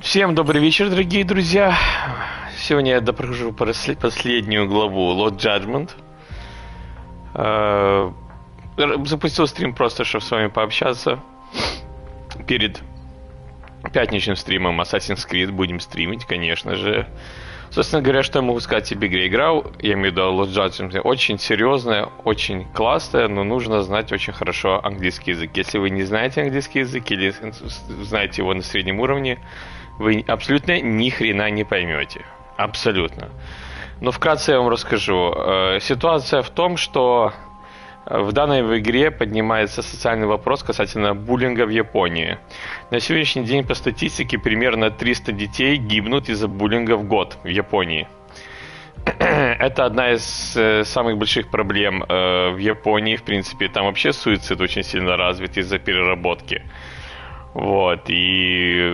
Всем добрый вечер, дорогие друзья. Сегодня я допрохожу последнюю главу Judgement. Запустил стрим просто, чтобы с вами пообщаться. Перед пятничным стримом Assassin's Creed будем стримить, конечно же. Собственно говоря, что я могу сказать об игре? Игра, я имею в виду Judgement, очень серьезная, очень классная, но нужно знать очень хорошо английский язык. Если вы не знаете английский язык или знаете его на среднем уровне, вы абсолютно ни хрена не поймете. Абсолютно. Но вкратце я вам расскажу. Ситуация в том, что в данной игре поднимается социальный вопрос касательно буллинга в Японии. На сегодняшний день по статистике примерно 300 детей гибнут из-за буллинга в год в Японии. Это одна из самых больших проблем в Японии. В принципе, там вообще суицид очень сильно развит из-за переработки. Вот. И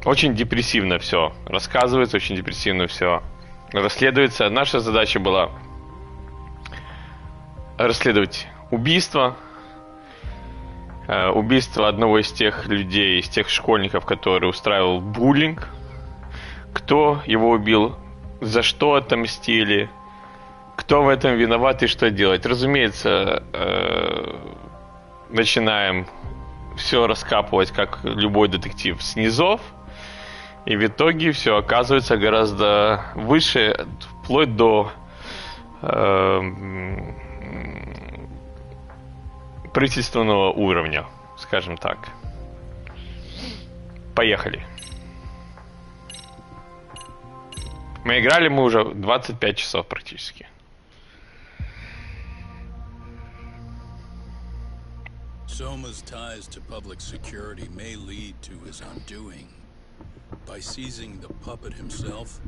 очень депрессивно все рассказывается, очень депрессивно все расследуется. Наша задача была расследовать убийство одного из тех людей, из тех школьников, который устраивал буллинг. Кто его убил, за что отомстили, кто в этом виноват и что делать. Разумеется, начинаем все раскапывать, как любой детектив, с низов. И в итоге все оказывается гораздо выше, вплоть до правительственного уровня, скажем так. Поехали. Мы уже 25 часов практически. Soma's ties to public security may lead to his undoing. By seizing the puppet himself,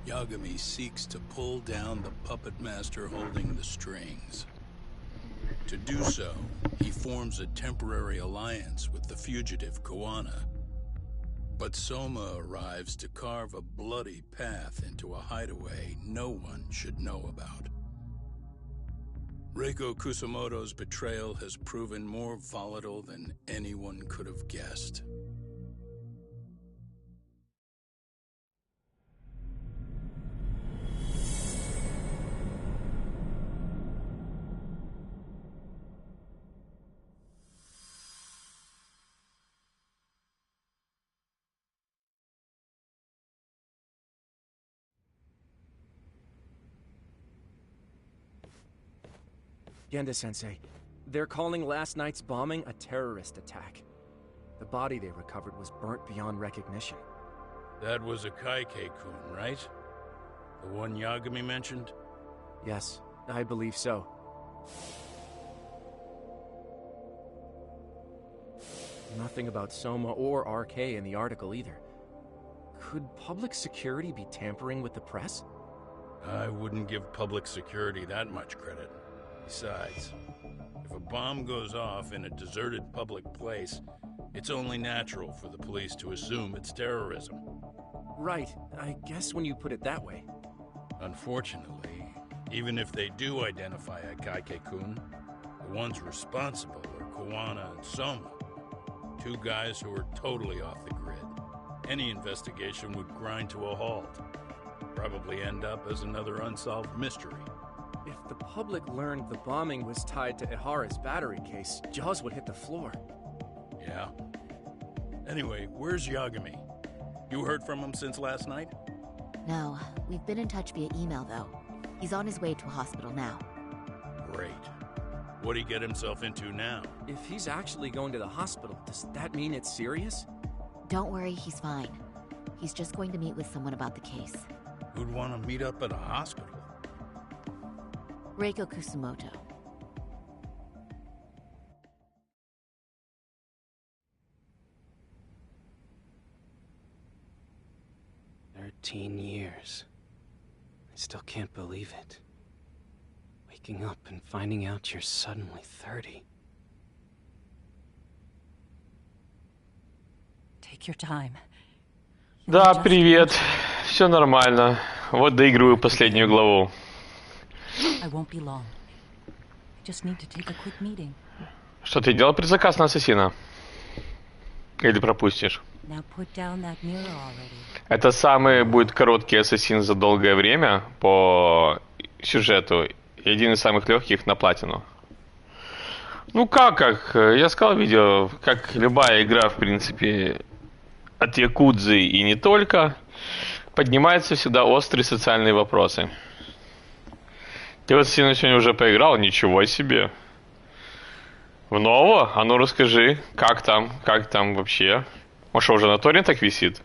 Yagami seeks to pull down the puppet master holding the strings. To do so, he forms a temporary alliance with the fugitive Koana. But Soma arrives to carve a bloody path into a hideaway no one should know about. Reiko Kusumoto's betrayal has proven more volatile than anyone could have guessed. Genda-sensei, they're calling last night's bombing a terrorist attack. The body they recovered was burnt beyond recognition. That was a Kaike-kun, right? The one Yagami mentioned? Yes, I believe so. Nothing about Soma or RK in the article either. Could public security be tampering with the press? I wouldn't give public security that much credit. Besides, if a bomb goes off in a deserted public place, it's only natural for the police to assume it's terrorism. Right, I guess when you put it that way. Unfortunately, even if they do identify a Kaike-kun, the ones responsible are Koana and Soma, two guys who are totally off the grid. Any investigation would grind to a halt, probably end up as another unsolved mystery. If the public learned the bombing was tied to Ihara's battery case, jaws would hit the floor. Yeah. Anyway, where's Yagami? You heard from him since last night? No, we've been in touch via email though. He's on his way to a hospital now. Great. What'd he get himself into now? If he's actually going to the hospital, does that mean it's serious? Don't worry, he's fine. He's just going to meet with someone about the case. Who'd want to meet up at a hospital? Reiko Kusumoto. Years. I still can't believe it. Waking up and finding out you're suddenly 30. Take your time. Да, привет. Все нормально. Вот доигрываю последнюю главу. I won't be long. Just need to take a quick meeting. Что ты делал предзаказ на ассасина? Или пропустишь. Now put down that mirror already. Это самый будет короткий ассасин за долгое время по сюжету. И один из самых легких на платину. Ну как? Я сказал в видео, как любая игра, в принципе, от Якудзы и не только, поднимаются всегда острые социальные вопросы. Ты вот сильно сегодня уже поиграл, ничего себе. В ново? А ну расскажи, как там вообще? Он что, уже на торрентах висит?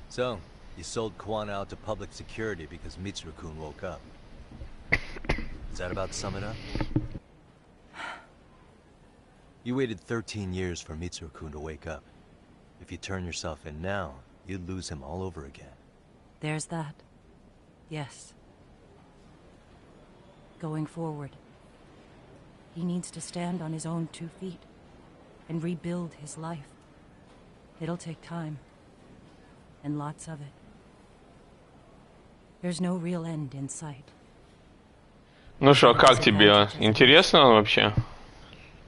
So, you sold Kwan out to public security because Mitsuru-kun woke up. Does that about sum it up? You waited 13 years for Mitsuru-kun to wake up. If you turn yourself in now, you'd lose him all over again. There's that. Yes. Going forward, he needs to stand on his own 2 feet and rebuild his life. It'll take time. And lots of it. There's no real end in sight. Ну что, как тебе? Интересно он вообще?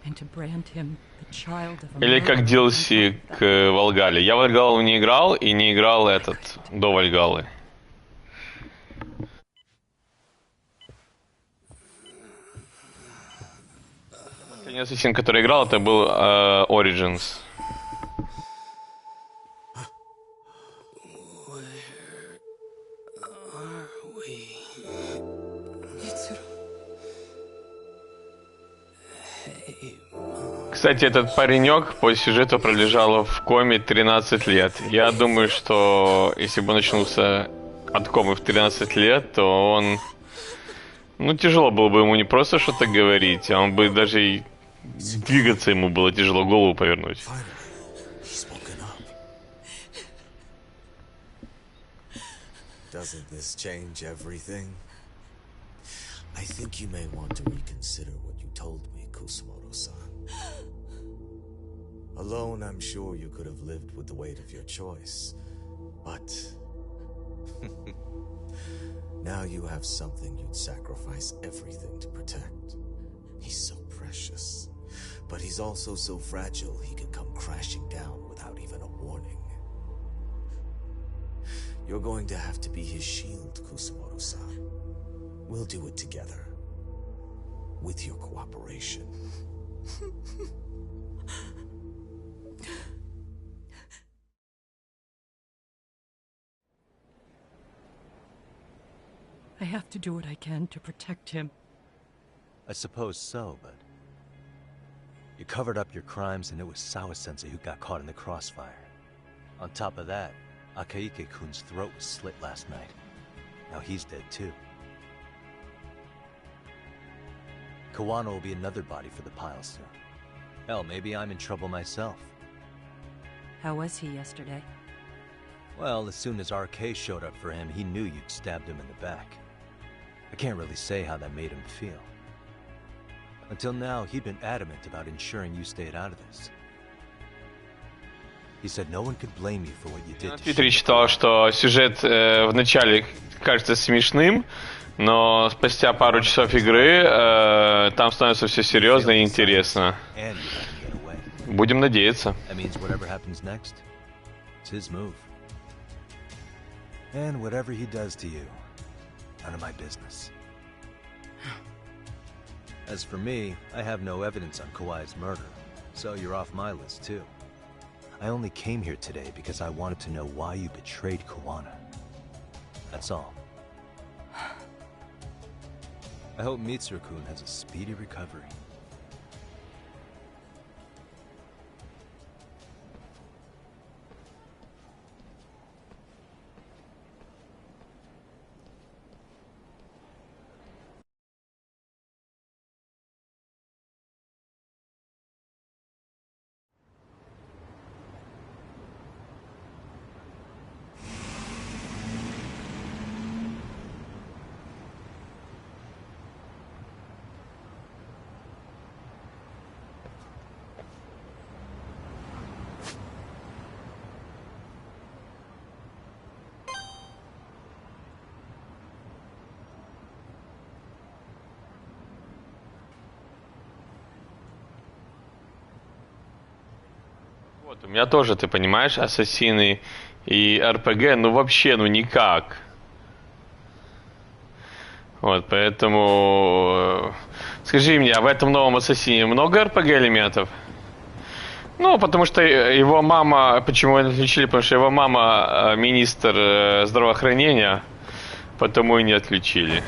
And to brand him the child of a Или как DLC к Вальгалле? Я Вальгаллу не играл и не играл этот до Вальгаллы. Последний ассасин, который играл, это был Origins. Кстати, этот паренек по сюжету пролежал в коме 13 лет. Я думаю, что если бы он очнулся от комы в 13 лет, то он... Ну, тяжело было бы ему не просто что-то говорить, а он бы даже и двигаться ему было тяжело, голову повернуть. Doesn't this change everything? I think you may want to reconsider what you told me, Kusumoto-san. Alone, I'm sure you could have lived with the weight of your choice, but now you have something you'd sacrifice everything to protect. He's so precious, but he's also so fragile he can come crashing down without even a warning. You're going to have to be his shield, Kusumoto-san. We'll do it together. With your cooperation. I have to do what I can to protect him. I suppose so, but... You covered up your crimes and it was Sawa-sensei who got caught in the crossfire. On top of that, Akaike-kun's throat was slit last night. Now he's dead too. Kawano will be another body for the pile soon. Hell, maybe I'm in trouble myself. How was he yesterday? Well, as soon as RK showed up for him, he knew you'd stabbed him in the back. I can't really say how that made him feel. Until now, he'd been adamant about ensuring you stayed out of this. He said no one could blame you for what you did. На Твиттере читал, что сюжет вначале кажется смешным, но спустя пару часов игры там становится все серьезно и интересно. Будем надеяться. And whatever he does to you, none of my business. As for me, I have no evidence on Kawai's murder, so you're off my list too. I only came here today because I wanted to know why you betrayed Kawana. That's all. I hope Mitsuru-kun has a speedy recovery. Вот, у меня тоже, ты понимаешь, ассасины и РПГ, ну вообще, ну никак. Вот, поэтому... Скажи мне, а в этом новом ассасине много РПГ элементов? Ну, потому что его мама... Почему его отключили? Потому что его мама министр здравоохранения, потому и не отключили.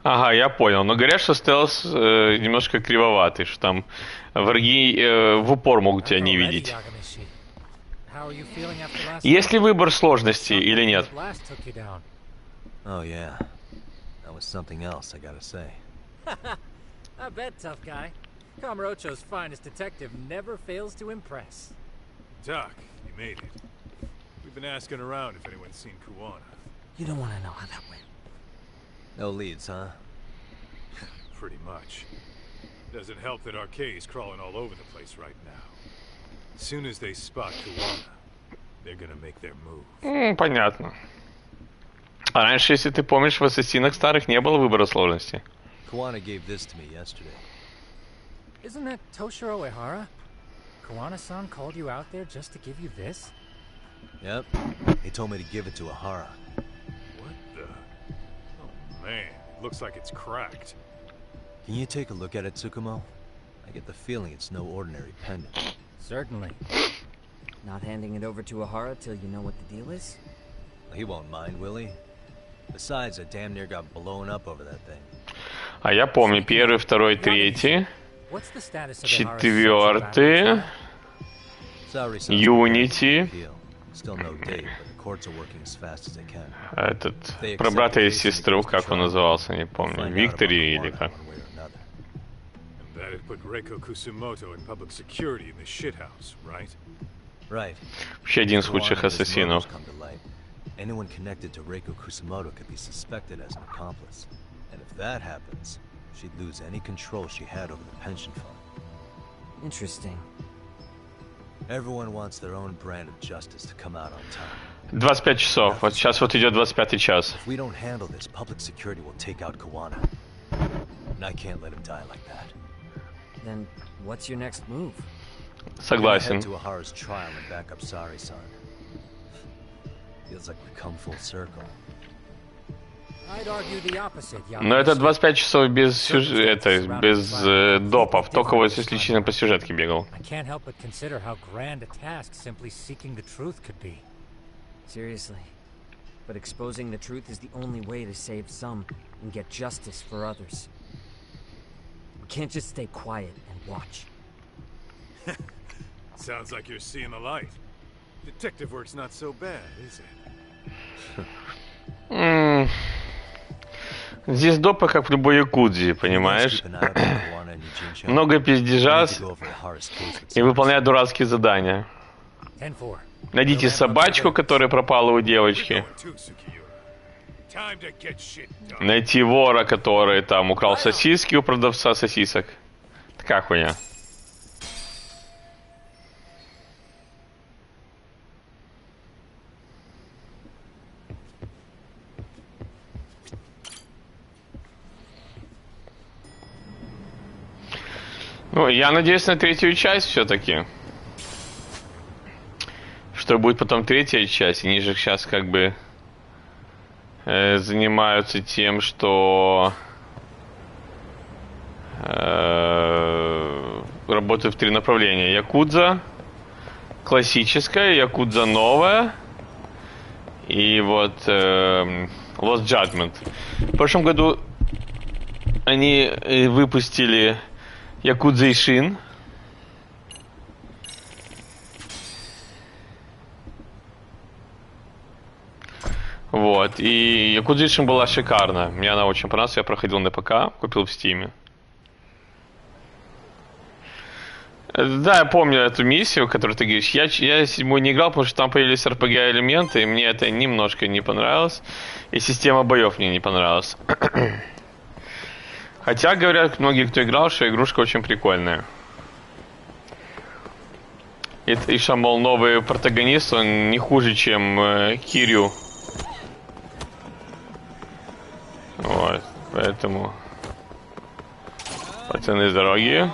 Ага, я понял. Но говорят, что стелс немножко кривоватый, что там враги в упор могут тебя не видеть. Есть ли выбор сложности или нет? Oh yeah, that was something else, I gotta say. I bet, tough guy. Kamurocho's finest detective never fails to impress. Doc, you made it. We've been asking around if anyone's seen Kuwana. You don't want to know how that went. No leads, huh? Pretty much. Doesn't help that Arcade's crawling all over the place right now. As soon as they spot Kuwana, they're gonna make their move. Понятно. А раньше, если ты помнишь, в ассасинах старых не было выбора сложности. Kuwana gave this to me yesterday. Isn't that Toshiro Ehara? Kuwana-san called you out there just to give you this? Yep. He told me to give it to Ehara. What the? Oh man, it looks like it's cracked. Can you take a look at it, Tsukumo? I get the feeling it's no ordinary pendant. Certainly. Not handing it over to Ehara till you know what the deal is? He won't mind, will he? Besides, I damn near got blown up over that thing. А я помню первый, второй, третий, четвертый, Unity. Still no date, but the courts are working as fast as they can. Этот, про брата и сестру, как он назывался, не помню. Виктори или как. And that'd put Reiko Kusumoto in public security in the shithouse, right? Right. Вообще один из худших ассасинов. Anyone connected to Reiko Kusumoto could be suspected as an accomplice. And if that happens, she'd lose any control she had over the pension fund. Interesting. Everyone wants their own brand of justice to come out on top. 25 часов. Вот сейчас вот идет 25 час. If we don't handle this, public security will take out Kuwana. And I can't let him die like that. Then what's your next move? Согласен. Head to Ahara's trial and back up Sari-san. Feels like we've come full circle. I'd argue the opposite, Но это 25 часов без без допов, только вот если чисто по сюжетке бегал. I can't help but consider how grand a task simply seeking the truth could be. Seriously. But exposing the truth is the only way to save some and get justice for others. We can't just stay quiet and watch. Sounds like you're seeing the light. Detective work's not so bad, is it? Здесь допы, как в любой якудзе, понимаешь? Много пиздежа и выполняют дурацкие задания. Найдите собачку, которая пропала у девочки. Найти вора, который там украл сосиски у продавца сосисок. Такая хуйня. Ну, я надеюсь на третью часть все-таки. что будет потом третья часть. Они же сейчас как бы занимаются тем, что работают в 3 направления. Якудза классическая, Якудза новая и вот Lost Judgement. В прошлом году они выпустили Якудза Ишин. Вот. И Якудза Ишин была шикарна. Мне она очень понравилась. Я проходил на ПК, купил в Стиме. Да, я помню эту миссию, которую ты говоришь. Я 7-ю не играл, потому что там появились RPG-элементы, и мне это немножко не понравилось. И система боев мне не понравилась. Хотя, говорят многие, кто играл, что игрушка очень прикольная. И что, мол, новый протагонист, он не хуже, чем Кирю. Вот, поэтому... Пацаны с дороги.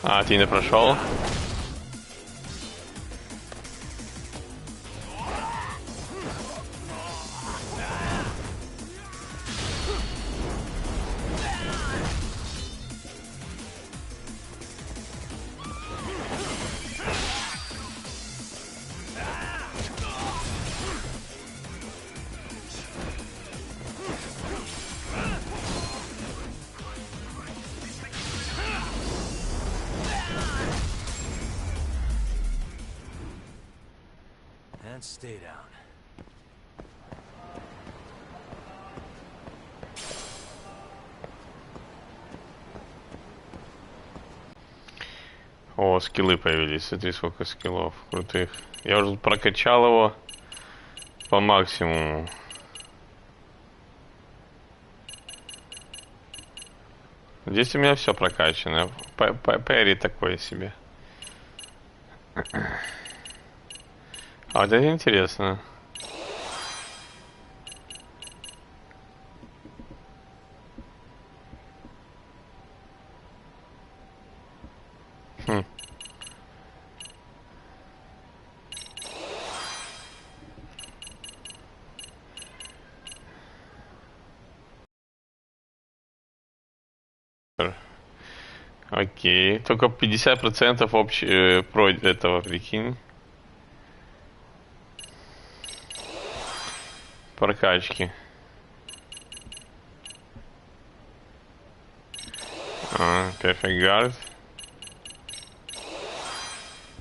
А, ты не прошел. And stay down. О, скиллы появились. Смотри, сколько скиллов крутых. Я уже прокачал его по максимуму. Здесь у меня все прокачано. Перри такой себе. А вот это интересно. Хм. Окей. Только 50% этого, прикинь. Прокачки. Perfect Guard.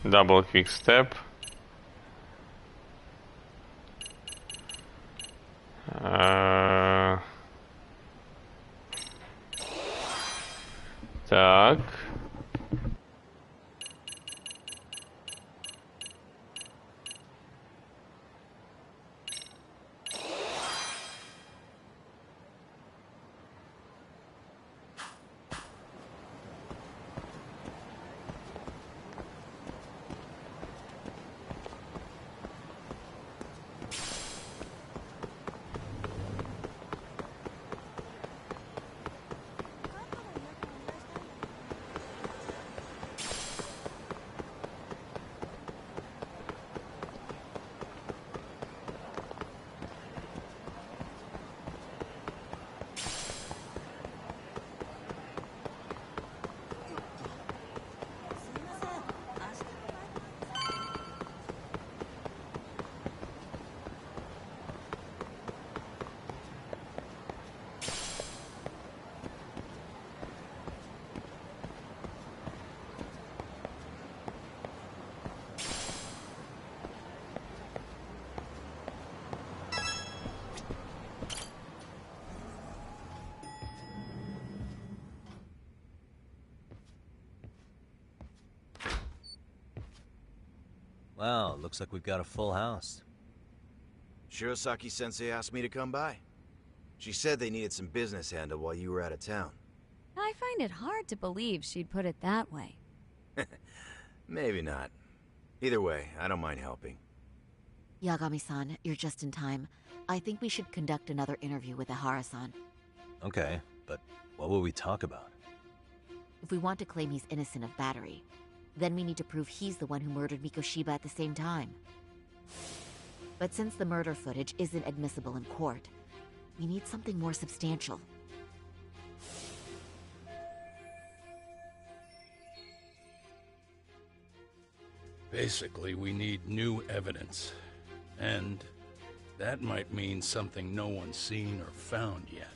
Double Quick Step. Так. Wow, looks like we've got a full house. Shirosaki-sensei asked me to come by. She said they needed some business handled while you were out of town. I find it hard to believe she'd put it that way. Maybe not. Either way, I don't mind helping. Yagami-san, you're just in time. I think we should conduct another interview with Ihara-san. Okay, but what will we talk about? If we want to claim he's innocent of battery, then we need to prove he's the one who murdered Mikoshiba at the same time. But since the murder footage isn't admissible in court, we need something more substantial. Basically, we need new evidence. And that might mean something no one's seen or found yet.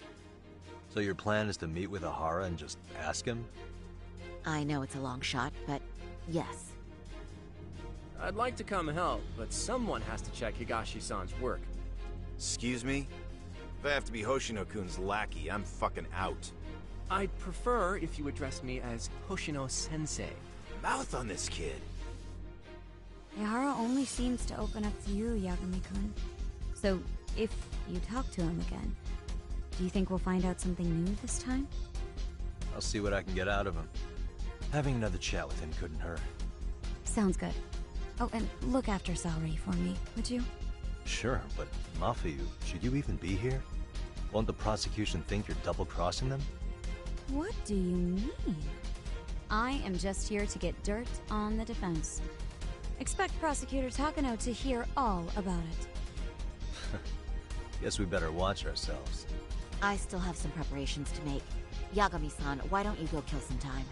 So your plan is to meet with Ihara and just ask him? I know it's a long shot, but yes. I'd like to come help, but someone has to check Higashi-san's work. Excuse me? If I have to be Hoshino-kun's lackey, I'm fucking out. I'd prefer if you address me as Hoshino-sensei. Mouth on this kid. Ihara only seems to open up to you, Yagami-kun. So, if you talk to him again, do you think we'll find out something new this time? I'll see what I can get out of him. Having another chat with him couldn't hurt. Sounds good. Oh, and look after Saori for me, would you? Sure, but Mafuyu, should you even be here? Won't the prosecution think you're double-crossing them? What do you mean? I am just here to get dirt on the defense. Expect Prosecutor Takano to hear all about it. Guess we better watch ourselves. I still have some preparations to make. Yagami-san, why don't you go kill some time?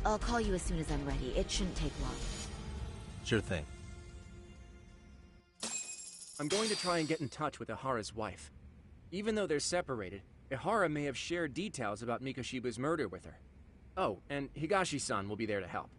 I'll call you as soon as I'm ready. It shouldn't take long. Sure thing. I'm going to try and get in touch with Ihara's wife. Even though they're separated, Ihara may have shared details about Mikoshiba's murder with her. Oh, and Higashi-san will be there to help.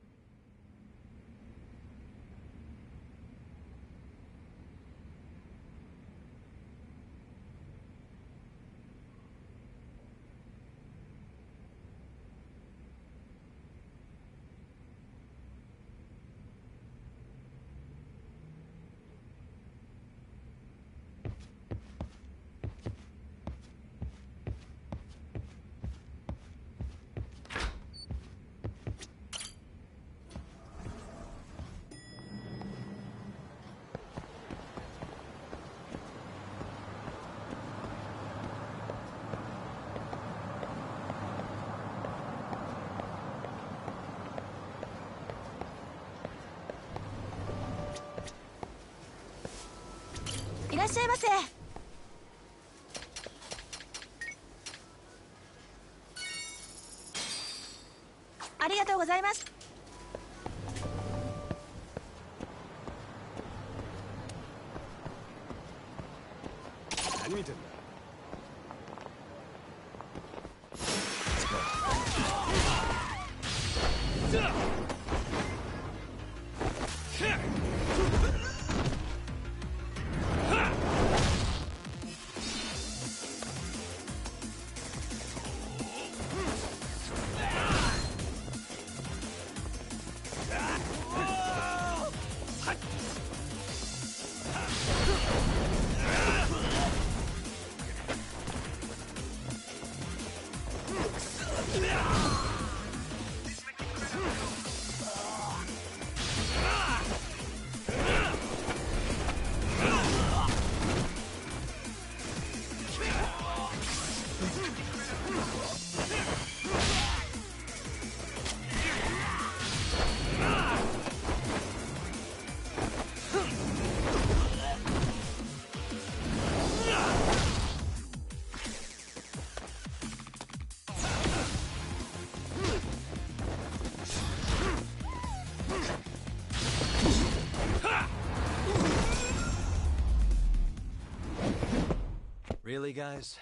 Really, guys?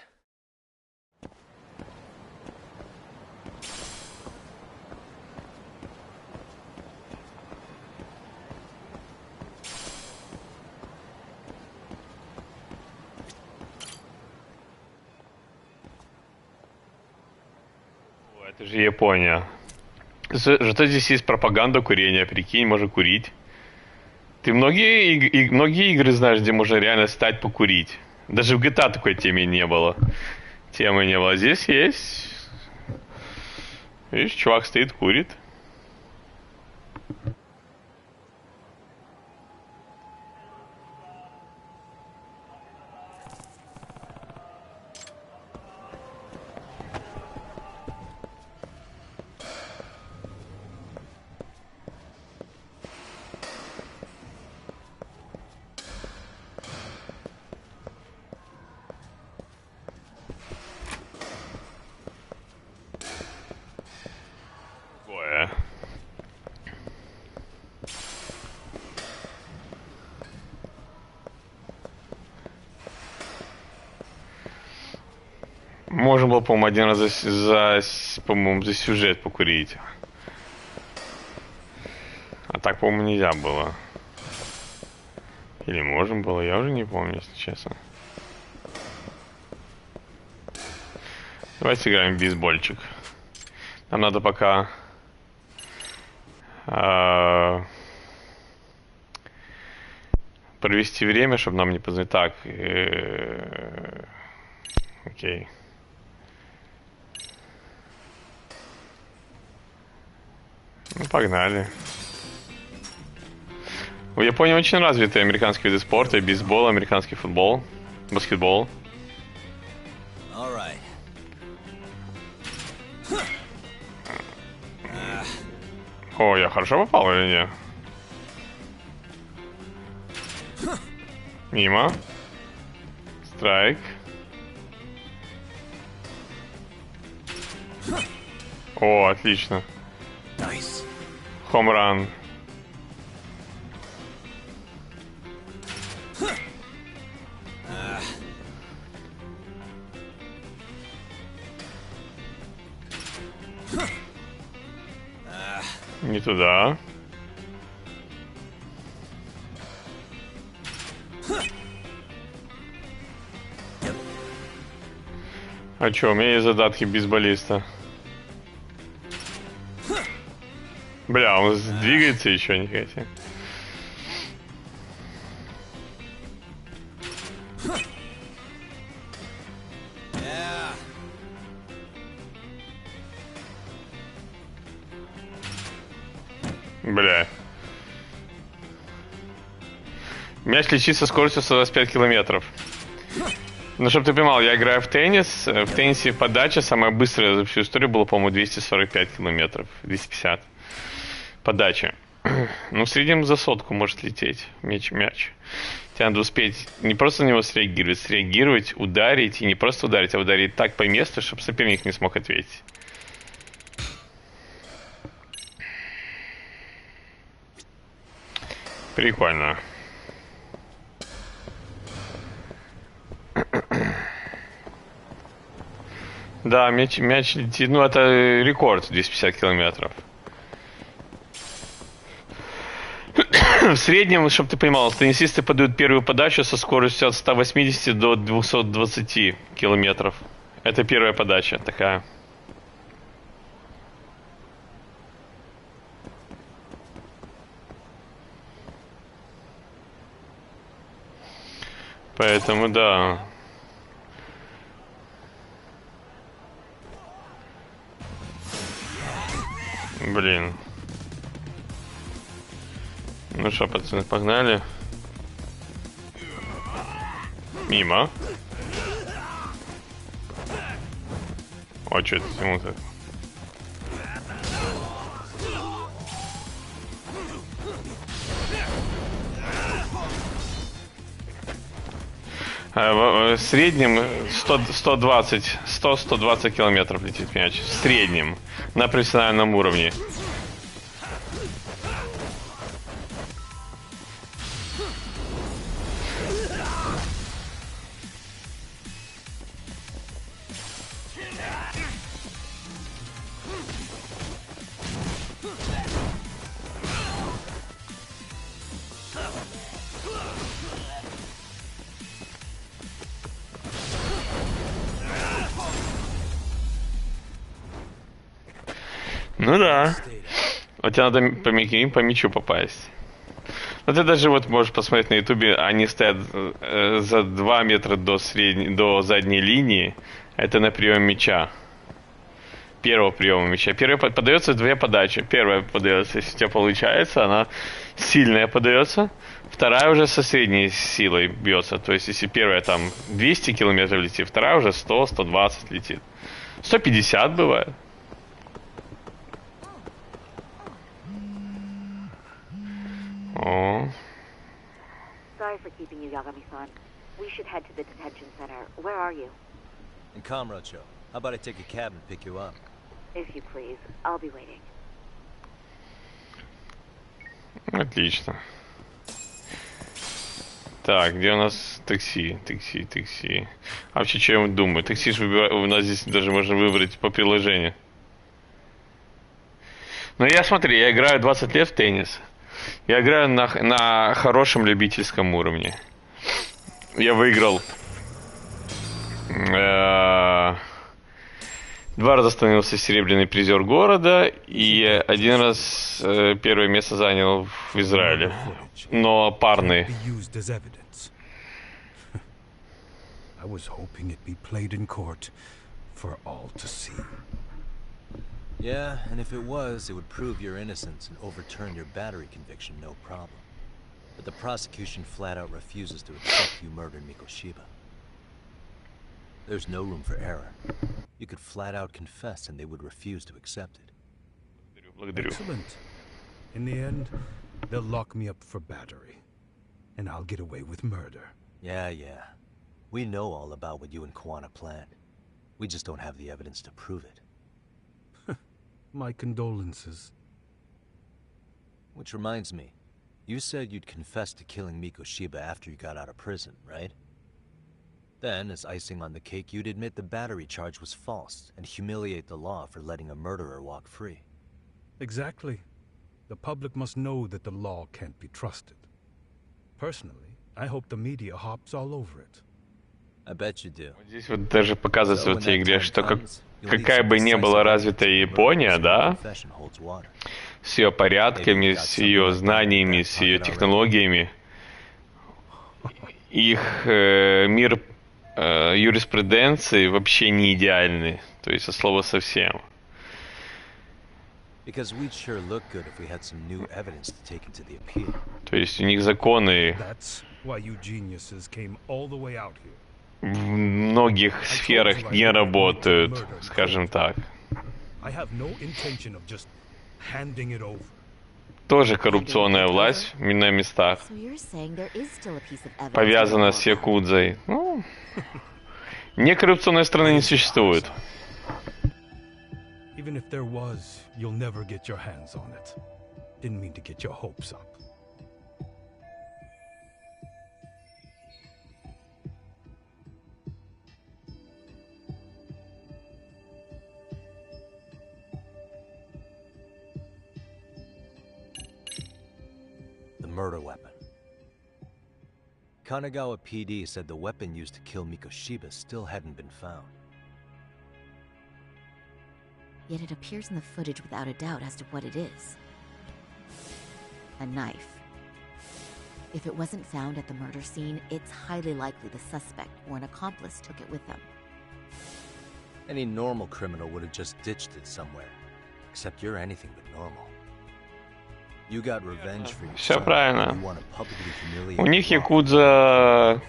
Это же Япония. Зато здесь есть пропаганда курения, прикинь, можно курить. Ты многие игры знаешь, где можно реально встать покурить. Даже в GTA такой темы не было. Здесь есть. Видишь, чувак стоит, курит. Можно было, по-моему, один раз по-моему, за сюжет покурить. А так, по-моему, нельзя было. Или можно было, я уже не помню, если честно. Давайте сыграем в бейсбольчик. Нам надо пока... провести время, чтобы нам не позвонить. Так. Окей. Ну, погнали. В Японии очень развиты американские виды спорта, бейсбол, американский футбол, баскетбол. О, я хорошо попал или нет? Мимо. Страйк. О, отлично. Хомран. Не туда. А чё, у меня есть задатки бейсболиста. Бля, он двигается еще, не хотя. Бля. Мяч летит со скоростью 125 километров. Ну, чтобы ты понимал, я играю в теннис. В теннисе подача самая быстрая за всю историю была, по-моему, 245 километров. 250. Подача. Ну, в среднем за сотку может лететь мяч. Тебе надо успеть не просто на него среагировать, ударить. И не просто ударить, а ударить так по месту, чтобы соперник не смог ответить. Прикольно. Да, мяч летит, ну это рекорд 250 километров. В среднем, чтобы ты понимал, теннисисты подают первую подачу со скоростью от 180 до 220 километров. Это первая подача такая. Поэтому да. Блин. Ну что, пацаны, погнали. Мимо. О, что это ему-то? В среднем 100-120 километров летит мяч. В среднем. На профессиональном уровне. Ну да. Вот тебе надо по мячу попасть. Ну ты даже вот можешь посмотреть на ютубе, они стоят за 2 метра до задней линии. Это на прием мяча. Первого приема мяча. Первая подается 2 подачи. Первая подается, если у тебя получается, она сильная подается. Вторая уже со средней силой бьется. То есть если первая там 200 километров летит, вторая уже 100-120 летит. 150 бывает. Oh. Sorry for keeping you, Yagami-san. We should head to the detention center. Where are you? In Kamurocho. How about I take a cab and pick you up? If you please. I'll be waiting. Отлично. Так, где у нас такси? Такси. А вообще, что я думаю? Такси ж у нас здесь даже можно выбрать по приложению. Но я, смотри, я играю 20 лет в теннис. Я играю на хорошем любительском уровне. Я выиграл 2 раза становился серебряный призер города, и 1 раз первое место занял в Израиле. Но парный. I was hoping it'd be played in court for all to see. Yeah, and if it was, it would prove your innocence and overturn your battery conviction, no problem. But the prosecution flat out refuses to accept you murdered Mikoshiba. There's no room for error. You could flat out confess and they would refuse to accept it. Excellent. In the end, they'll lock me up for battery. And I'll get away with murder. Yeah. We know all about what you and Kwana planned. We just don't have the evidence to prove it. My condolences. Which reminds me, you said you'd confess to killing Mikoshiba after you got out of prison, right? Then, as icing on the cake, you'd admit the battery charge was false and humiliate the law for letting a murderer walk free. Exactly. The public must know that the law can't be trusted. Personally, I hope the media hops all over it. I bet you do. Здесь вот даже показывается в этой игре, что какая бы ни была развитая Япония, да, с ее порядками, с ее знаниями, с ее технологиями, их мир юриспруденции вообще не идеальный, то есть от слова совсем. То есть у них законы в многих сферах не работают, скажем так. Тоже коррупционная власть на местах, повязана с Якудзой. Ну, некоррупционной страны не существует. Murder weapon. Kanagawa PD said the weapon used to kill Mikoshiba still hadn't been found. Yet it appears in the footage without a doubt as to what it is. A knife. If it wasn't found at the murder scene, it's highly likely the suspect or an accomplice took it with them. Any normal criminal would have just ditched it somewhere. Except you're anything but normal. Все правильно. У них Якудза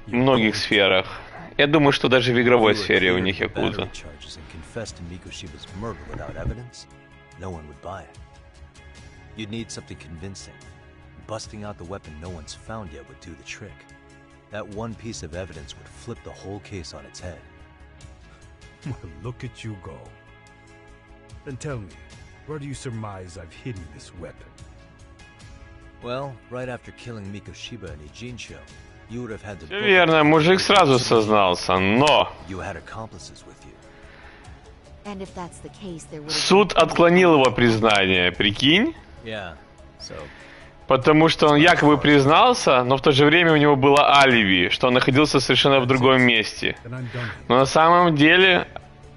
в многих сферах. Я думаю, что даже в игровой сфере у них Якудза. Busting out the weapon no one's found yet would do the trick. That one piece of evidence would flip the whole case on its head. Well, look at you go. Then tell me, where do you surmise I've hidden this weapon? Well, right after killing Mikoshiba and Ijincho, you would have had to... Верно, мужик сразу сознался, но... You had accomplices with you. And if that's the case, there would have... Суд отклонил его признание, прикинь? Yeah, so... Потому что он якобы признался, но в то же время у него было алиби, что он находился совершенно в другом месте. Но на самом деле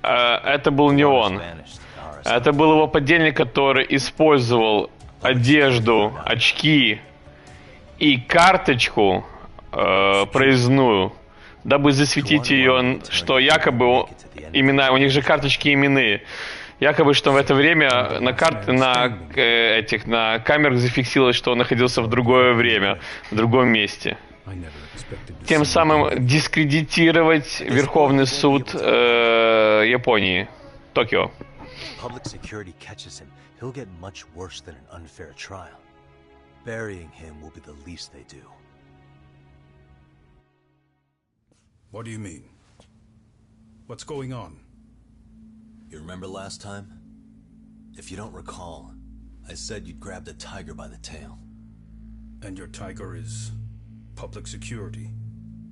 это был не он. Это был его подельник, который использовал одежду, очки и карточку проездную, дабы засветить ее, что якобы имена, у них же карточки именные. Якобы, что в это время на камерах зафиксировалось, что он находился в другое время, в другом месте. Тем самым дискредитировать Верховный суд Японии, Токио. What do you mean? What's going on? You remember last time? If you don't recall, I said you'd grabbed a tiger by the tail. And your tiger is... public security.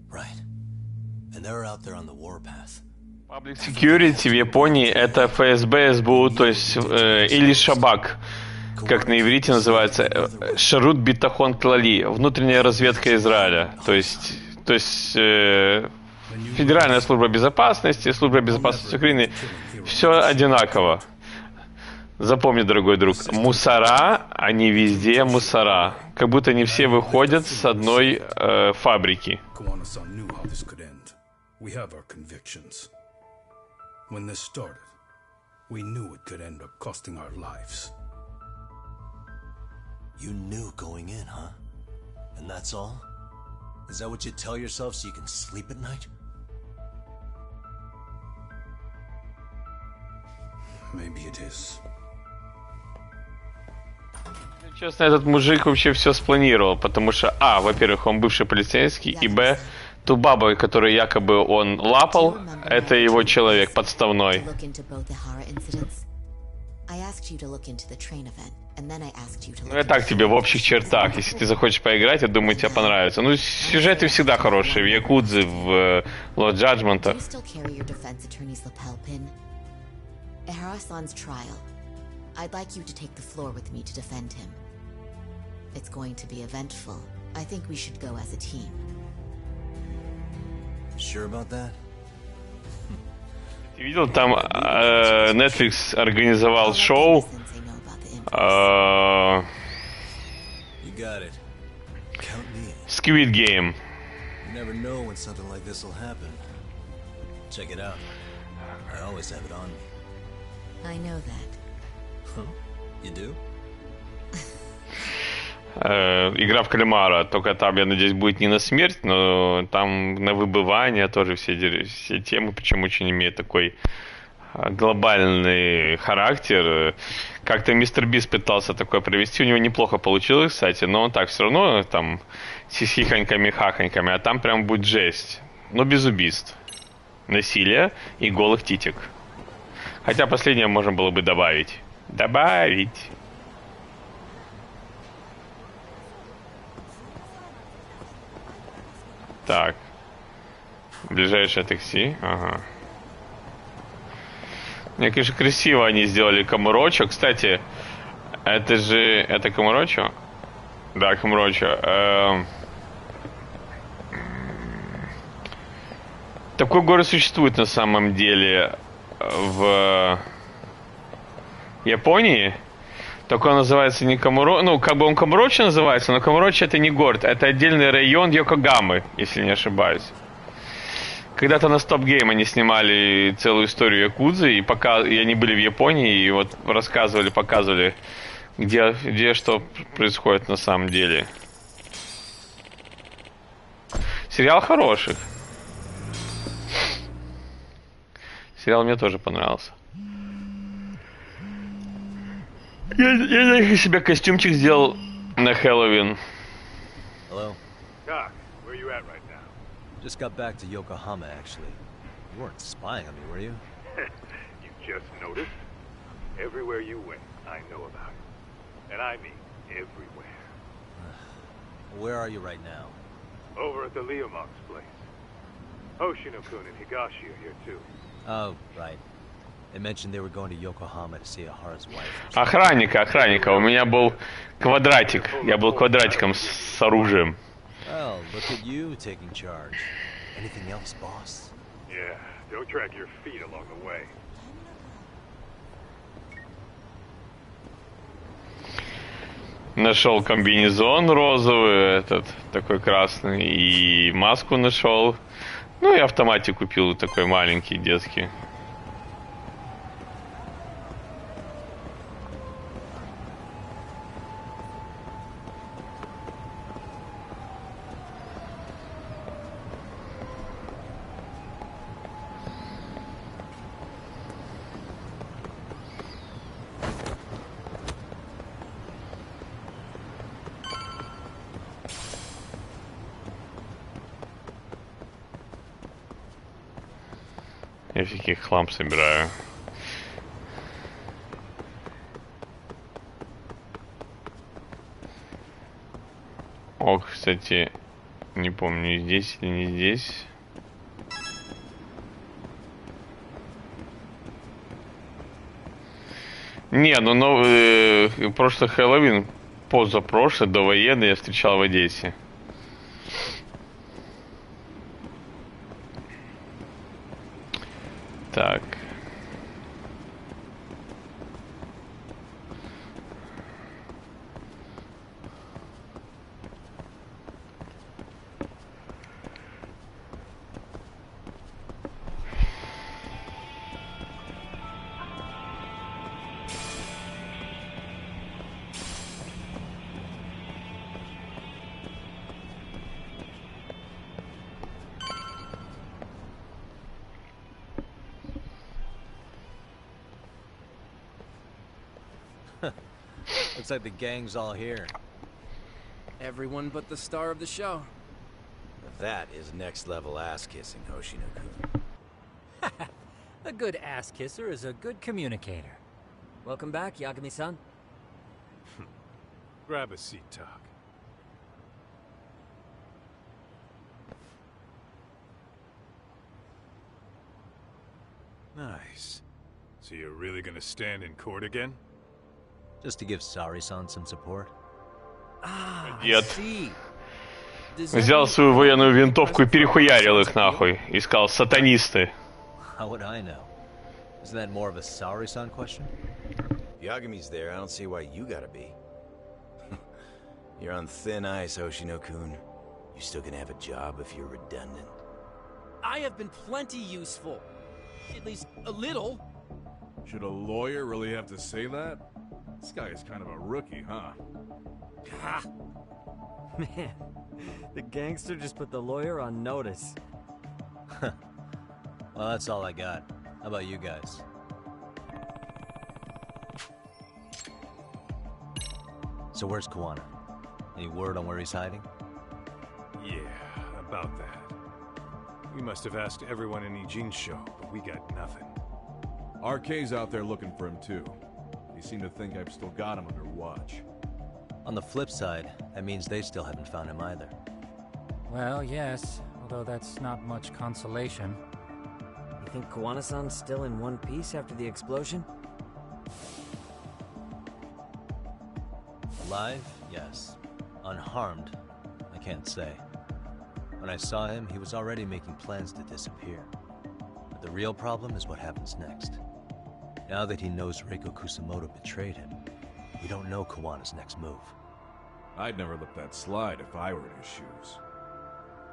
Right. And they're out there on the warpath. Public Security в Японии это ФСБ, СБУ, то есть или Шабак, как на иврите называется, Шарут Битахон Клали, внутренняя разведка Израиля, то есть Федеральная служба безопасности, служба безопасности Украины, все одинаково. Запомни, дорогой друг, мусора, они везде мусора, как будто не все выходят с одной фабрики. When this started, we knew it could end up costing our lives. You knew going in, huh? And that's all? Is that what you tell yourself so you can sleep at night? Maybe it is. Честно, этот мужик вообще все спланировал, потому что, во-первых, он бывший полицейский, и, б, ту бабу, которую якобы он лапал, это его человек подставной. Ну, я так тебе в общих чертах. Если ты захочешь поиграть, я думаю, тебе понравится. Ну, сюжеты всегда хорошие. В Якудзе, в Judgement. I'd like you to take the floor with me to defend him. It's going to be eventful. I think we should go as a team. Sure about that? Ты видел, там Netflix организовал шоу Squid Game. You never know when something like this will happen. Check it out. I always have it on me. I know that. You do? Игра в кальмара, только там, я надеюсь, будет не на смерть, но там на выбывание тоже все темы, причем очень имеет такой глобальный характер. Как-то мистер Бист пытался такое провести, у него неплохо получилось, кстати, но он так все равно там с хихоньками-хахоньками, а там прям будет жесть, но без убийств, насилия и голых титик. Хотя последнее можно было бы добавить. Так. Ближайшее такси. Ага. Мне, конечно, красиво они сделали Камурочо. Кстати, это Камурочо? Да, Камурочо. Такой город существует на самом деле в Японии, только он называется не Камурочо, ну, как бы он Камурочо называется, но Камурочо это не город, это отдельный район Йокогамы, если не ошибаюсь. Когда-то на Stop Game они снимали целую историю Якудзы, и они были в Японии, и вот рассказывали, показывали, где что происходит на самом деле. Сериал хороший. Сериал мне тоже понравился. Я себе костюмчик сделал на Хэллоуин. Hello. Doc, where you at right now? Just got back to Yokohama, actually. You weren't spying on me, were you? You just noticed? Everywhere you went, I know about it. And I mean everywhere. Where are you right now? Over at the Leomont's place. Hoshino-kun and Higashi are here too. Oh, right. They mentioned they were going to Yokohama to see Ahara's wife. Охранника. У меня был квадратик. Я был квадратиком с оружием. Well, look at you taking charge. Anything else, boss? Yeah, don't drag your feet along the way. Нашел комбинезон розовый, этот такой красный, и маску нашел. Ну и автоматик купил такой маленький, детский. Я всякий хлам собираю. О, кстати, Не помню, здесь или не здесь. Не, ну прошлый Хэллоуин, позапрошлый, довоенный я встречал в Одессе. Так. Looks like the gang's all here. Everyone but the star of the show. That is next level ass kissing, Hoshino-kun. A good ass kisser is a good communicator. Welcome back, Yagami-san. Grab a seat, Talk. Nice. So you're really gonna stand in court again? Just to give Sari-san some support. Нет. Взял свою военную винтовку и перехуярил их нахуй. И сказал: сатанисты. How would I know? Isn't that more of a Sari-san question? Yagami's there, I don't see why you gotta be. You're on thin ice, Hoshino-kun. You still gonna have a job if you're redundant. I have been plenty useful. At least a little. Should a lawyer really have to say that? This guy is kind of a rookie, huh? Ha! Man, the gangster just put the lawyer on notice. Well, that's all I got. How about you guys? So where's Kawana? Any word on where he's hiding? Yeah, about that. We must have asked everyone in Eugene show, but we got nothing. RK's out there looking for him too. They seem to think I've still got him under watch. On the flip side, that means they still haven't found him either. Well, yes, although that's not much consolation. You think Kawana-san's still in one piece after the explosion? Alive? Yes. Unharmed? I can't say. When I saw him, he was already making plans to disappear. But the real problem is what happens next. Now that he knows Reiko Kusamoto betrayed him, we don't know Kawana's next move. I'd never let that slide if I were in his shoes.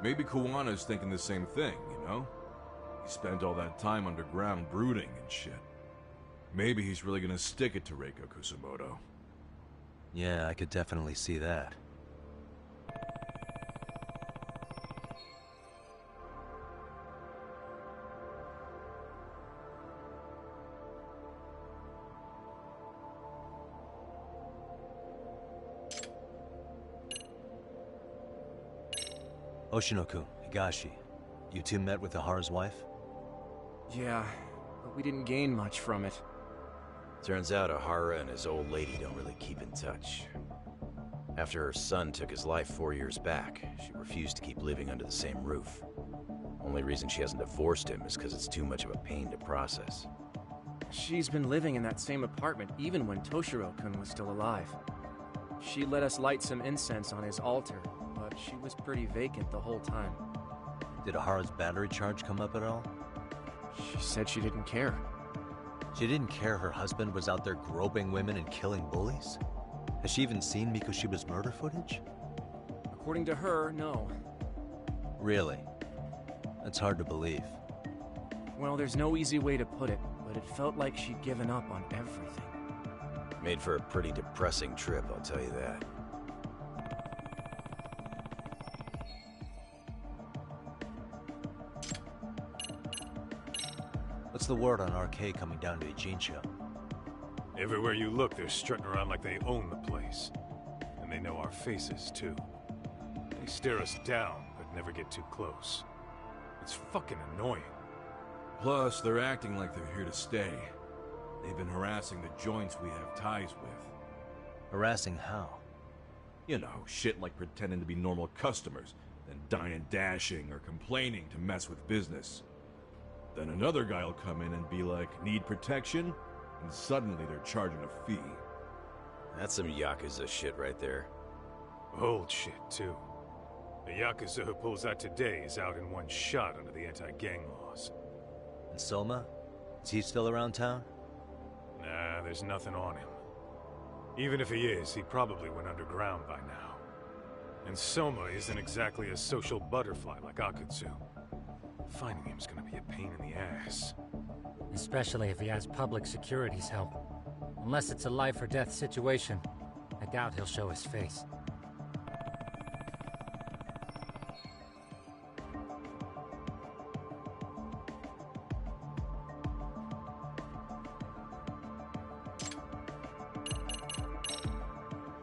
Maybe Kawana's thinking the same thing, you know? He spent all that time underground brooding and shit. Maybe he's really gonna stick it to Reiko Kusamoto. Yeah, I could definitely see that. Hoshino-kun, Higashi, you two met with Ahara's wife? Yeah, but we didn't gain much from it. Turns out Ahara and his old lady don't really keep in touch. After her son took his life 4 years back, she refused to keep living under the same roof. Only reason she hasn't divorced him is because it's too much of a pain to process. She's been living in that same apartment even when Toshiro-kun was still alive. She let us light some incense on his altar, but she was pretty vacant the whole time. Did Ahara's battery charge come up at all? She said she didn't care. She didn't care her husband was out there groping women and killing bullies? Has she even seen Mikoshiba's murder footage? According to her, no. Really? That's hard to believe. Well, there's no easy way to put it, but it felt like she'd given up on everything. Made for a pretty depressing trip, I'll tell you that. What's the word on RK coming down to Ijincho? Everywhere you look, they're strutting around like they own the place. And they know our faces, too. They stare us down, but never get too close. It's fucking annoying. Plus, they're acting like they're here to stay. They've been harassing the joints we have ties with. Harassing how? You know, shit like pretending to be normal customers, and dine and dashing or complaining to mess with business. Then another guy will come in and be like, need protection? And suddenly they're charging a fee. That's some YAKUZA shit right there. Old shit, too. The YAKUZA who pulls that today is out in one shot under the anti-gang laws. And Soma? Is he still around town? Nah, there's nothing on him. Even if he is, he probably went underground by now. And Soma isn't exactly a social butterfly like Akutsu. Finding him's gonna be a pain in the ass. Especially if he has public security's help. Unless it's a life or death situation, I doubt he'll show his face.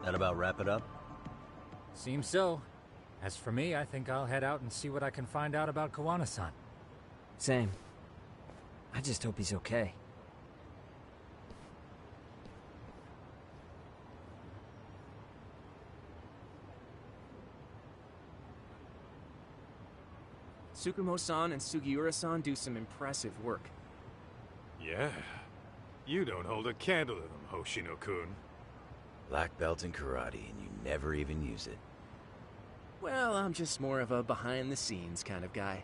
That about wrap it up? Seems so. As for me, I think I'll head out and see what I can find out about Kawana-san. Same. I just hope he's okay. Tsukumo-san and Sugiura-san do some impressive work. Yeah. You don't hold a candle to them, Hoshino-kun. Black belt in karate, and you never even use it. Well, I'm just more of a behind-the-scenes kind of guy.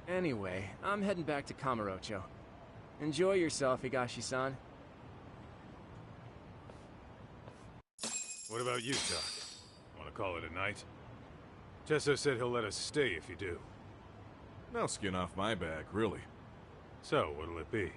Anyway, I'm heading back to Kamurocho. Enjoy yourself, Higashi-san. What about you, Tak? Want to call it a night? Tesso said he'll let us stay if you do. No skin off my back, really. So, what'll it be?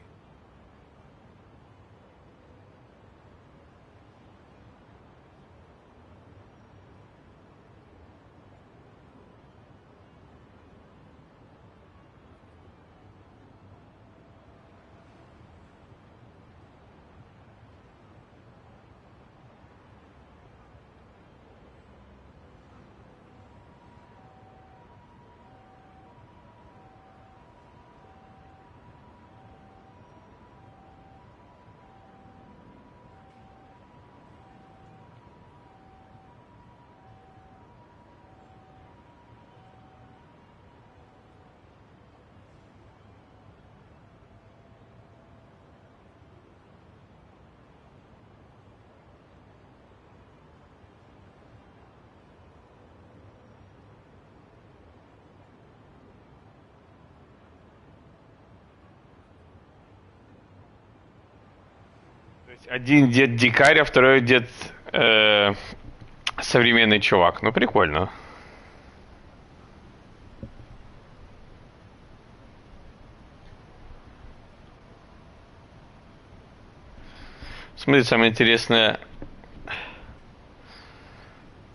Один дед дикарь, а второй дед современный чувак. Ну, прикольно. Смотри, самое интересное.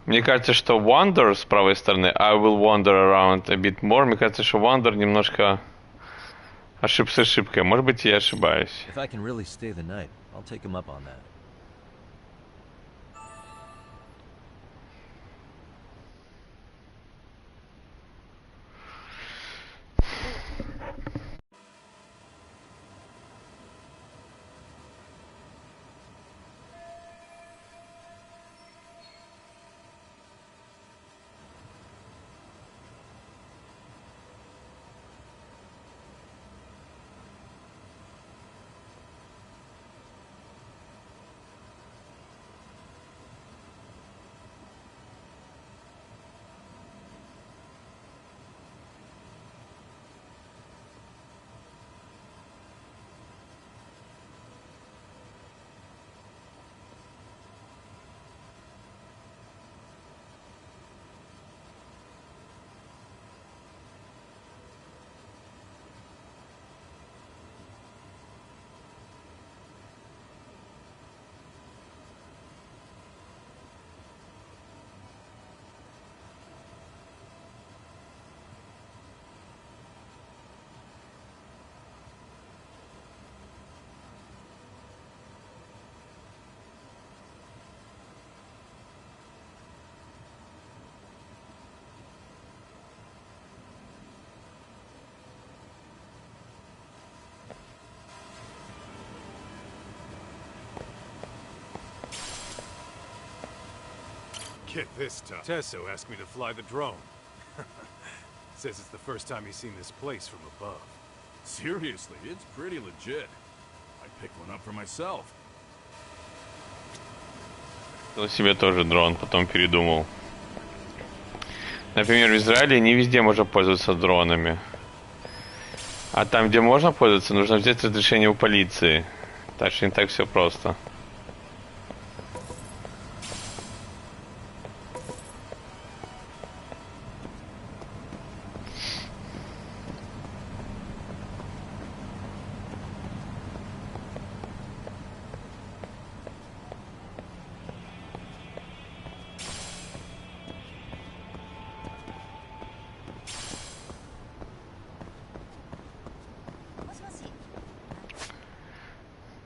Мне кажется, что Wander с правой стороны, I will wander around a bit more. Мне кажется, что Wander немножко ошибся ошибкой. Может быть, я ошибаюсь. If I can really stay the night, I'll take him up on that. Get this, Tesso asked me to fly the drone. Says it's the first time he's seen this place from above. Seriously, it's pretty legit. I picked one up for myself. Купил себе тоже дрон, потом передумал. Например, в Израиле не везде можно пользоваться дронами. А там, где можно пользоваться, нужно взять разрешение у полиции. Так что не так все просто.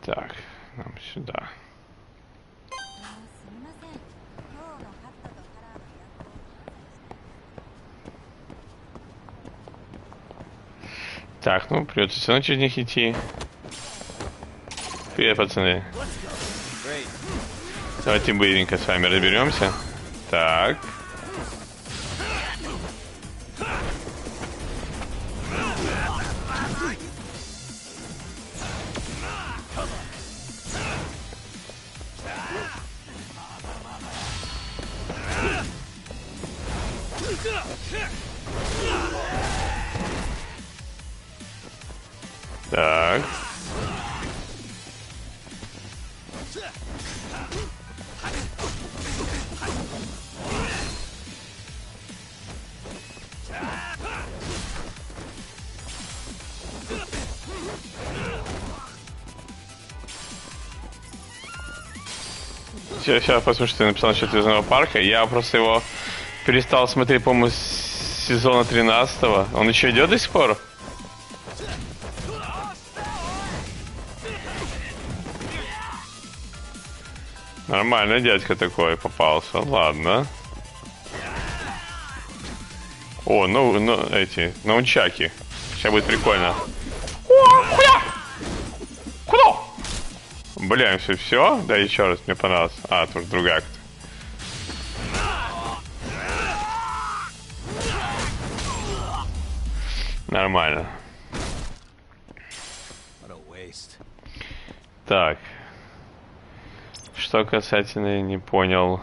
Так, нам сюда. Так, ну придется все равно через них идти. Привет, пацаны. Давайте быстренько с вами разберемся. Так. Так. Сейчас посмотрю, что ты написал насчет Звездного парка. Я просто его перестал смотреть, по-моему, с сезона 13-го. Он еще идет до сих пор? Нормальный дядька такой попался. Ладно. О, ну эти, наунчаки. Сейчас будет прикольно. Куда? Бля, все? Да, еще раз, мне понравилось. А, тут другая кто. Нормально. Так. Что касательно, не понял.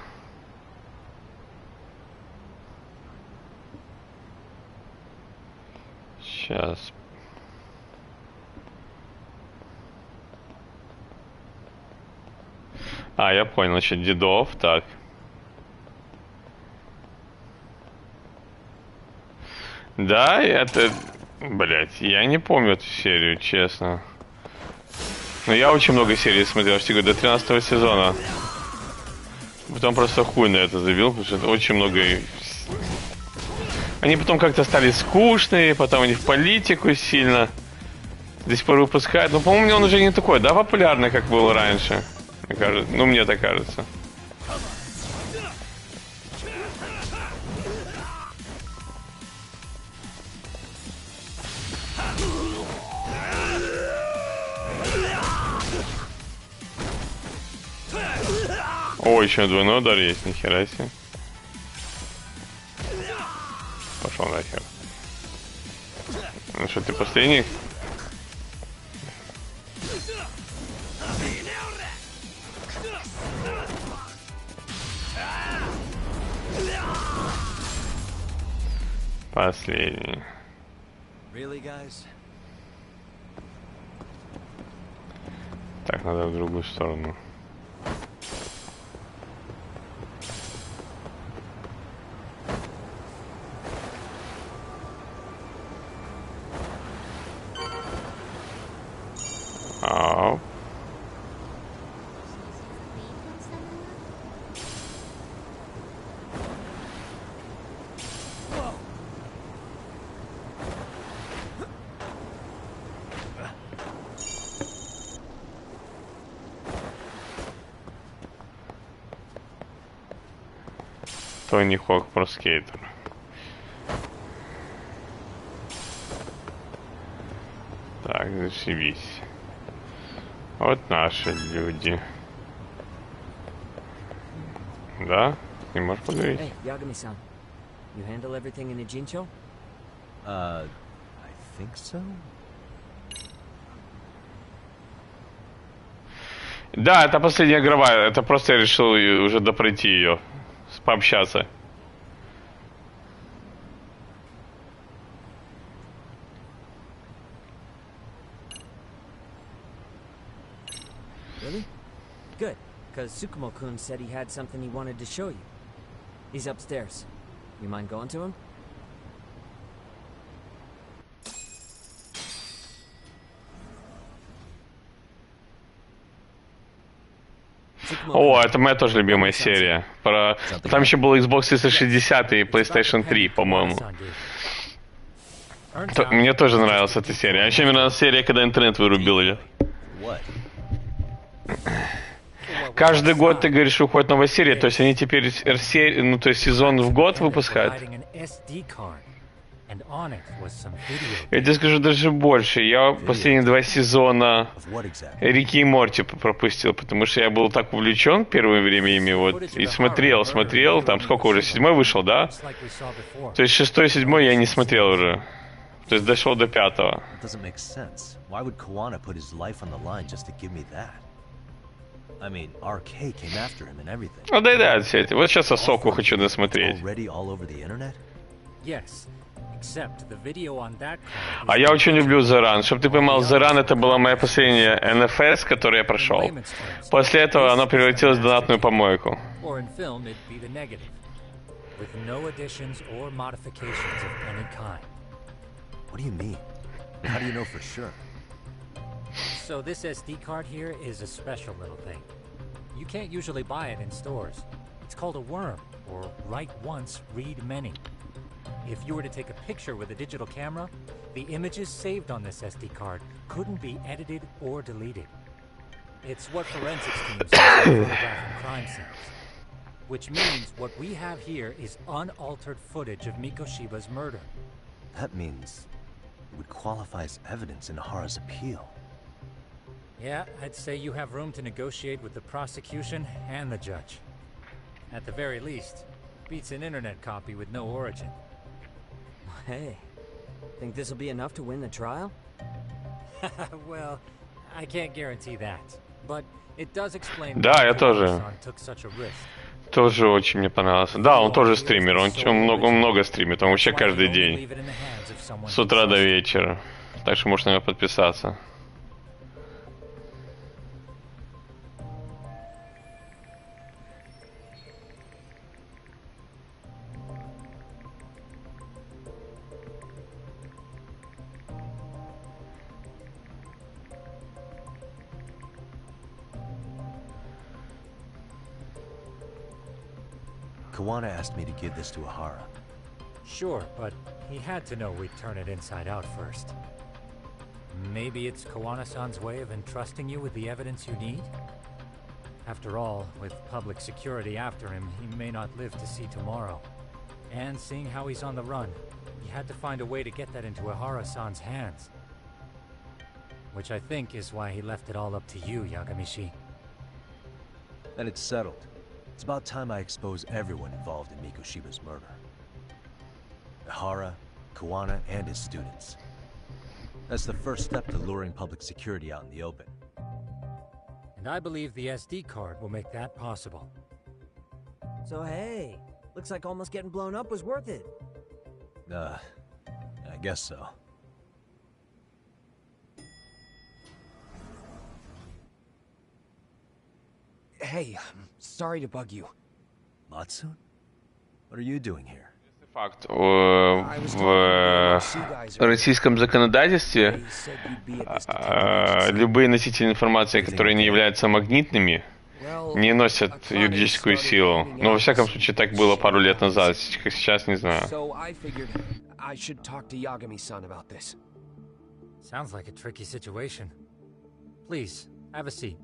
Сейчас. А, я понял, значит, дедов, так. Да, это... Блять, я не помню эту серию, честно. Но я очень много серий смотрел, что до 13-го сезона. Потом просто хуй на это забил, потому что это очень много... Они потом как-то стали скучные, потом они в политику сильно до сих пор выпускают. Но, по-моему, он уже не такой, да, популярный, как был раньше. Мне кажется. Ну, мне так кажется. О, еще двойной удар есть, нихера себе. Пошел нахер. Ну что, ты последний? Последний. Так, надо в другую сторону. Тони Хок про скейтер. Так, зашибись. Вот наши люди. Да? Не можешь поговорить? Hey, Yagami-san. You handle everything in Ijincho? I think so? Да, это последняя игровая. Это просто я решил уже допройти ее. Пообщаться. Really? Good, because Tsukumo-kun said he had something he wanted to show you. He's upstairs. You mind going to him? О, это моя тоже любимая серия. Там еще был Xbox 360 и PlayStation 3, по-моему. Мне тоже нравилась эта серия. А еще мне нравилась серия, когда интернет вырубил ее. Каждый год, ты говоришь, выходит новая серия, то есть они теперь ну, то есть сезон в год выпускают. Я тебе скажу даже больше. Я последние 2 сезона Рики и Морти пропустил, потому что я был так увлечен первое время ими, вот, и смотрел, там сколько уже, 7-й вышел, да? То есть 6-й, 7-й я не смотрел уже. То есть дошел до 5-го. Ну да, все эти. Вот сейчас Асоку хочу досмотреть. А я очень люблю The Run. Чтобы ты понимал, The Run это была моя последняя NFS, которую я прошел. После этого она превратилась в донатную помойку. What do you mean? How do you know for sure? So this SD card here is a special little thing. You can't usually buy it in stores. It's called a worm, or write once, read many. If you were to take a picture with a digital camera, the images saved on this SD card couldn't be edited or deleted. It's what forensics teams use for photographing crime scenes. Which means what we have here is unaltered footage of Mikoshiba's murder. That means it would qualify as evidence in Hara's appeal. Yeah, I'd say you have room to negotiate with the prosecution and the judge. At the very least, beats an internet copy with no origin. Hey, think this'll be enough to win the trial? Well, I can't guarantee that. But it does explain Да, я тоже. Took such a risk. Тоже очень мне понравился. Да, он тоже стример, он много стримит, он вообще каждый день. С утра до вечера. Так что можно на него подписаться. Kawana asked me to give this to Ahara. Sure, but he had to know we'd turn it inside out first. Maybe it's Kawana-san's way of entrusting you with the evidence you need? After all, with public security after him, he may not live to see tomorrow. And seeing how he's on the run, he had to find a way to get that into Ahara-san's hands. Which I think is why he left it all up to you, Yagamishi. Then it's settled. It's about time I expose everyone involved in Mikoshiba's murder. Ahara, Kawana, and his students. That's the first step to luring public security out in the open. And I believe the SD card will make that possible. So hey, looks like almost getting blown up was worth it. I guess so. Hey, I'm sorry to bug you. Matsun? What are you doing here? Факт. В российском законодательстве любые носители информации, которые не являются магнитными, не носят юридическую силу. Но во всяком случае так было пару лет назад. Сейчас не знаю. Sounds like a tricky situation. Please, have a seat.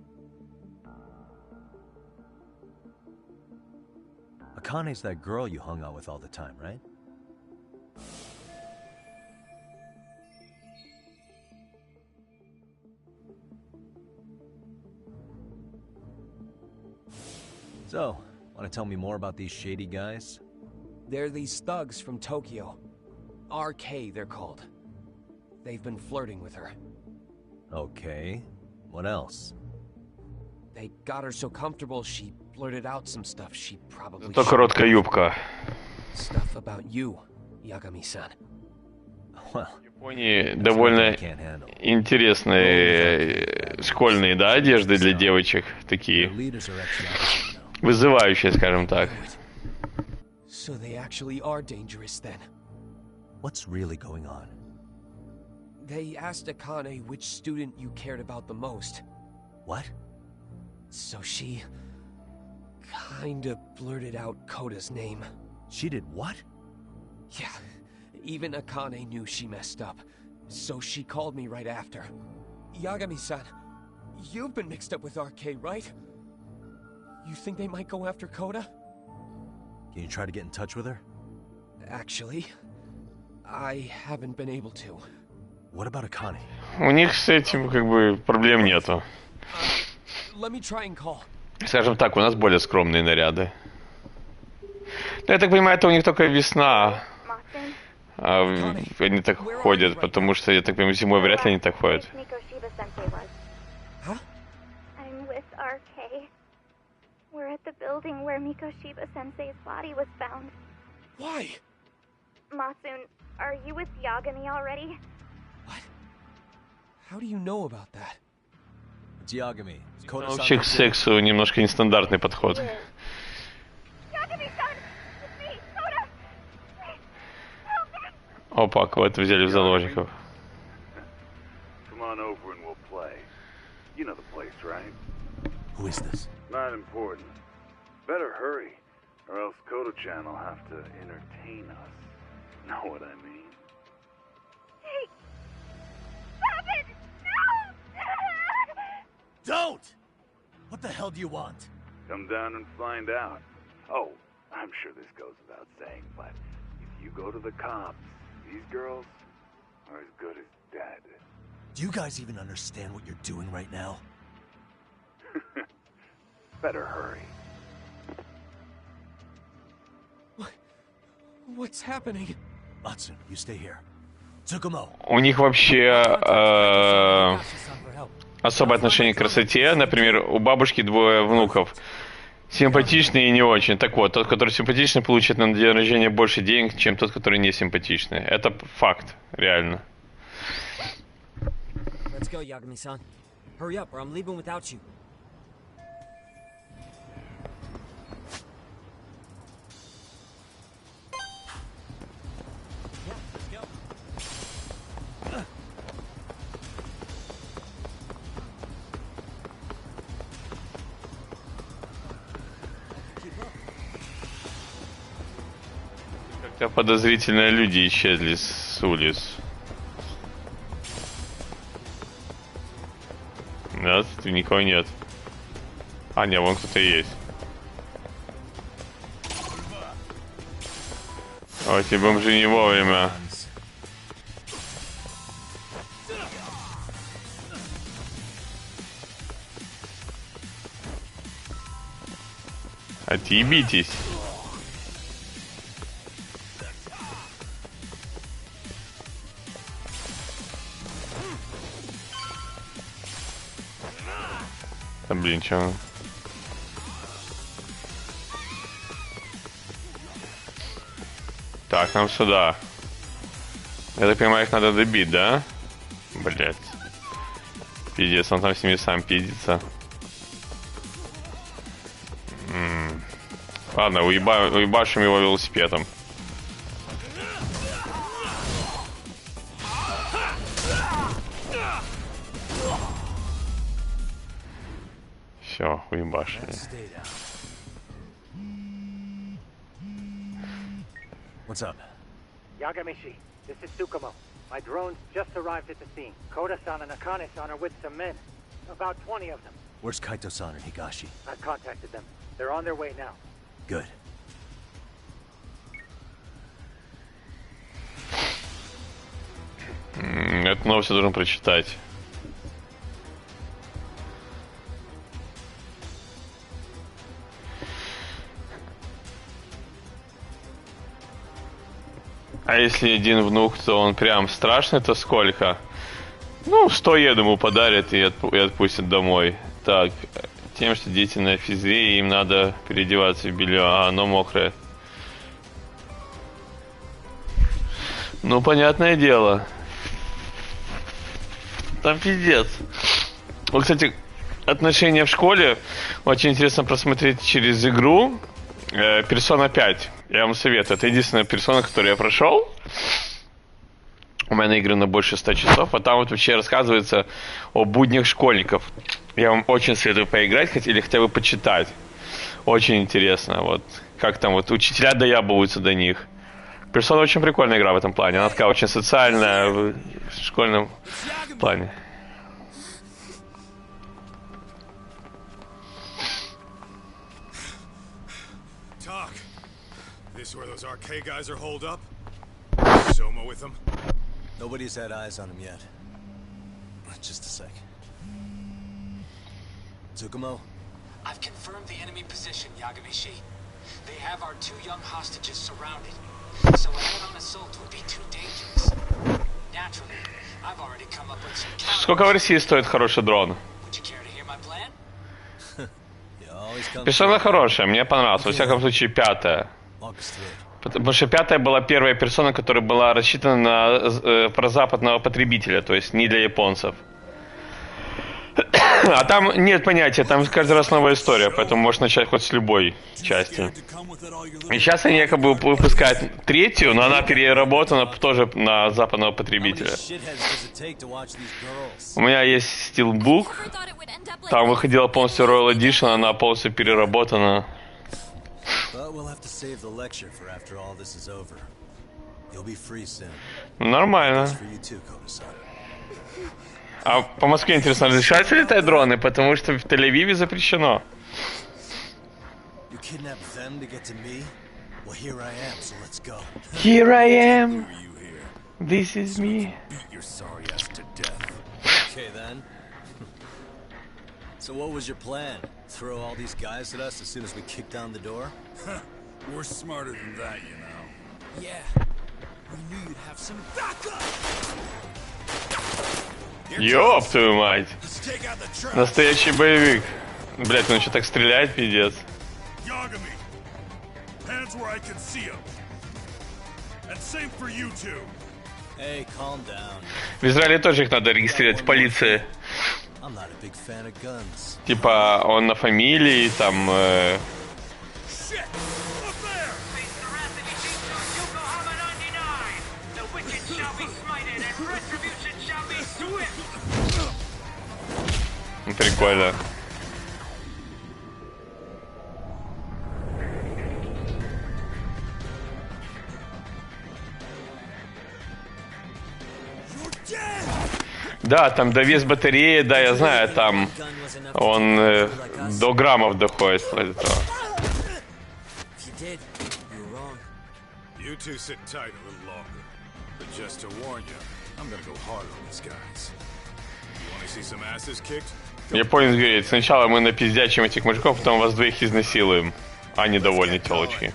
Akane's that girl you hung out with all the time, right? So, want to tell me more about these shady guys? They're these thugs from Tokyo. RK, they're called. They've been flirting with her. Okay. What else? They got her so comfortable, she blurted out some stuff she probably Зато короткая юбка. Stuff about you, Yagami-san. Well, В Японии довольно интересные школьные, да, одежды для девочек. Такие вызывающие, скажем так. So they actually are dangerous then. What's really going on? They asked Akane which student you cared about the most. What? So she kinda blurted out Koda's name. She did what? Yeah, even Akane knew she messed up. So she called me right after. Yagami-san, you've been mixed up with RK, right? You think they might go after Koda? Can you try to get in touch with her? Actually, I haven't been able to. What about Akane? У них с этим как бы проблем нету. Let me try and call. Скажем так, у нас более скромные наряды. Но я так понимаю, это у них только весна. Они так ходят, потому что, я так понимаю, зимой вряд ли они так ходят. I'm with RK. We're at the building where Mikoshiba-sensei's body was found. Why? Masun, are you with Yagami already? What? How do you know about that? It's Yagami. Вообще к сексу немножко нестандартный подход. Опа, кого-то взяли в заложников. Come on over and we'll play. You know the place, right? Who is this? Not important. Better hurry, or else Kodo-chan will have to entertain us. Know what I mean? Hey! Stop it! No! Don't! What the hell do you want? Come down and find out. Oh, I'm sure this goes without saying, but if you go to the cops, these girls are as good as dead. Do you guys even understand what you're doing right now? Better hurry. What's happening? Matsu, you stay here. Tsukumo. У них вообще особое отношение к красоте. Например, у бабушки двое внуков. Симпатичный и не очень. Так вот, тот, который симпатичный, получит на день рождения больше денег, чем тот, который не симпатичный. Это факт, реально. Let's go, Yagami-san. Hurry up, or I'm leaving without you. Как-то подозрительные люди исчезли с улиц. Да, тут никого нет. А, не, вон кто-то есть. О, эти бомжи не вовремя. Отъебитесь. Да блин, чё? Так, нам сюда. Я так понимаю, их надо добить, да? Блять. Пиздец, он там с ними сам пиздится. Ладно, уебашим его велосипедом. Все, уебашили. What's up? Yagami-shi, this is Tsukumo. My drones just arrived at the scene. Koda-san and Akane-san are with some men. About 20 of them. Where's Kaito-san and Higashi? I've contacted them. They're on their way now. Good. Эту новость я должен прочитать. А если один внук, то он прям страшный, то сколько? Ну, 100 йен ему подарят и отпустят домой. Так, тем, что дети на физре, им надо переодеваться в белье, а оно мокрое. Ну, понятное дело. Там пиздец. Вот, кстати, отношения в школе очень интересно просмотреть через игру Persona 5. Я вам советую. Это единственная персона, которую я прошел. У меня игры на больше 100 часов, а там вот вообще рассказывается о буднях школьников. Я вам очень советую поиграть или хотя бы почитать. Очень интересно. Вот как там вот учителя доябываются до них. Persona очень прикольная игра в этом плане. Она такая очень социальная в школьном плане. This where those RK guys are holed up? Soma with them? Nobody's had eyes on him yet. Just a sec. Tsukumo? I've confirmed the enemy position, Yagami-shi. They have our 2 young hostages surrounded, so a head-on assault would be too dangerous. Naturally, I've already come up with some counter. Сколько в России стоит хороший дрон? Персона хорошая, мне понравилась. Во всяком случае, 5-я. Потому что 5-я была первая персона, которая была рассчитана на прозападного потребителя, то есть не для японцев. А там нет понятия, там каждый раз новая история, поэтому можно начать хоть с любой части. И сейчас они якобы выпускают 3-ю, но она переработана тоже на западного потребителя. У меня есть Steelbook, там выходила полностью Royal Edition, она полностью переработана. Нормально. А по Москве, интересно, разрешаются летать дроны? Потому что в Тель-Авиве запрещено. Here I am. This is me. Okay then. So what was your plan? Throw all these guys at us as soon as we kick down the door? We're smarter than that, you know. Yeah. We knew you'd have some backup. Ёб твою мать. Настоящий боевик. Блять, он еще так стреляет, пиздец. В Израиле тоже их надо регистрировать в полиции. Типа он на фамилии, там... Прикольно. Да, там довес батареи, да, я знаю, там он до граммов доходит. Японец говорит, сначала мы напиздячим этих мужиков, потом вас двоих изнасилуем. А недовольны телочки.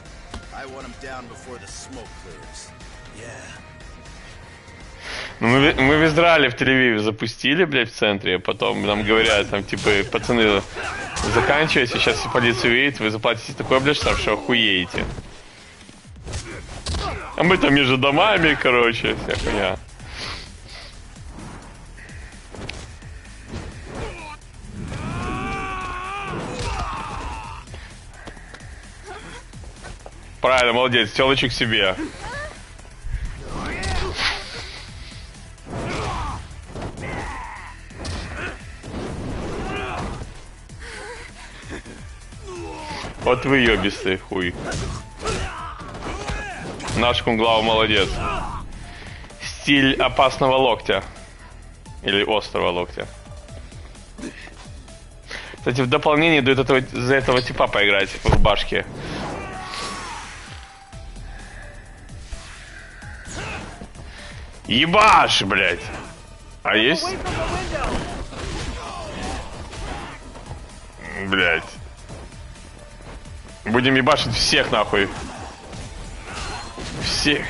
Ну, мы в Израиле в Тель-Авиве запустили, блядь, в центре, а потом нам говорят, там, типа, пацаны, заканчивайте, сейчас полиция уедет, вы заплатите такой, блядь, штраф, что охуеете. А мы там между домами, короче, вся хуйня. Правильно, молодец, телочек себе. Вот вы ёбистый хуй. Наш кунглау молодец. Стиль опасного локтя. Или острого локтя. Кстати, в дополнение дают за этого типа поиграть в башке. Ебаш, блядь. А есть? Блядь. Будем ебашить всех нахуй. Всех.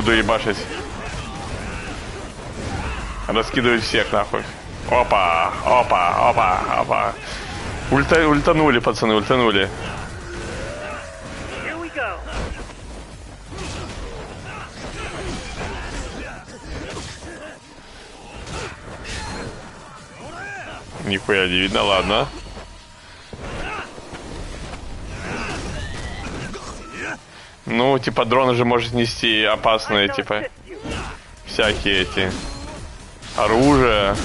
буду ебашить. Раскидывать всех нахуй. Опа, опа, опа, опа. Ультанули, пацаны, ультанули. Нихуя не видно, ладно. Ну, типа, дрон же может нести опасные, типа, всякие эти оружие,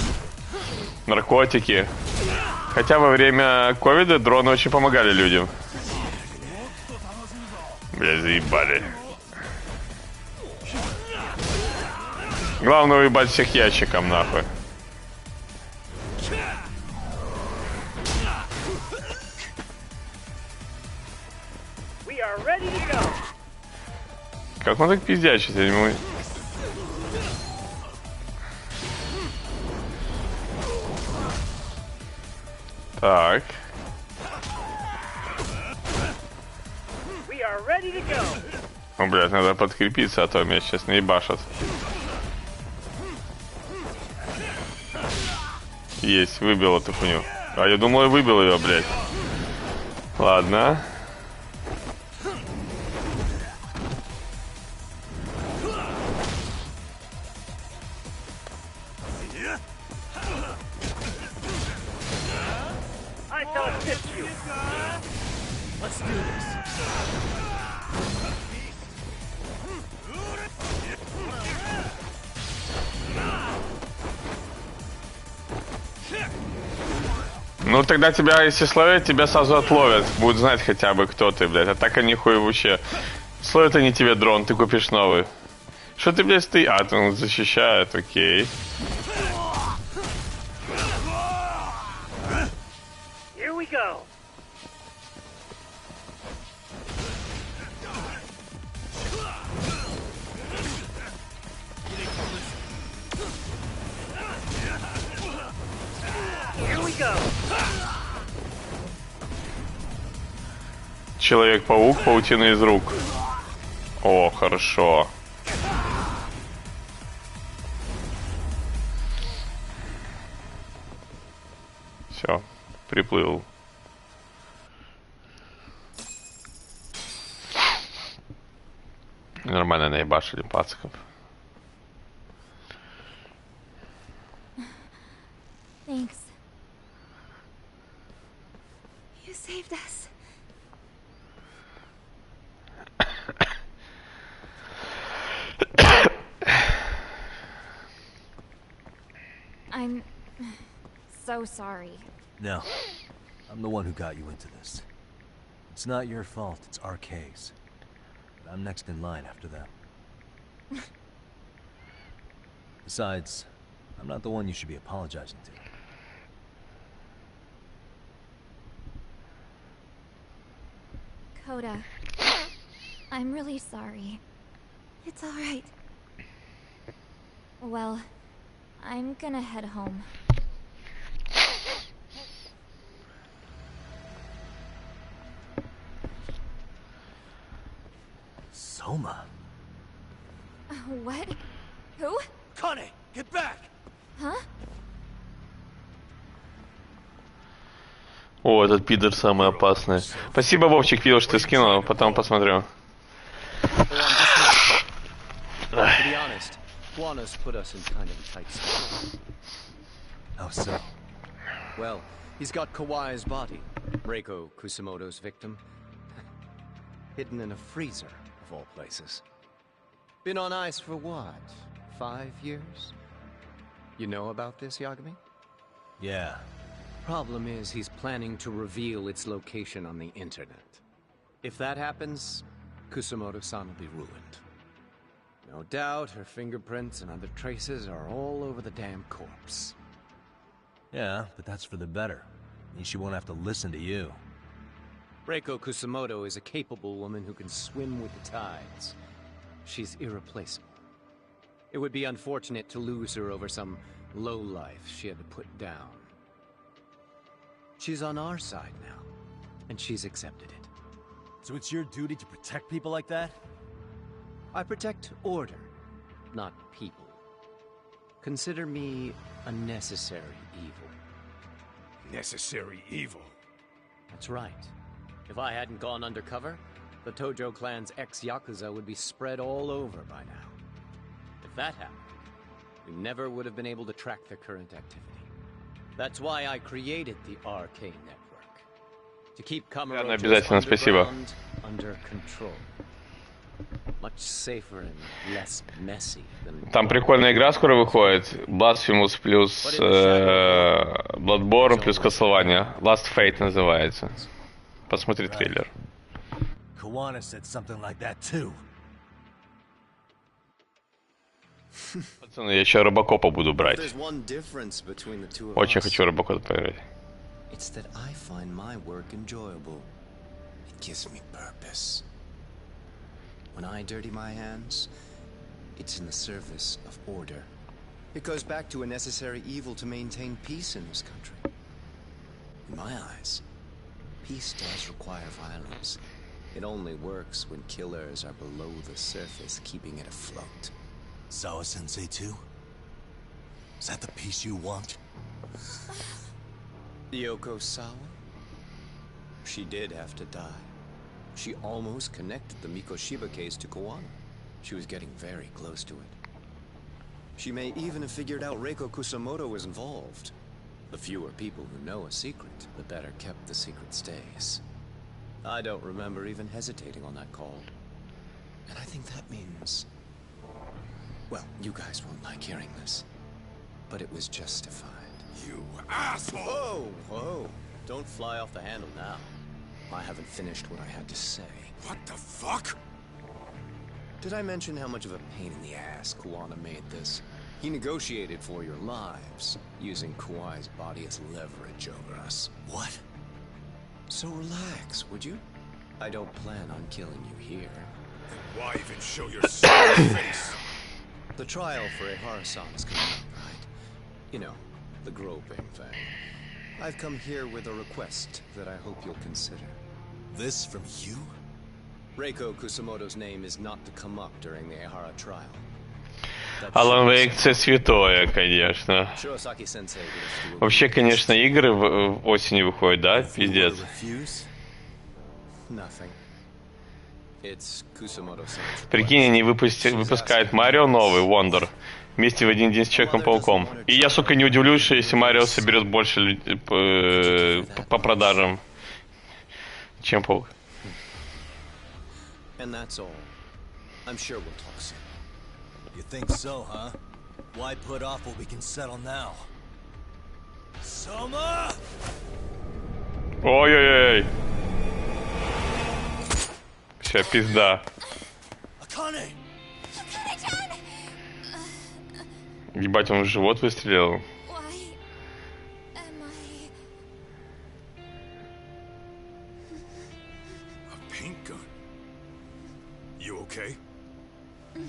наркотики. Хотя во время ковида дроны очень помогали людям. Бля, заебали. Главное уебать всех ящиком, нахуй. Как он так пиздячит, я не могу. Так. Ну, блядь, надо подкрепиться, а то меня сейчас не ебашат. Есть, выбил эту хуйню. А я думал, я выбил ее, блядь. Ладно. Ну тогда тебя, если словят, тебя сразу отловят. Будут знать хотя бы, кто ты, блядь. А так они хуй вообще. Словят они тебе дрон, ты купишь новый. Что ты, блядь, стоишь? А, ты он защищает, окей. Человек-паук, паутина из рук. О, хорошо. Все, приплыл. Нормально наебашили пацков. Thanks. You saved us. I'm so sorry. No. I'm the one who got you into this. It's not your fault, it's RK's. But I'm next in line after them. Besides, I'm not the one you should be apologizing to. Coda, I'm really sorry. It's all right. Well, I'm gonna head home. Soma? What? Who? Kane, get back! Huh? О, этот пидор самый опасный. Спасибо, Вовчик, видел, что ты скинул, потом посмотрю. To be honest, Juana's put us in kind of a tight spot. How so? Well, he's got Kawai's body, Reiko Kusamoto's victim, hidden in a freezer, of all places. Been on ice for what, 5 years? You know about this, Yagami? Yeah. Problem is, he's planning to reveal its location on the internet. If that happens, Kusamoto-san will be ruined. No doubt her fingerprints and other traces are all over the damn corpse. Yeah, but that's for the better. Means she won't have to listen to you. Reiko Kusamoto is a capable woman who can swim with the tides. She's irreplaceable. It would be unfortunate to lose her over some lowlife she had to put down. She's on our side now, and she's accepted it. So it's your duty to protect people like that? I protect order, not people. Consider me a necessary evil. Necessary evil? That's right. If I hadn't gone undercover, the Tojo clan's ex-YAKUZA would be spread all over by now. If that happened, we never would have been able to track their current activity. That's why I created the RK network. To keep Kamurocho's underground under control. Much safer and less messy than... Там прикольная игра скоро выходит. Blasphemous плюс Bloodborne плюс Castlevania. Last Fate называется. Посмотри трейлер. Kuwana said something like that too. Пацаны, я еще Робокопа буду брать. Очень хочу Робокопа поиграть. It's that I find my work enjoyable. It gives me purpose. When I dirty my hands, it's in the service of order. It goes back to a necessary evil to maintain peace in this country. In my eyes, peace does require violence. It only works when killers are below the surface, keeping it afloat. Sawa-sensei too? Is that the peace you want? Yoko Sawa? She did have to die. She almost connected the Mikoshiba case to Kuwana. She was getting very close to it. She may even have figured out Reiko Kusamoto was involved. The fewer people who know a secret, the better kept the secret stays. I don't remember even hesitating on that call. And I think that means... Well, you guys won't like hearing this, but it was justified. You asshole! Whoa, whoa. Don't fly off the handle now. I haven't finished what I had to say. What the fuck? Did I mention how much of a pain in the ass Kuwana made this? He negotiated for your lives, using Kuwai's body as leverage over us. What? So relax, would you? I don't plan on killing you here. Then why even show your face? The trial for Ehara-san is coming up, right? You know, the groping thing. I've come here with a request that I hope you'll consider. This from you? Reiko Kusamoto's name is not to come up during the Ehara trial. Alan Wake — это святое, конечно. Вообще, конечно, игры осенью выходят, да? Пиздец. Прикинь, они выпускают Марио новый, Wonder, вместе в один день с Человеком-пауком. И я, сука, не удивлюсь, если Марио соберет больше по продажам, чем Паук. You think so, huh? Why put off what we can settle now? Soma! Ой-ой-ой. Все, пизда. Ебать, он в живот выстрелил.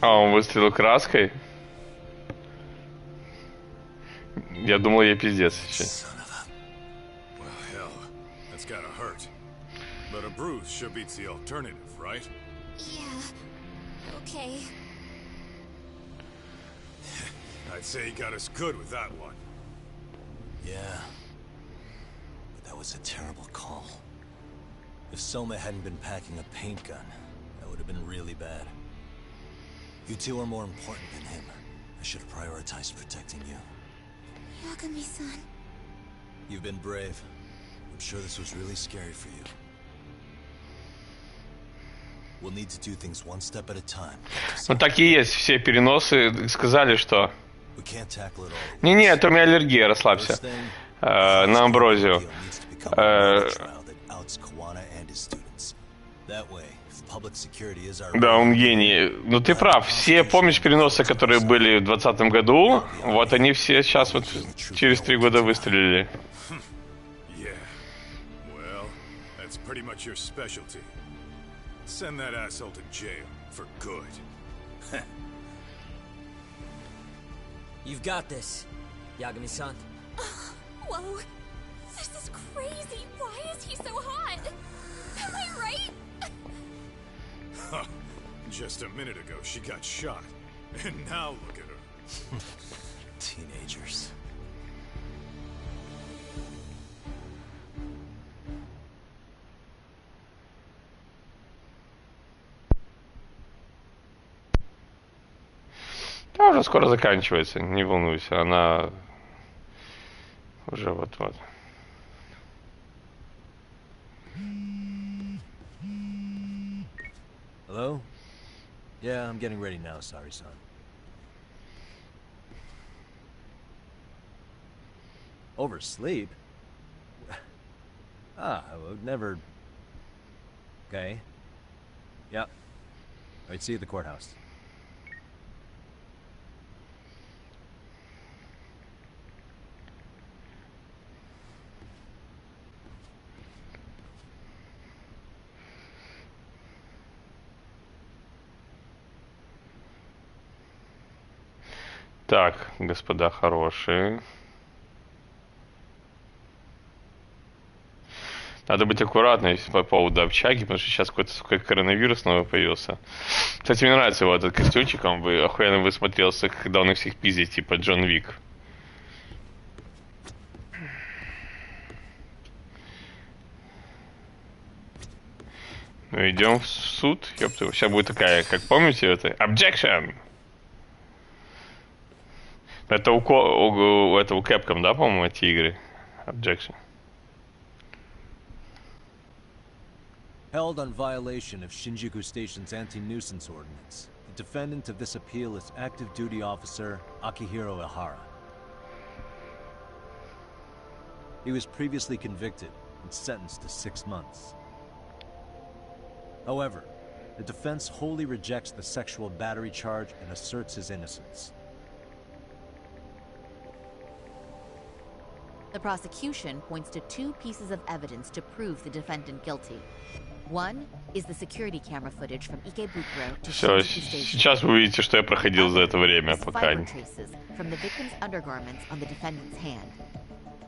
А, он выстрелил краской? Я думал, я пиздец сейчас. But a bruise sure beats the alternative, right? Yeah. Okay. I'd say he got us good with that one. Yeah. But that was a terrible call. If Soma hadn't been packing a paint gun, that would have been really bad. You two are more important than him. I should have prioritized protecting you. Yagami-san. You've been brave. I'm sure this was really scary for you. We'll need to do things one step at a time. Ну так и есть, все переносы сказали, что... Не-не, это у меня аллергия, расслабься. На амброзию. Да, он гений. Ну ты прав, все, помнишь, переносы, которые были в 2020 году, вот они все сейчас вот через 3 года выстрелили. Send that asshole to jail for good. You've got this, Yagami-san. Whoa, this is crazy. Why is he so hot? Am I right? Just a minute ago, she got shot. And now look at her. Teenagers. Да, уже скоро заканчивается, не волнуйся, она уже вот-вот. Hello? Yeah, I'm getting ready now, sorry, son. Oversleep? I would never... Okay. Yep. Alright, see you at the courthouse. Так, господа хорошие. Надо быть аккуратным по поводу общаги, потому что сейчас какой-то коронавирус снова появился. Кстати, мне нравится его этот костюмчик, он бы охуенно высмотрелся, когда он их всех пиздит, типа Джон Вик. Ну идем в суд. Ёпта, сейчас будет такая, как помните, это Objection! Это у Capcom, да, по-моему, эти игры? Objection. Held on violation of Shinjuku Station's anti-nuisance ordinance. The defendant of this appeal is active duty officer Akihiro Ihara. He was previously convicted and sentenced to 6 months. However, the defense wholly rejects the sexual battery charge and asserts his innocence. The prosecution points to 2 pieces of evidence to prove the defendant guilty. One is the security camera footage from Ikebukuro to Все, Shinjuku Station. сейчас вы увидите, что я проходил за это время, пока... From the victim's undergarments on the defendant's hand.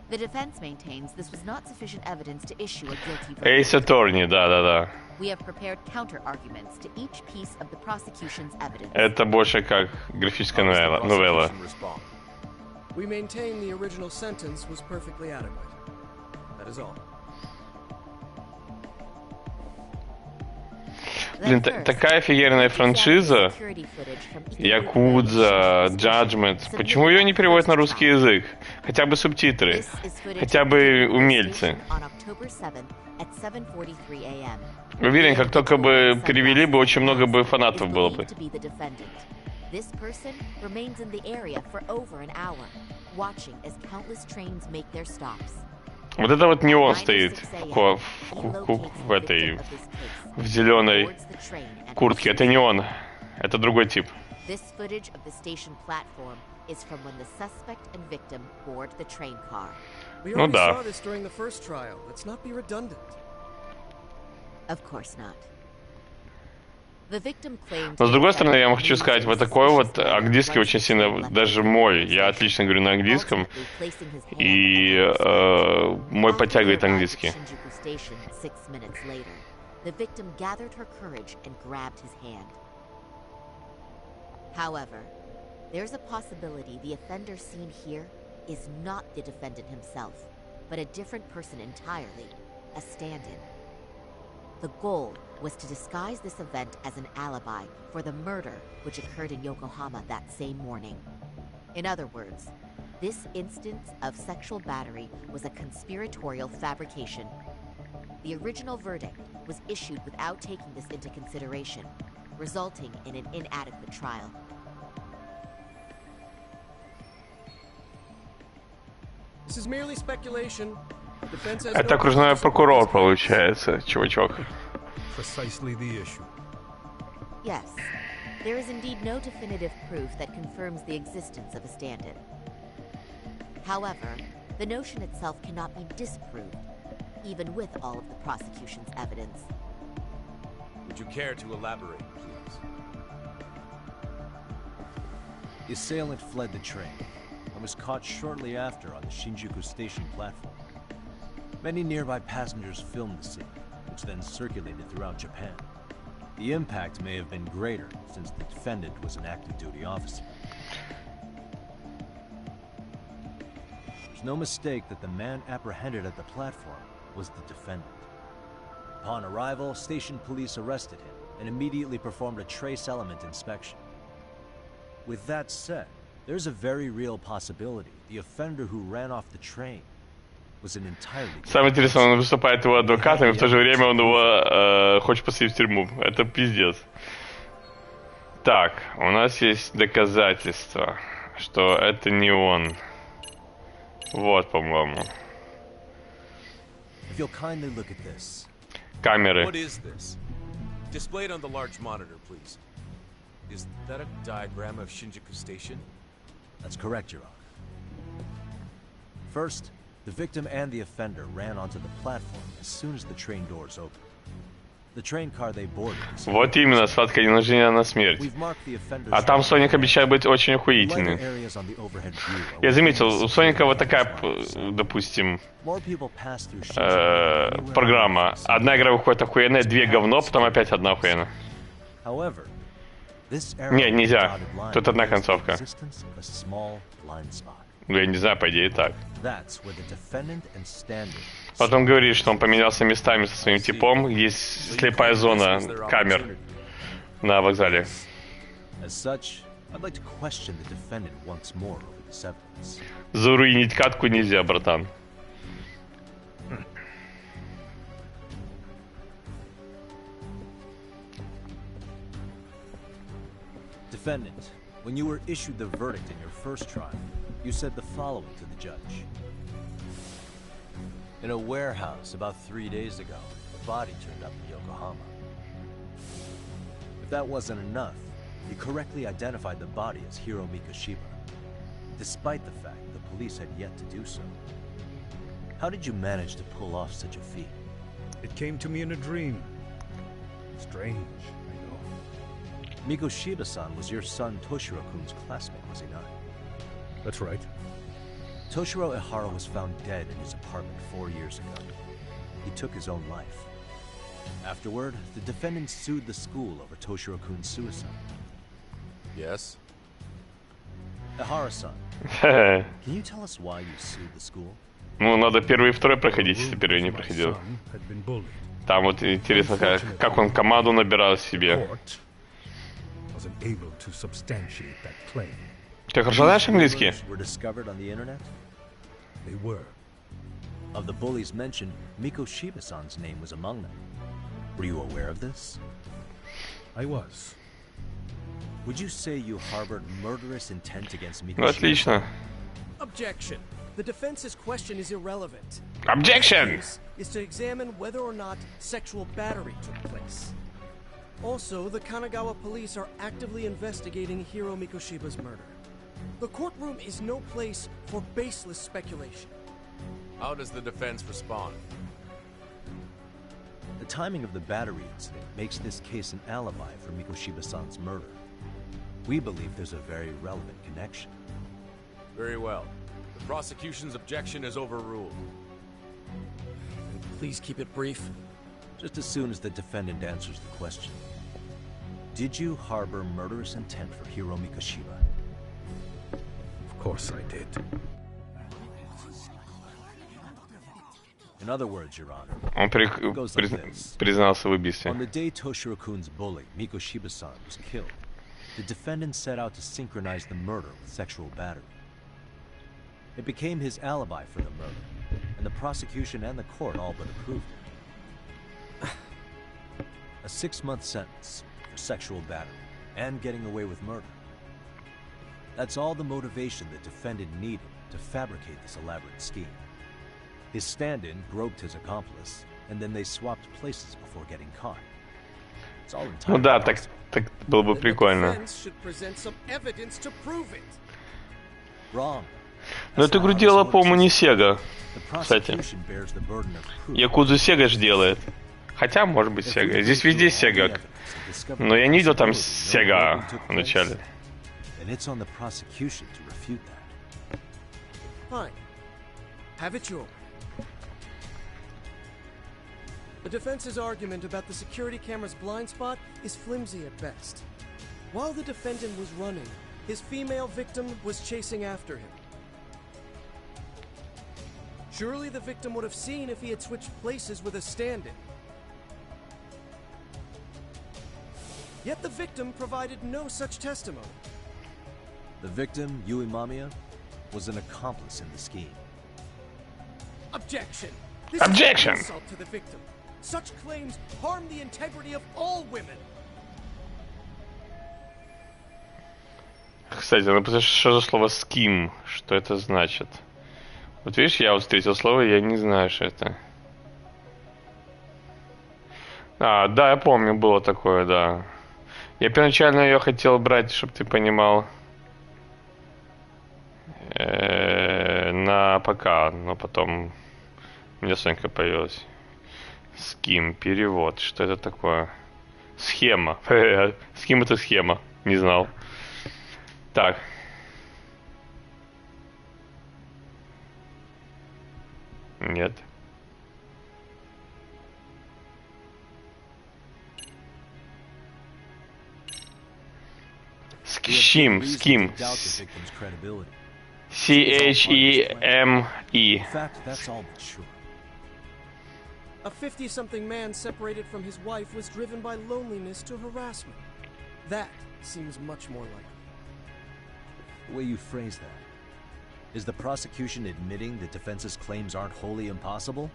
The defense maintains this was not sufficient evidence to issue a guilty verdict. Ace Attorney, да. We have prepared counter-arguments to each piece of the prosecution's evidence. Это больше как графическая новелла. We maintain the original sentence was perfectly adequate. That is all. Блин, такая офигенная франшиза. YAKUZA, Judgement. Почему ее не переводят на русский язык? Хотя бы субтитры. Хотя бы умельцы. Уверен, как только бы перевели бы, очень много бы фанатов было бы. This person remains in the area for over an hour, watching as countless trains make their stops. Вот это вот не он стоит в этой, в зеленой куртке. Это не он. Это другой тип. This footage of the station platform is from when the suspect and victim board the train car. Ну да. We already saw this during the first trial. Let's not be redundant. Of course not. Но с другой стороны, я вам хочу сказать, вот такой вот английский очень сильно, даже мой, я отлично говорю на английском, и мой подтягивает английский. However, there's a possibility the offender seen here is not the defendant himself, but a different person entirely, a stand-in. The goal was to disguise this event as an alibi for the murder which occurred in Yokohama that same morning. In other words, this instance of sexual battery was a conspiratorial fabrication. The original verdict was issued without taking this into consideration, resulting in an inadequate trial. This is merely speculation. Это окружной прокурор получается, чувачок. Precisely the issue. Yes, there is indeed no definitive proof that confirms the existence of a stand-in. However, the notion itself cannot be disproved, even with all of the prosecution's evidence. Would you care to elaborate, please? The assailant fled the train and was caught shortly after on the Shinjuku Station platform. Many nearby passengers filmed the scene, which then circulated throughout Japan. The impact may have been greater since the defendant was an active duty officer. There's no mistake that the man apprehended at the platform was the defendant. Upon arrival, station police arrested him and immediately performed a trace element inspection. With that said, there's a very real possibility the offender who ran off the train was an entirely... Самое интересное, он выступает его адвокатом, и в то же время он его хочет посадить в тюрьму. Это пиздец. Так, у нас есть доказательства, что это не он. Вот, по-моему. Камеры. What is this? Displayed on the large monitor, please. Is that a diagram of Shinjuku Station? That's correct, Your Honor. First, the victim and the offender ran onto the platform as soon as the train doors opened. The train car they boarded. Вот именно, сладкое ненужение на смерть. А там Соник обещает быть очень охуительным. Я заметил, у Соника вот такая, допустим, программа. Одна игра выходит охуенная, две говно, потом опять одна охуенная. Не, нельзя. Тут одна концовка. Ну, я не знаю, по идее так. Потом говорит, что он поменялся местами со своим типом. Есть слепая зона камер на вокзале. Заруинить катку нельзя, братан. Defendant, when you were issued the verdict in your first trial, you said the following to the judge. In a warehouse about 3 days ago, a body turned up in Yokohama. If that wasn't enough, you correctly identified the body as Hiro Mikoshiba, despite the fact the police had yet to do so. How did you manage to pull off such a feat? It came to me in a dream. Strange, I know. Mikoshiba-san was your son Toshiro-kun's classmate, was he not? That's right. Toshiro Ihara was found dead in his apartment 4 years ago. He took his own life. Afterward, the defendant sued the school over Toshiro-kun's suicide. Yes? Ihara-san, can you tell us why you sued the school? Ну, надо первый и второй проходить, если первый не проходил. Там вот интересно, как он команду набирал себе. Ты хорошо знаешь английский? Of the bullies mentioned, Mikoshiba-san's name was among them. Were you aware of this? I was. Would you say you harbored murderous intent against Mikoshiba? Ну, отлично. Objection. The defense's question is irrelevant. Objection! Is to examine whether or not sexual battery took place. Also, the Kanagawa police are actively investigating Hiro Mikoshiba's murder. The courtroom is no place for baseless speculation. How does the defense respond? The timing of the battery incident makes this case an alibi for Mikoshiba-san's murder. We believe there's a very relevant connection. Very well. The prosecution's objection is overruled. Please keep it brief. Just as soon as the defendant answers the question. Did you harbor murderous intent for Hiro Mikoshiba? Of course I did. In other words, Your Honor, Он признался в убийстве. On the day Toshiro-kun's bully, Mikoshiba-san, was killed, the defendant set out to synchronize the murder with sexual battery. It became his alibi for the murder, and the prosecution and the court all but approved it. A 6-month sentence for sexual battery and getting away with murder. That's all the motivation the defendant needed to fabricate this elaborate scheme. His stand-in groped his accomplice, and then they swapped places before getting caught. It's all Ну да, так было бы прикольно. Wrong. Но эту игру делала, по-моему, не Sega, кстати. YAKUZA Sega же делает. Хотя, может быть, Sega. Здесь везде Sega. Но я не видел там Sega в начале. The defense's argument about the security camera's blind spot is flimsy at best. While the defendant was running, his female victim was chasing after him. Surely the victim would have seen if he had switched places with a stand-in. Yet the victim provided no such testimony. The victim, Yui Mamiya, was an accomplice in the scheme. Objection! This Objection! is an insult to the victim. Such claims harm the integrity of all women. Кстати, ну что за слово «ским»? Что это значит? Вот видишь, я вот встретил слово, я не знаю, что это. А, да, я помню, было такое, да. Я первоначально ее хотел брать, чтобы ты понимал, на ПК, но потом у меня Сонька появилась. Ским, перевод, что это такое? Схема. Ским — это схема, не знал. Так. Нет. Ским. C-H-E-M-E. A 50-something man separated from his wife was driven by loneliness to harassment. That seems much more likely. The way you phrase that. Is the prosecution admitting the defense's claims aren't wholly impossible?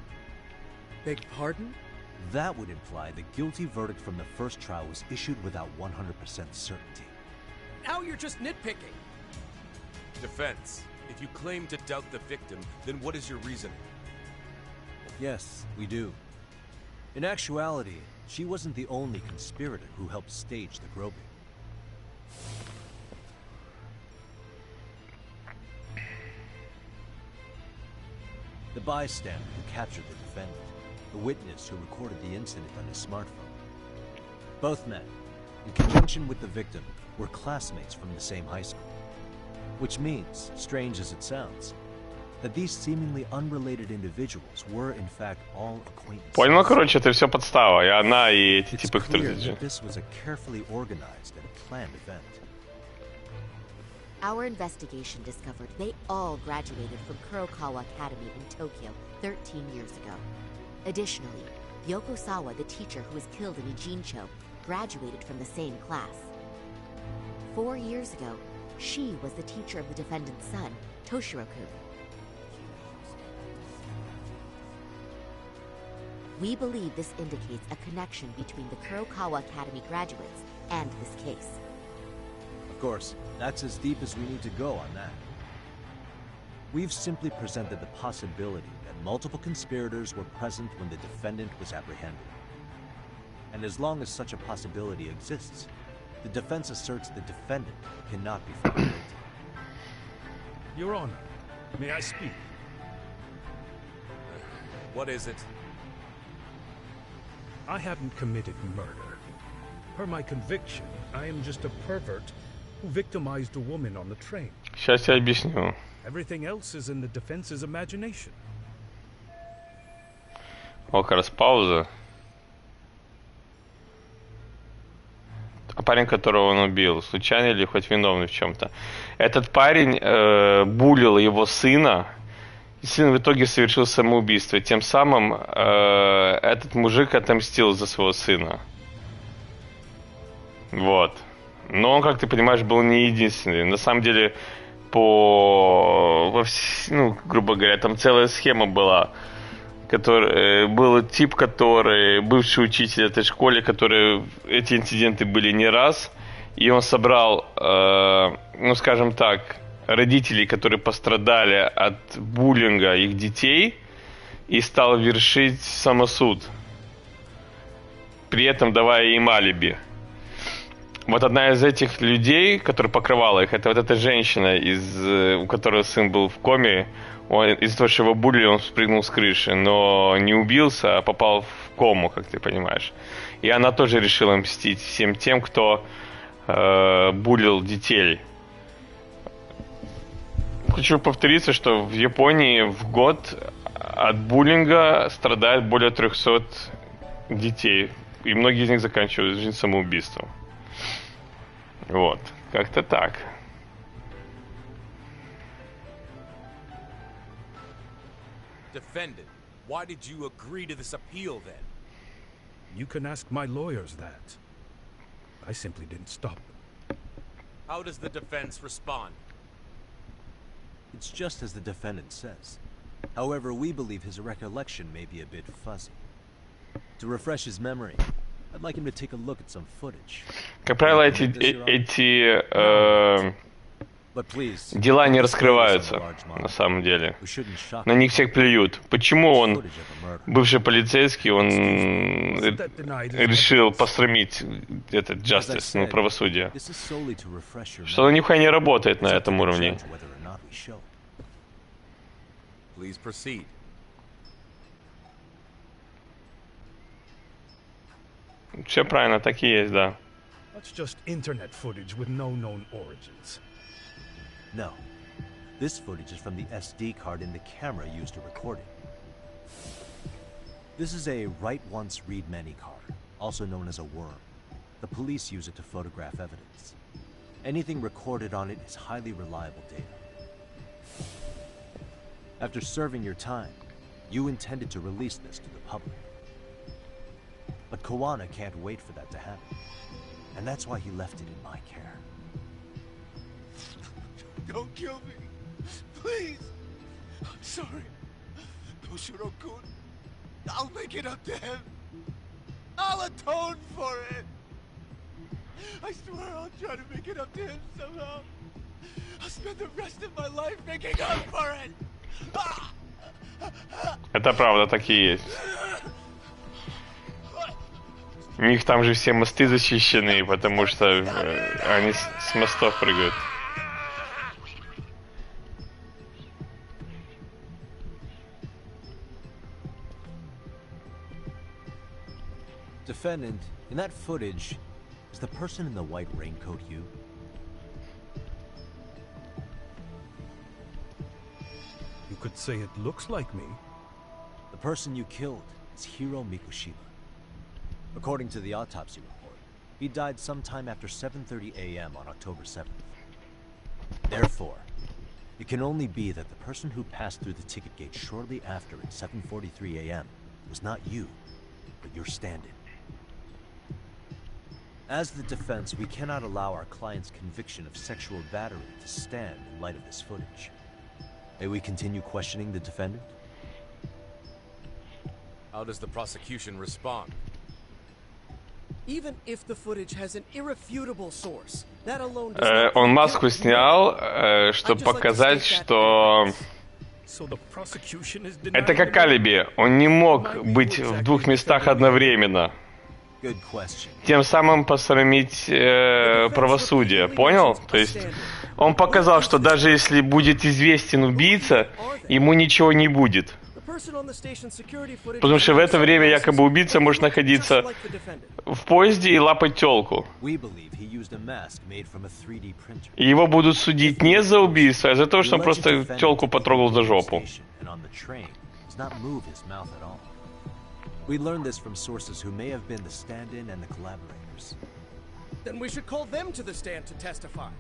Beg pardon? That would imply the guilty verdict from the first trial was issued without 100% certainty. Now you're just nitpicking. Defense, if you claim to doubt the victim, then what is your reasoning? Yes, we do. In actuality, she wasn't the only conspirator who helped stage the groping. The bystander who captured the defendant, the witness who recorded the incident on his smartphone. Both men, in conjunction with the victim, were classmates from the same high school. Which means, strange as it sounds, that these seemingly unrelated individuals were in fact all acquaintances. Понял, короче, это все подстава, и она, и эти типы, которые... This was a carefully organized and planned event. Our investigation discovered they all graduated from Kurokawa Academy in Tokyo 13 years ago. Additionally, Yoko Sawa, the teacher who was killed in Ijincho, graduated from the same class. 4 years ago, she was the teacher of the defendant's son, Toshiro-kun. We believe this indicates a connection between the Kurokawa Academy graduates and this case. Of course, that's as deep as we need to go on that. We've simply presented the possibility that multiple conspirators were present when the defendant was apprehended. And as long as such a possibility exists, the defense asserts the defendant cannot be found guilty. Your Honor, may I speak? What is it? I haven't committed murder. Per my conviction, I am just a pervert who victimized a woman on the train. Сейчас я объясню. Everything else is in the defense's imagination. О, как раз пауза. А парень, которого он убил, случайно или хоть виновный в чем-то? Этот парень булил его сына, и сын в итоге совершил самоубийство. Тем самым этот мужик отомстил за своего сына. Вот. Но он, как ты понимаешь, был не единственный. На самом деле, грубо говоря, там целая схема была. Был тип, который бывший учитель этой школе, который эти инциденты были не раз, и он собрал, скажем так, родителей, которые пострадали от буллинга их детей, и стал вершить самосуд, при этом давая им алиби. Вот одна из этих людей, которая покрывала их, это вот эта женщина, у которой сын был в коме. Из-за того, что его булили, он спрыгнул с крыши, но не убился, а попал в кому, как ты понимаешь. И она тоже решила мстить всем тем, кто булил детей. Хочу повториться, что в Японии в год от буллинга страдает более 300 детей. И многие из них заканчивают жизнь самоубийством. Вот. Как-то так. Defendant, why did you agree to this appeal then? You can ask my lawyers that. I simply didn't stop. How does the defense respond? It's just as the defendant says. However, we believe his recollection may be a bit fuzzy. To refresh his memory, I'd like him to take a look at some footage. Как правило, эти дела не раскрываются на самом деле. На них всех плюют. Почему он, бывший полицейский, он решил посрамить этот justice, ну, правосудие? Что он нихуя не работает на этом уровне. Please proceed. Все правильно, так и есть, да. That's just internet footage with no known origins. No. This footage is from the SD card in the camera used to record it. This is a write once, read many card, also known as a worm. The police use it to photograph evidence. Anything recorded on it is highly reliable data. After serving your time, you intended to release this to the public. But Koana can't wait for that to happen. And that's why he left it in my care. Don't kill me. Please. I'm sorry. Toshiro-kun. I'll make it up to him. I'll atone for it. I swear I'll try to make it up to him somehow. I'll spend the rest of my life making up for it. Это правда, так и есть. У них там же все мосты защищены, потому что они с мостов прыгают. Defendant, in that footage, is the person in the white raincoat you? You could say it looks like me. The person you killed is Hiro Mikoshiba. According to the autopsy report, he died sometime after 7:30 a.m. on October 7th. Therefore, it can only be that the person who passed through the ticket gate shortly after at 7:43 a.m. was not you, but your stand-in. As the defense, we cannot allow our client's conviction of sexual battery to stand in light of this footage. May we continue questioning the defendant? How does the prosecution respond? Even if the footage has an irrefutable source, that alone Он маску снял, чтобы показать, что это как алиби. Он не мог быть в двух местах одновременно. Тем самым посрамить правосудие. Понял? То есть он показал, что даже если будет известен убийца, ему ничего не будет. Потому что в это время якобы убийца может находиться в поезде и лапать тёлку. И его будут судить не за убийство, а за то, что он просто тёлку потрогал за жопу. We learned this from sources who may have been the stand-in and the collaborators. Then we should call them to the stand to testify.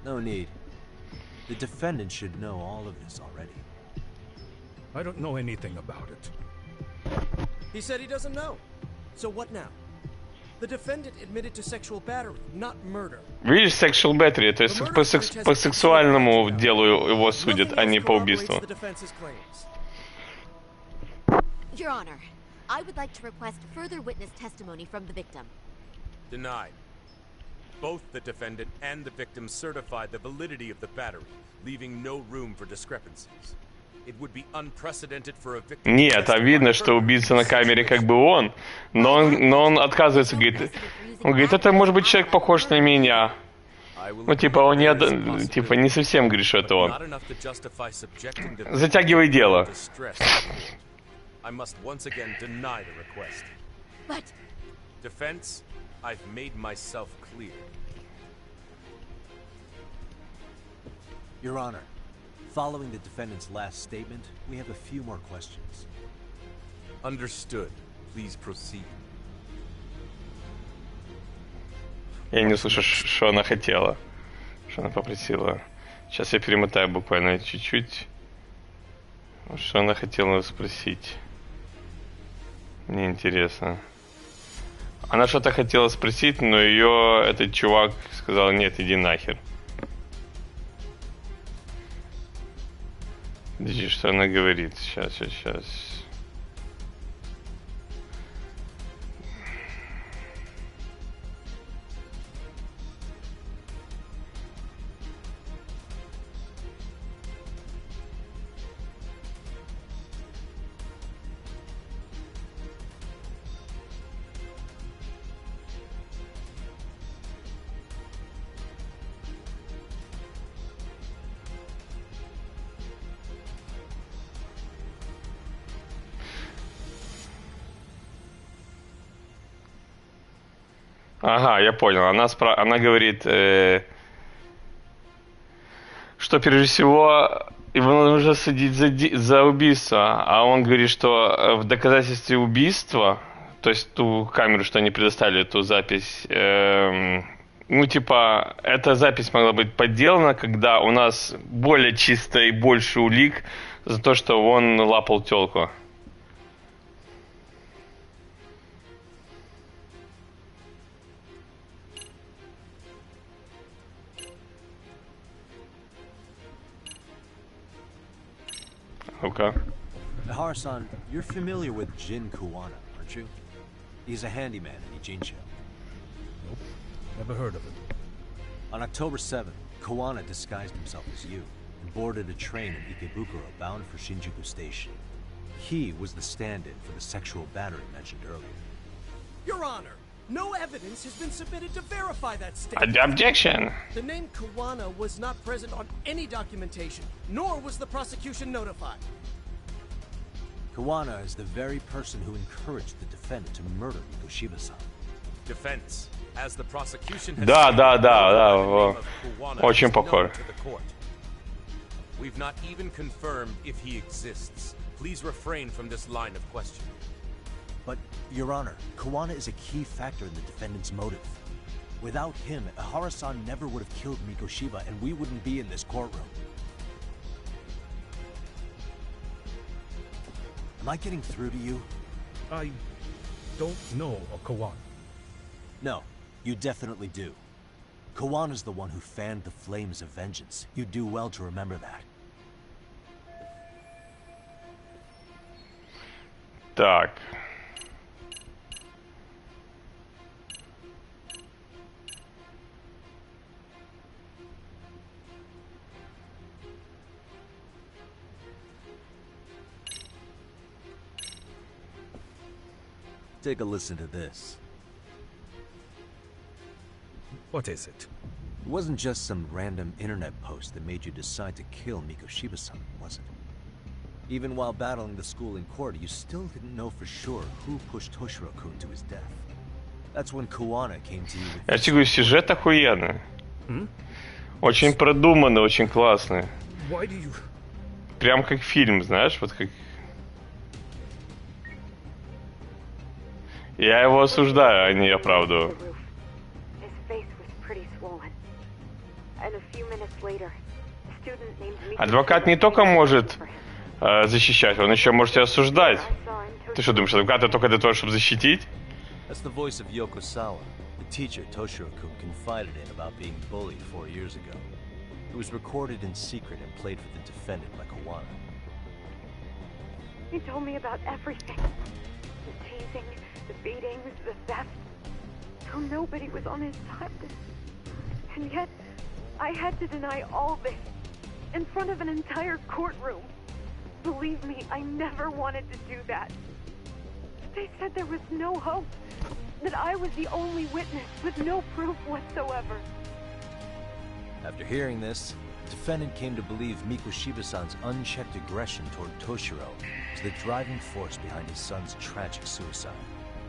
No need. The defendant should know all of this already. I don't know anything about it. He said he doesn't know. So what now? The defendant admitted to sexual battery, not murder. Видишь, sexual battery, то есть по сексуальному делу его судят, а не по убийству. Your Honor, I would like to request further witness testimony from the victim. Denied. Both the defendant and the victim certified the validity of the battery, leaving no room for discrepancies. It would be unprecedented for a victim. Нет, а видно, что убийца на камере как бы он, но он отказывается, говорит, это может быть человек похож на меня. Ну, типа, он не совсем говорит, что это он. Затягивай дело. I must once again deny the request. But... Defense, I've made myself clear. Your Honor, following the defendant's last statement, we have a few more questions. Understood. Please proceed. Я не слышу, что она хотела. Что она попросила. Сейчас я перемотаю буквально чуть-чуть. Что она хотела спросить. Мне интересно. Она что-то хотела спросить, но ее этот чувак сказал: нет, иди нахер. Подожди, что она говорит? Сейчас. Ага, я понял. Она говорит, что прежде всего его нужно судить за убийство, а он говорит, что в доказательстве убийства, то есть ту камеру, что они предоставили, эту запись, эта запись могла быть подделана, когда у нас более чисто и больше улик за то, что он лапал тёлку. Okay. Harusan, you're familiar with Jin Kuwana, aren't you? He's a handyman in Ijincho. Nope, never heard of him. On October 7th, Kuwana disguised himself as you and boarded a train in Ikebukuro bound for Shinjuku Station. He was the stand-in for the sexual battery mentioned earlier. Your Honor, no evidence has been submitted to verify that statement. Objection! The name Kuwana was not present on any documentation, nor was the prosecution notified. Kuwana is the very person who encouraged the defendant to murder Mikoshiba-san. Defense, as the prosecution has Да. Очень похож. We've not even confirmed if he exists. Please refrain from this line of questioning. But, Your Honor, Kuwana is a key factor in the defendant's motive. Without him, Harusan never would have killed Mikoshiba, and we wouldn't be in this courtroom. Am I getting through to you? I don't know a Kuwana. No, you definitely do. Kawana's the one who fanned the flames of vengeance. You do well to remember that. Так. Take a listen to this. What is it? It wasn't just some random internet post that made you decide to kill Mikoshiba-san, was it? Even while battling the school in court, you still didn't know for sure who pushed Toshiro-kun to his death. That's when Kuwana came to you with... Я тебе говорю, сюжет охуенный. Очень продуманный, очень классный. Why do you... Прям как фильм, знаешь, вот как... Я его осуждаю, а не оправдываю. Адвокат не только может защищать, он еще может и осуждать. Ты что думаешь, адвокат только для того, чтобы защитить? That's the voice of Yokosawa, the teacher Toshiro-kun confided in about being bullied 4 years ago. It was recorded in secret and played for the defendant by Kuwana. He told me about everything. The teasing, the beatings, the theft. How nobody was on his side. And yet, I had to deny all this in front of an entire courtroom. Believe me, I never wanted to do that. They said there was no hope, that I was the only witness with no proof whatsoever. After hearing this, the defendant came to believe Mikoshiba-san's unchecked aggression toward Toshiro was the driving force behind his son's tragic suicide.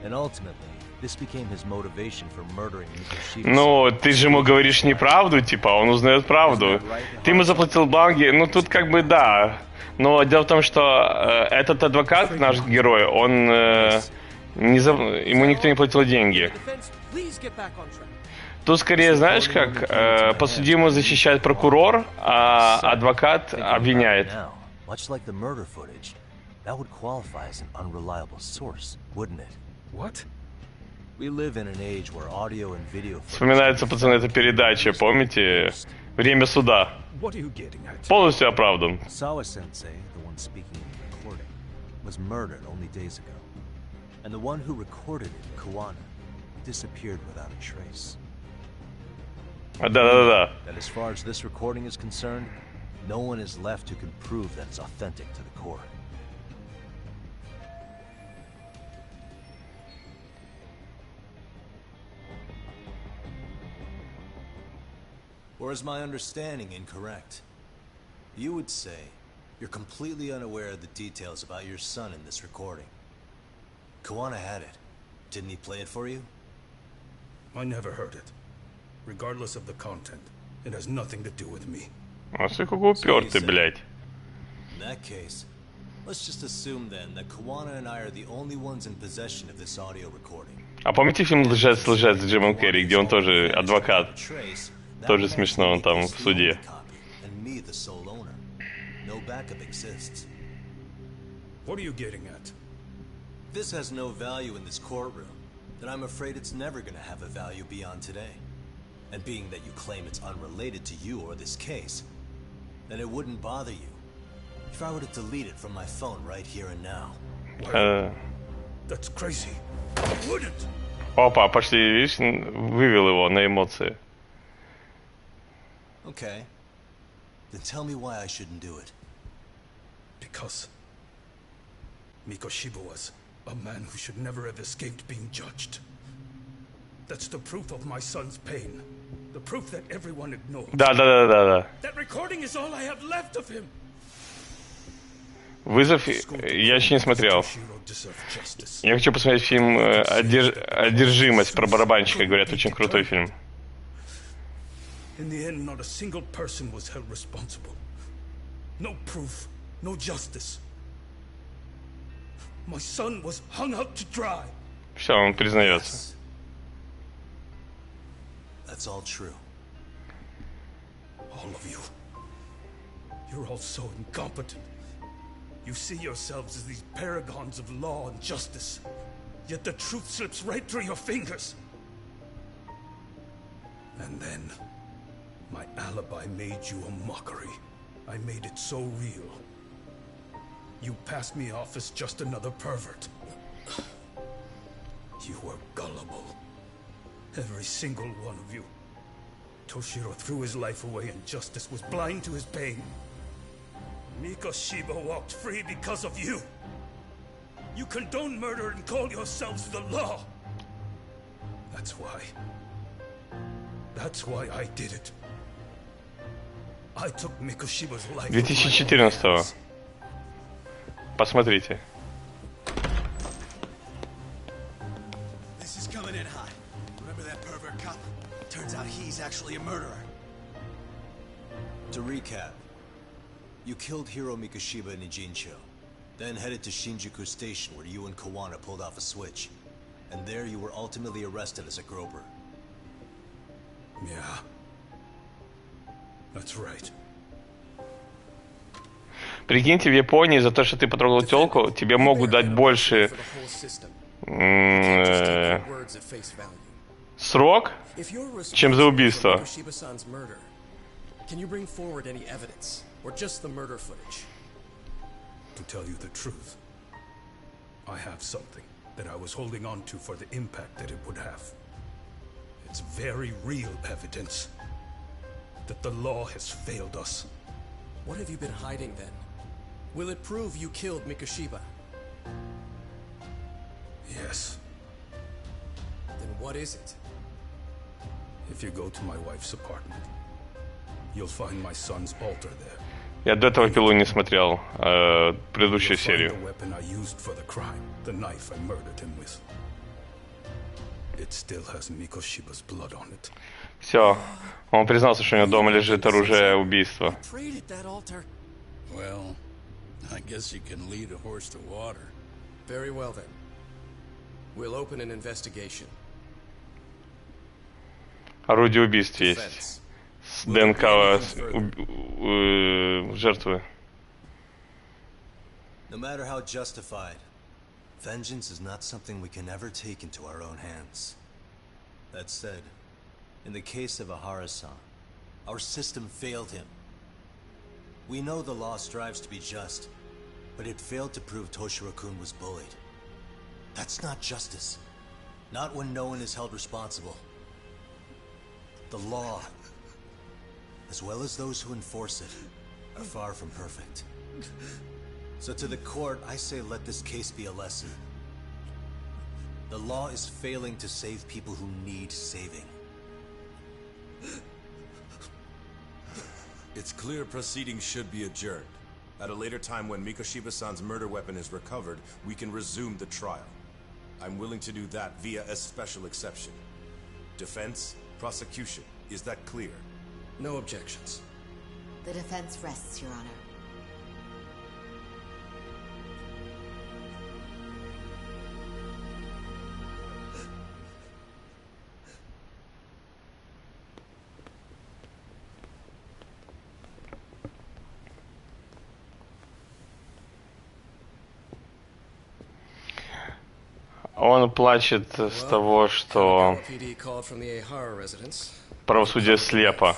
And ultimately, this became his motivation for murdering Mikoshiba-san. Ну, ты же ему говоришь неправду, типа, он узнает правду. Ты ему заплатил банки, ну тут как бы да. Но дело в том, что этот адвокат, наш герой, он Ему никто не платил деньги. Тут скорее, знаешь, как подсудимого защищает прокурор, а адвокат обвиняет. Вспоминается, пацаны, эта передача, помните? «Время суда». Полностью оправдан. And the one who recorded it, Kuwana, disappeared without a trace. Да. That as far as this recording is concerned, no one is left who can prove that it's authentic to the core. Or is my understanding incorrect? You would say you're completely unaware of the details about your son in this recording. Kuwana had it. Didn't he play it for you? I never heard it. Regardless of the content, it has nothing to do with me. Упертый, блядь. In that case, let's just assume then that Kuwana and I are the only ones in possession of this audio recording. А помните фильм «Лжец с Джимом Керри», где он тоже адвокат? Тоже смешно, он там в суде. And me the sole owner. No backup exists. What are you getting at? This has no value in this courtroom, then I'm afraid it's never gonna have a value beyond today. And being that you claim it's unrelated to you or this case, then it wouldn't bother you if I were to delete it from my phone right here and now. That's crazy. I wouldn't. Опа, почти, видишь, вывел его на эмоции. Okay. Then tell me why I shouldn't do it. Because Mikoshiba was a man who should never have escaped being judged. That's the proof of my son's pain. The proof that everyone ignored. Да. That recording is all I have left of him. Вызов я еще не смотрел. Я хочу посмотреть фильм «Одержимость» про барабанщика. Говорят, очень крутой фильм. In the end, not a single person was held responsible. No proof, no justice. My son was hung out to dry. Все, он признается. That's all true. All of you. You're all so incompetent. You see yourselves as these paragons of law and justice. Yet the truth slips right through your fingers. And then, my alibi made you a mockery. I made it so real. You passed me off as just another pervert. You were gullible. Every single one of you. Toshiro threw his life away and justice was blind to his pain. Mikoshiba walked free because of you. You condone murder and call yourselves the law. That's why I did it. I took Mikoshiba's life. 2014-го. Посмотрите. This is coming in hot. Remember that pervert cop? Turns out he's actually a murderer. To recap, you killed Hiro Mikoshiba in Ijincho, then headed to Shinjuku Station where you and Kawana pulled off a switch. And there you were ultimately arrested as a groper. Yeah. That's right. Прикиньте, в Японии за то, что ты потрогал тёлку, тебе могут дать больше срок, чем за убийство. Can you bring forward any evidence, or just the murder footage? To tell you the truth, I have something that I was holding on to for the impact that it would have. It's very real evidence that the law has failed us. What have you been hiding then? Will it prove you killed Mikoshiba? Yes. Then what is it? If you go to my wife's apartment, you'll find my son's altar there. Я до этого пилу не смотрел, предыдущую серию. The weapon I used for the crime, the knife I murdered him with. It still has Mikoshiba's blood on it. Все, он признался, что у него дома лежит оружие убийства. Well, I guess you can lead a horse to water. Very well then. We'll open an investigation. Орудие убийств есть. С ДНК жертвы. No matter how justified, vengeance is not something we can ever take into our own hands. That said, in the case of Ahara-san, our system failed him. We know the law strives to be just, but it failed to prove Toshiro-kun was bullied. That's not justice. Not when no one is held responsible. The law, as well as those who enforce it, are far from perfect. So to the court, I say let this case be a lesson. The law is failing to save people who need saving. It's clear proceedings should be adjourned. At a later time when Mikoshiba-san's murder weapon is recovered, we can resume the trial. I'm willing to do that via a special exception. Defense, prosecution, is that clear? No objections. The defense rests, Your Honor. Он плачет с того, что правосудие слепо.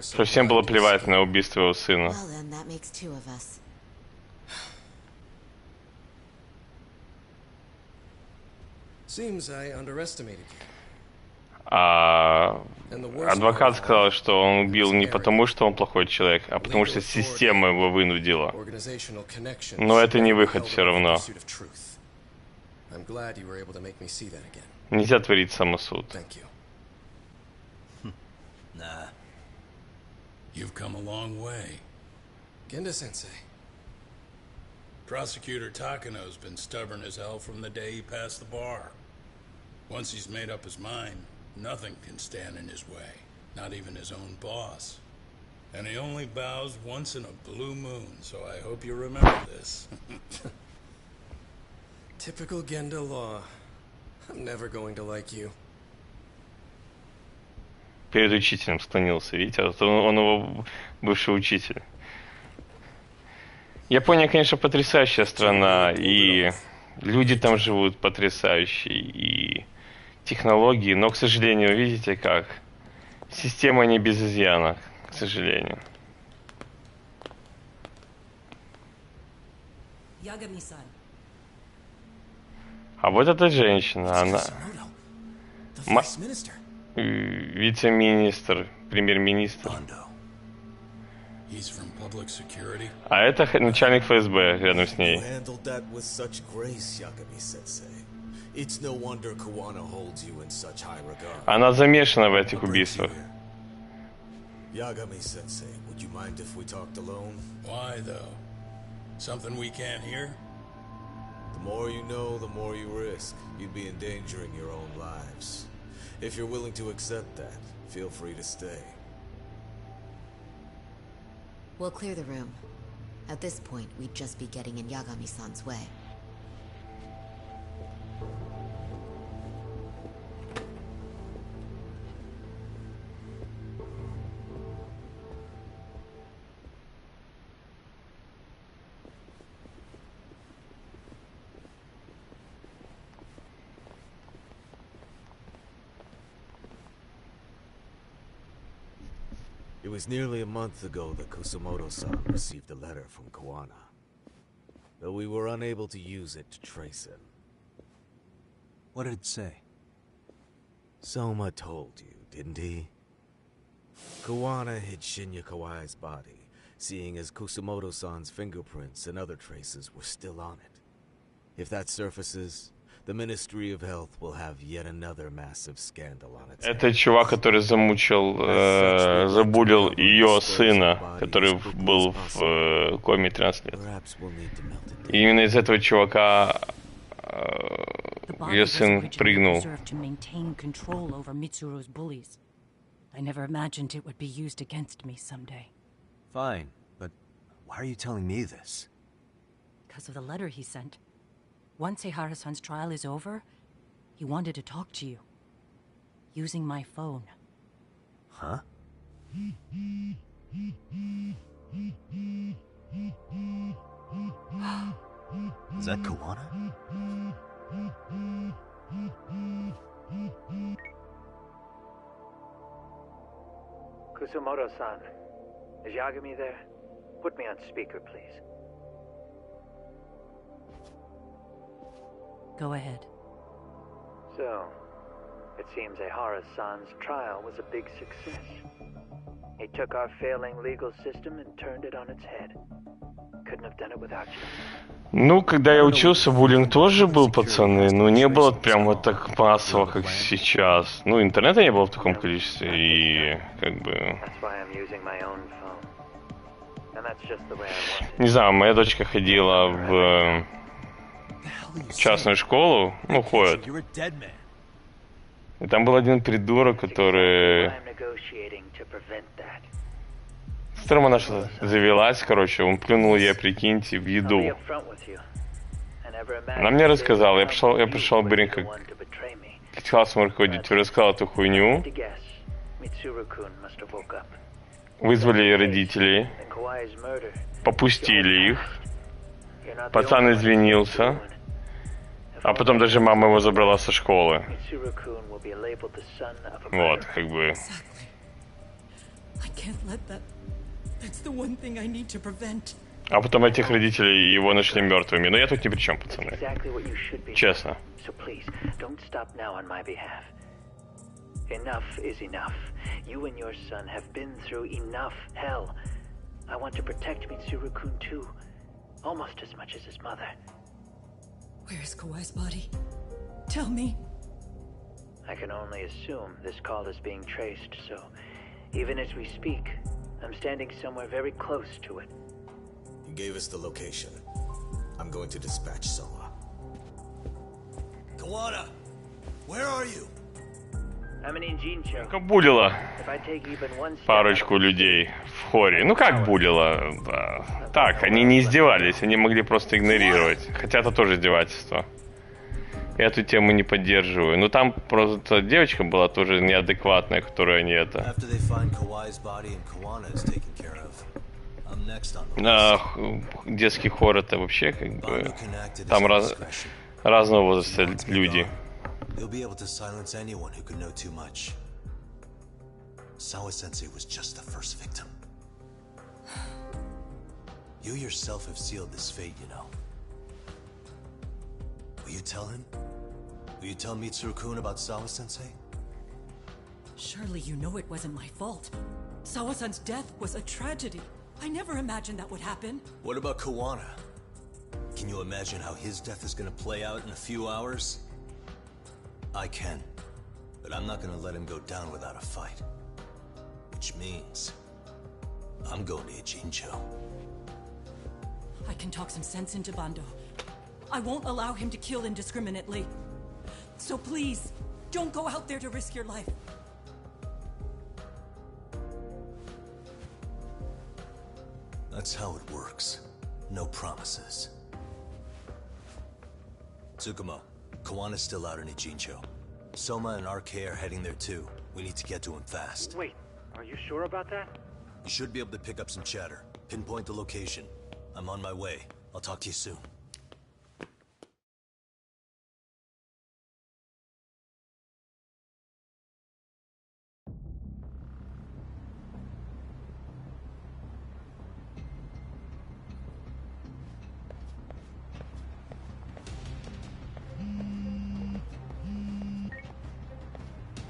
Что всем было плевать на убийство его сына. А адвокат сказал, что он убил не потому, что он плохой человек, а потому что система его вынудила. Но это не выход все равно. Нельзя творить самосуд. You've come a long way. Genda-sensei. Prosecutor Takano's been stubborn as hell from the day he passed the bar. Once he's made up his mind, nothing can stand in his way, not even his own boss. And he only bows once in a blue moon, so I hope you remember this. Typical Genda law. I'm never going to like you. Перед учителем склонился, видите, он его бывший учитель. Япония, конечно, потрясающая страна, и люди там живут потрясающие, и технологии, но, к сожалению, видите как, система не без изъяна, к сожалению. А вот эта женщина, она вице-министр, премьер-министр. А это начальник ФСБ рядом с ней. Она замешана в этих убийствах. Yagami-sensei, would you mind if we talked alone? Why, though? Something we can't hear? The more you know, the more you risk. You'd be endangering your own lives. If you're willing to accept that, feel free to stay. We'll clear the room. At this point, we'd just be getting in Yagami-san's way. It was nearly a month ago that Kusumoto-san received a letter from Kawana, though we were unable to use it to trace him. What did it say? Soma told you, didn't he? Kawana hid Shinya Kawai's body, seeing as Kusumoto-san's fingerprints and other traces were still on it. If that surfaces, the Ministry of Health will have yet another massive scandal on its hands. Это чувак, который забулил ее сына, который был в коме 13 лет. И именно из этого чувака ее сын прыгнул. I never imagined it would be used against me someday. Fine, but why are you telling me this? Because of the letter he sent. once Ehara-san's trial is over, he wanted to talk to you. Using my phone. Huh? Is that Kawana? Kusumoto-san, is Yagami there? Put me on speaker, please. Go ahead. So, it seems Ehara-san's trial was a big success. He took our failing legal system and turned it on its head. Couldn't have done it without you. Ну, когда я учился, буллинг тоже был, пацаны, но не было прям вот так массово, как сейчас. Ну, интернета не было в таком количестве, и как бы... Не знаю, моя дочка ходила в частную школу, ну, ходит. И там был один придурок, который... С которым она что-то завелась, короче, он плюнул ей, прикиньте, в еду. Она мне рассказала, я пришел к классному руководителю, рассказал эту хуйню. Вызвали родителей, попустили их. Пацан извинился. А потом даже мама его забрала со школы. Вот, как бы... А потом этих родителей его нашли мертвыми. Но я тут ни при чем, пацаны. Честно. Enough is enough. You and your son have been through enough hell. I want to protect Mitsuru-kun too. Almost as much as his mother. Where's Kawai's body? Tell me. I can only assume this call is being traced, so even as we speak, I'm standing somewhere very close to it. You gave us the location. I'm going to dispatch Soma. Kawana! Where are you? Булила парочку людей в хоре. Ну как булила? Да. Так, они не издевались, они могли просто игнорировать. Хотя это тоже издевательство. Я эту тему не поддерживаю. Но там просто девочка была тоже неадекватная, которую они это... Детский хор это вообще как бы... Там разного возраста люди. You'll be able to silence anyone who could know too much. Sawa-sensei was just the first victim. You yourself have sealed this fate, you know. Will you tell him? Will you tell Mitsuru-kun about Sawa-sensei? Surely you know it wasn't my fault. Sawa-san's death was a tragedy. I never imagined that would happen. What about Kawana? Can you imagine how his death is gonna play out in a few hours? I can, but I'm not gonna let him go down without a fight. Which means, I'm going to Ijincho. I can talk some sense into Bando. I won't allow him to kill indiscriminately. So please, don't go out there to risk your life. That's how it works. No promises. Tsukumo. Kawana's still out in Ijincho. Soma and RK are heading there too. We need to get to him fast. Wait, are you sure about that? You should be able to pick up some chatter. Pinpoint the location. I'm on my way. I'll talk to you soon.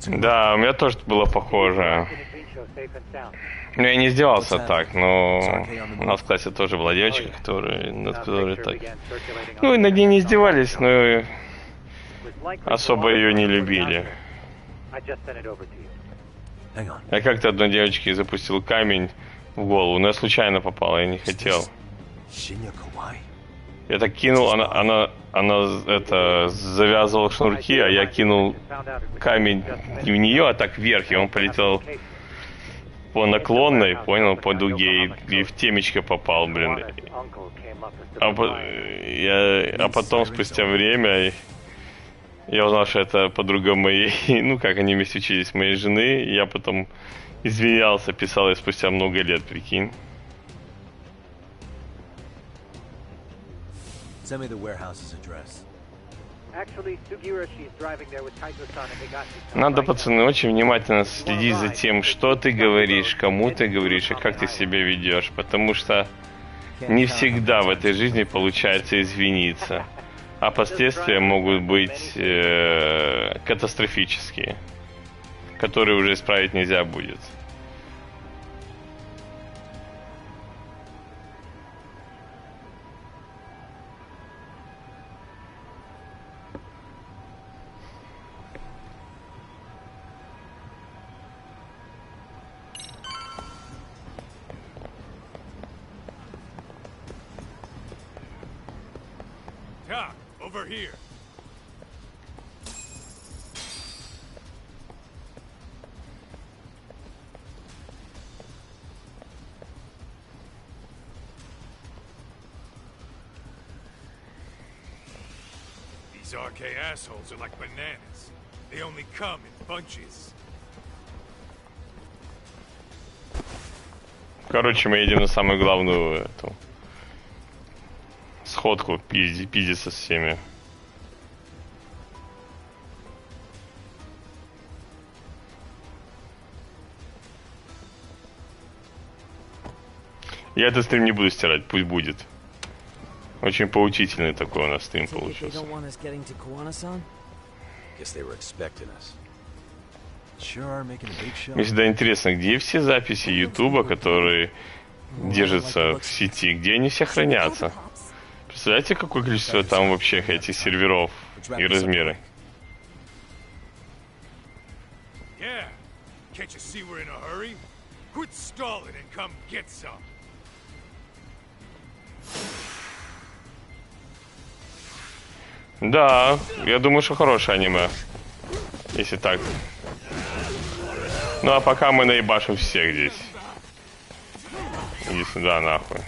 Да, у меня тоже было похоже. Ну, я не издевался так, но у нас в классе тоже была девочка, над которой так... Ну, и над ней не издевались, но особо ее не любили. Я как-то одной девочке запустил камень в голову, но я случайно попал, я не хотел. Я так кинул, она это завязывала шнурки, а я кинул камень не в нее, а так вверх, и он полетел по наклонной, понял, по дуге и в темечко попал, блин. А потом, спустя время, я узнал, что это подруга моей, ну, как они вместе учились, моей жены, и я потом извинялся, писал ей спустя много лет, прикинь. Send me the warehouse's address. Надо, пацаны, очень внимательно следить за тем, что ты говоришь, кому ты говоришь и как ты себя ведешь, потому что не всегда в этой жизни получается извиниться, а последствия могут быть катастрофические, которые уже исправить нельзя будет. Over here. These RK assholes are like bananas. They only come in bunches. Короче, мы едем на самую главную эту сходку, пиздиться с всеми. Я этот стрим не буду стирать, пусть будет. Очень поучительный такой у нас стрим получился. Мне всегда интересно, где все записи Ютуба, которые держатся в сети, где они все хранятся? Представляете, какое количество там вообще этих серверов и размеры? Да, я думаю, что хорошее аниме. Если так. Ну а пока мы наебашим всех здесь. Иди сюда, нахуй.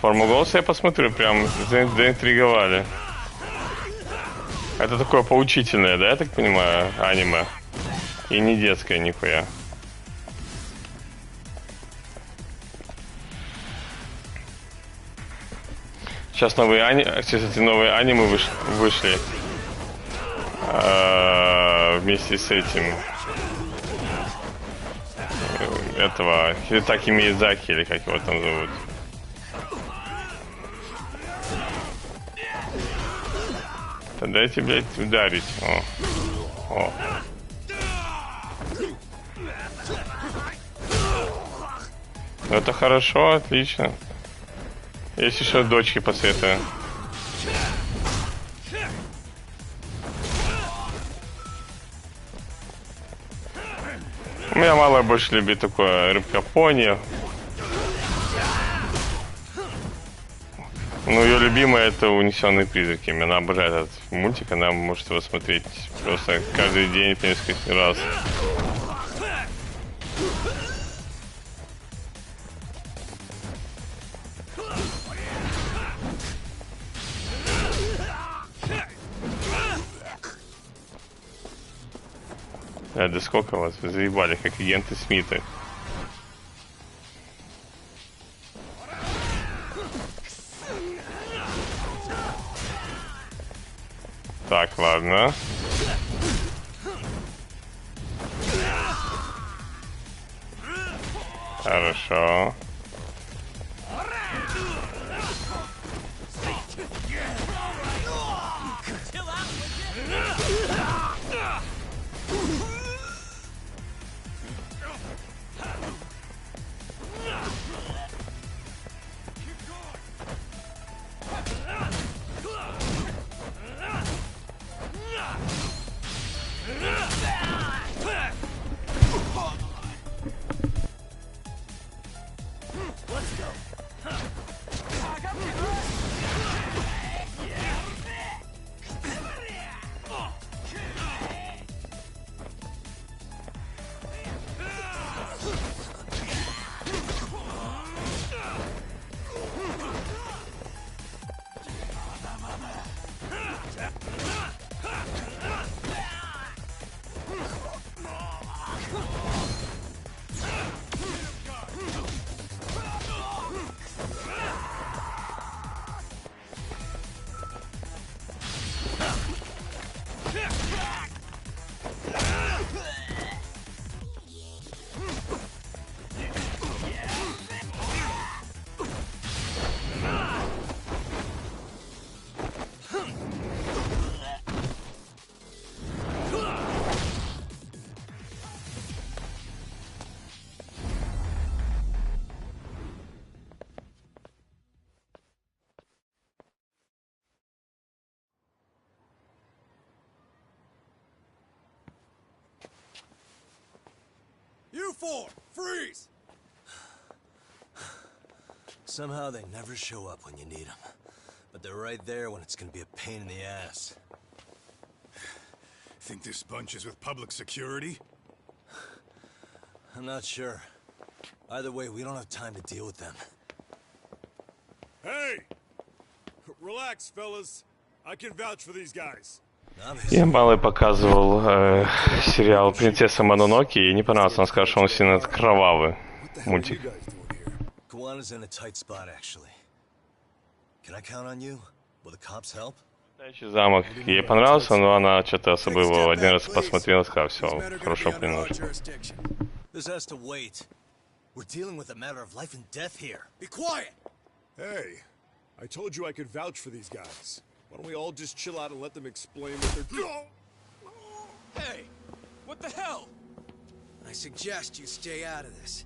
Форму голоса я посмотрю, прям заинтриговали. Это такое поучительное, да, я так понимаю, аниме? И не детское, нихуя. Сейчас новые аниме вышли. Вместе с этим. Этого Хидетаки Миядзаки, или как его там зовут. Дайте, блядь, ударить. О. Это хорошо, отлично. Если что, дочке посоветую. У меня мало больше любит такое рыбка пони. Ну, ее любимая это «Унесенные призраками». Она обожает этот мультик, она может его смотреть просто каждый день по несколько раз. Да сколько вас? Вы заебали, как агенты Смита. Так, ладно. Хорошо. You four, freeze! Somehow they never show up when you need them. But they're right there when it's gonna be a pain in the ass. Think this bunch is with public security? I'm not sure. Either way, we don't have time to deal with them. Hey! Relax, fellas. I can vouch for these guys. Я малый показывал сериал «Принцесса Мононоке», и не понравился, он сказал, что он сильно кровавый мультик. Kawana's in a tight spot, actually. Can I count on you? Will the cops help? Замок ей понравился, но она что-то особо его один раз посмотрела и сказала, все, хорошо приносит. This has to wait. We're dealing with a matter of life and death here. Be quiet! Hey, I told you I could vouch for these guys. Why don't we all just chill out and let them explain what they're doing? Hey, what the hell? I suggest you stay out of this.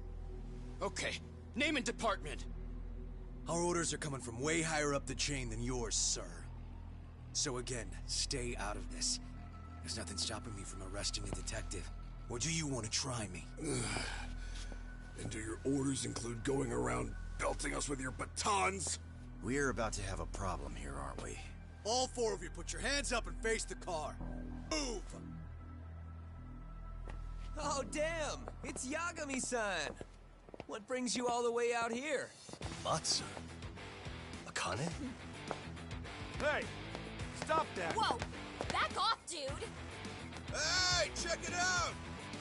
Okay, name and department. Our orders are coming from way higher up the chain than yours, sir. So again, stay out of this. There's nothing stopping me from arresting a detective. Or do you want to try me? And do your orders include going around belting us with your batons? We're about to have a problem here, aren't we? All four of you, put your hands up and face the car. Move! Oh, damn! It's Yagami-san! What brings you all the way out here? Matsu? Akane? Hey! Stop that! Whoa! Back off, dude! Hey, check it out!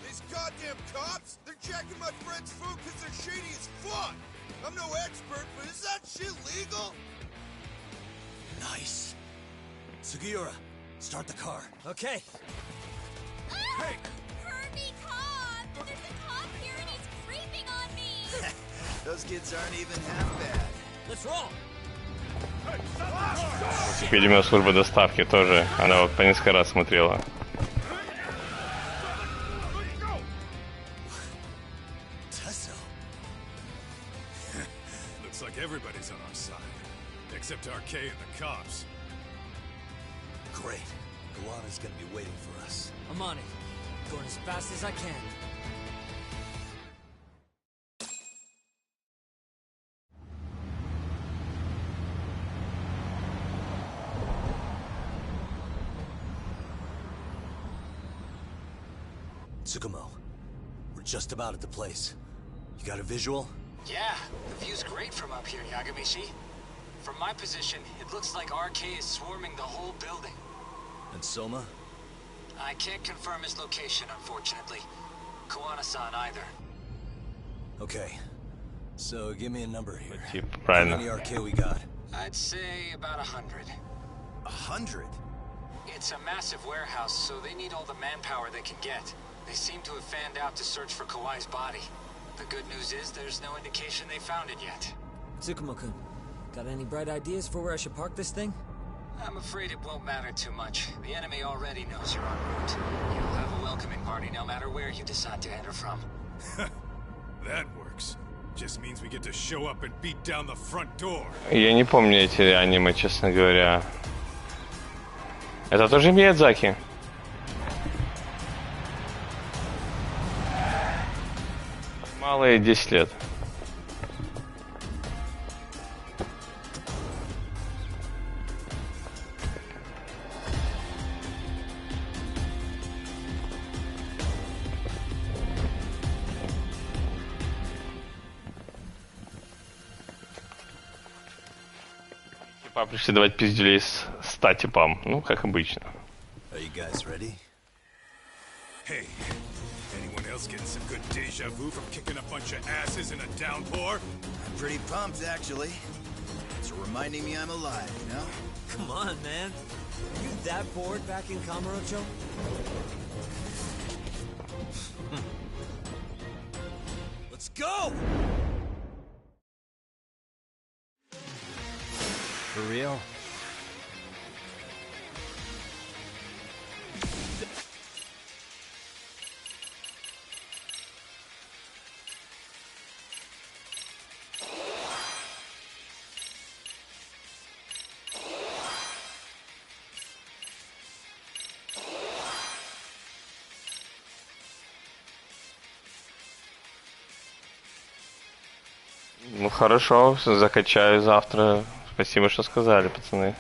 These goddamn cops, they're checking my friend's food because they're shady as fuck! I'm no expert, but is that shit legal? Nice. Sugiura, start the car. Okay. Hey! Heard me, cop! There's a cop here and he's creeping on me! Those kids aren't even half bad. Let's roll! Теперь у меня служба доставки тоже, она вот по несколько раз смотрела. Looks like everybody's on our side, except RK and the cops. Great. Kawana's gonna be waiting for us. I'm on it. Going as fast as I can. Tsukumo, we're just about at the place. You got a visual? Yeah, the view's great from up here, Yagami-shi. From my position, it looks like RK is swarming the whole building. And Soma? I can't confirm his location, unfortunately. Kawana-san either. Okay. So give me a number here. Типа, How правильно. many RK we got? I'd say about 100. 100? It's a massive warehouse, so they need all the manpower they can get. They seem to have fanned out to search for Kawai's body. The good news is there's no indication they found it yet. Tsukumo-kun, got any bright ideas for where I should park this thing? I'm afraid it won't matter too much. The enemy already knows you're en route. You'll have a welcoming party no matter where you decide to enter from. That works. Just means we get to show up and beat down the front door. Я не помню эти аниме, честно говоря. Это тоже Миядзаки? Малые 10 лет. Типа пришли давать пиздюлей с 100 типам. Ну, как обычно. Are you guys ready? Hey, anyone else getting some good deja vu from kicking a bunch of asses in a downpour? I'm pretty pumped, actually. It's reminding me I'm alive, you know? Come on, man. Are you that bored back in Kamurocho? Let's go! For real? хорошо, закачаю завтра. Спасибо, что сказали, пацаны.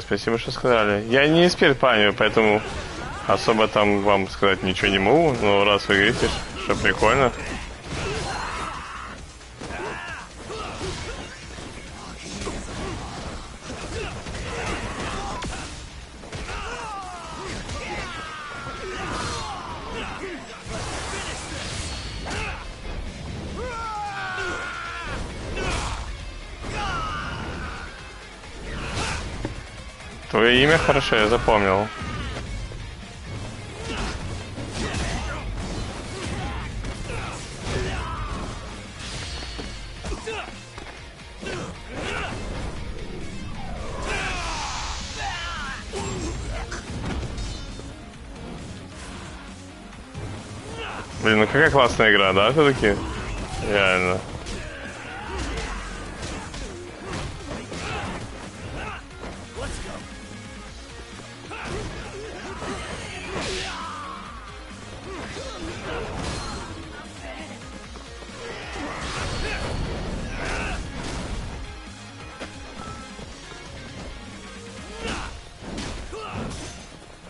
Спасибо, что сказали. Я не эксперт по аниме, поэтому особо там вам сказать ничего не могу. Но раз вы говорите, что прикольно. Твое имя хорошо, я запомнил. Блин, ну какая классная игра, да, все-таки? Реально.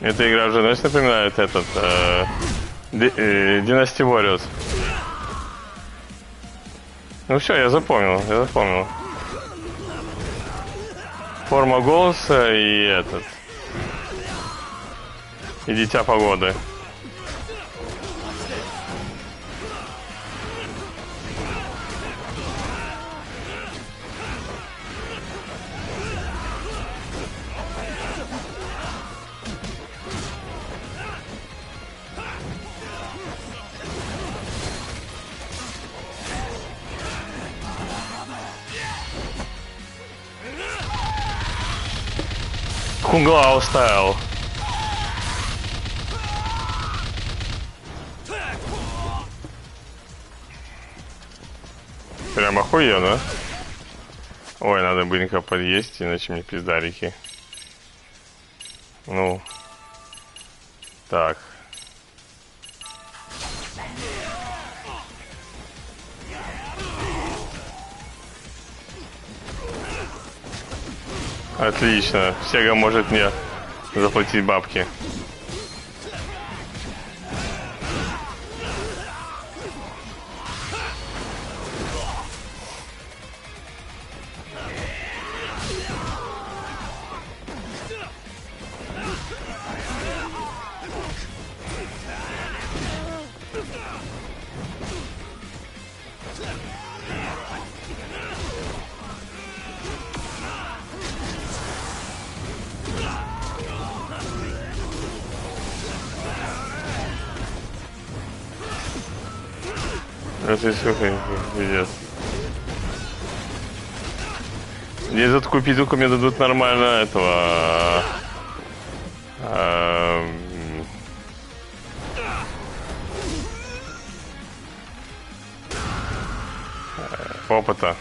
Эта игра уже, знаешь, напоминает этот Dynasty Warriors. Ну все, я запомнил. Форма голоса и этот. И Дитя Погоды. Кунглау стайл. Прям охуенно. Ой, надо быстренько подъесть, иначе мне пиздарики. Ну. Так. Отлично. Сега может мне заплатить бабки. Это сколько пиздец. Мне за такую пиздюку мне дадут нормально этого опыта.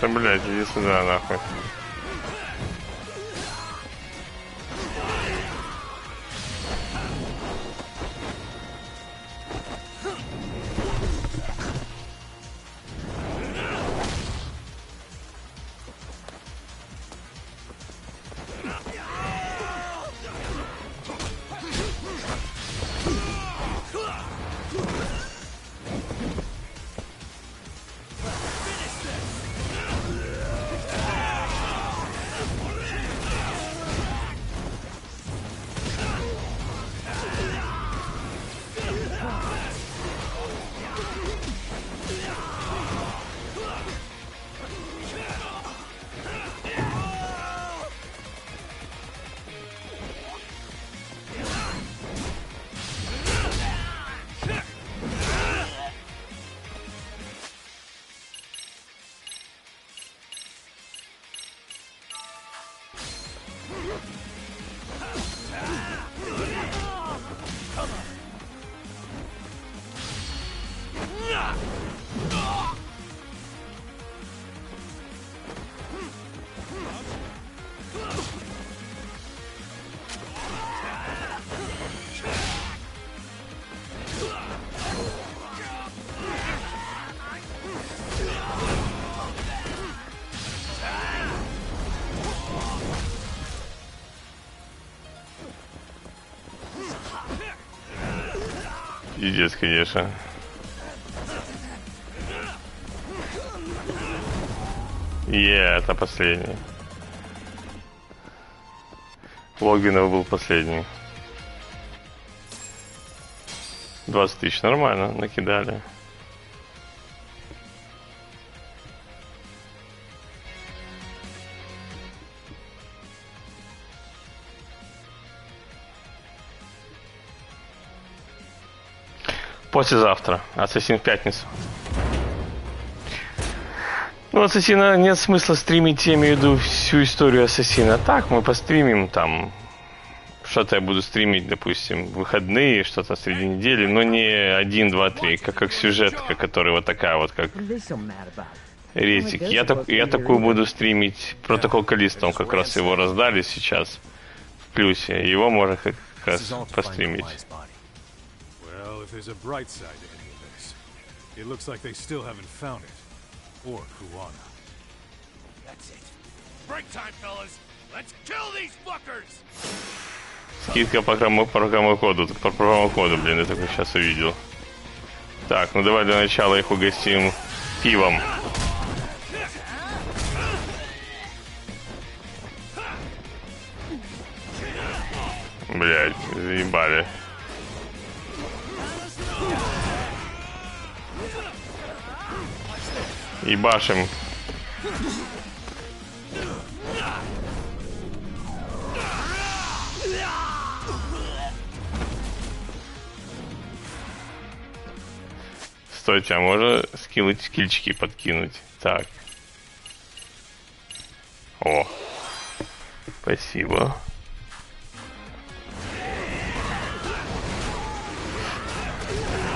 Да, блядь, иди сюда, нахуй. Пиздец, конечно. Это последний. Логвинов был последний. 20 тысяч, нормально, накидали. Послезавтра. Ассасин в пятницу. Ну, Ассасина нет смысла стримить, я имею в виду всю историю Ассасина. Так, мы постримим там. Что-то я буду стримить, допустим, в выходные, что-то среди недели, но не 1, 2, 3, как сюжетка, которая вот такая вот, как резик. Я такую буду стримить. Протокол Каллиста, он как раз его раздали сейчас в плюсе. Его можно как раз постримить. If there's a bright side to any of this, it looks like they still haven't found it. Or Kuwana. That's it. Break time, fellas. Let's kill these fuckers. Скидка по промокоду. По промокоду, блин, я только сейчас увидел. Так, ну давай для начала их угостим пивом. Блядь, заебали. Ебашим. Стойте, а можно скиллчики подкинуть? Так. О. Спасибо.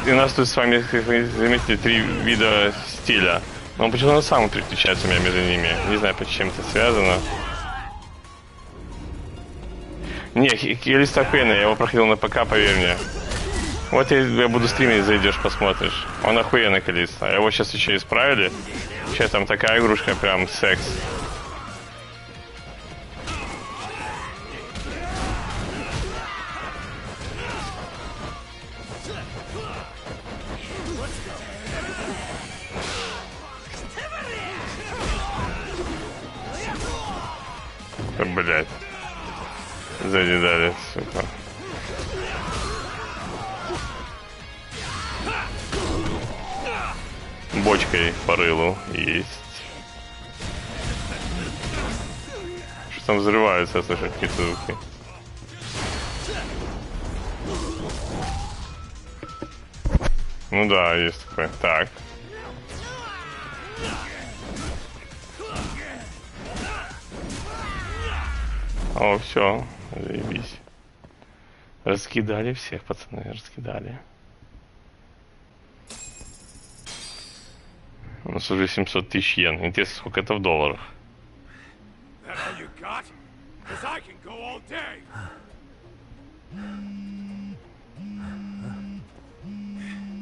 И у нас тут с вами, как вы заметили, 3 вида стиля. Но он почему-то сам переключается у меня между ними. Не знаю, почему это связано. Не, Каллиста охуенный, я его проходил на ПК, поверь мне. Вот я буду стримить, зайдешь, посмотришь. Он охуенный Каллиста. Его сейчас еще исправили. Сейчас там такая игрушка, прям секс. Блять. Сзади дали, сука. Бочкой по рылу есть. Что там взрывается, я слышу какие-то звуки. Ну да, есть такое. Так. О, все, заебись. Раскидали всех, пацаны, раскидали. У нас уже 700 тысяч йен. Интересно, сколько это в долларах? That all you got? 'Cause I can go all day.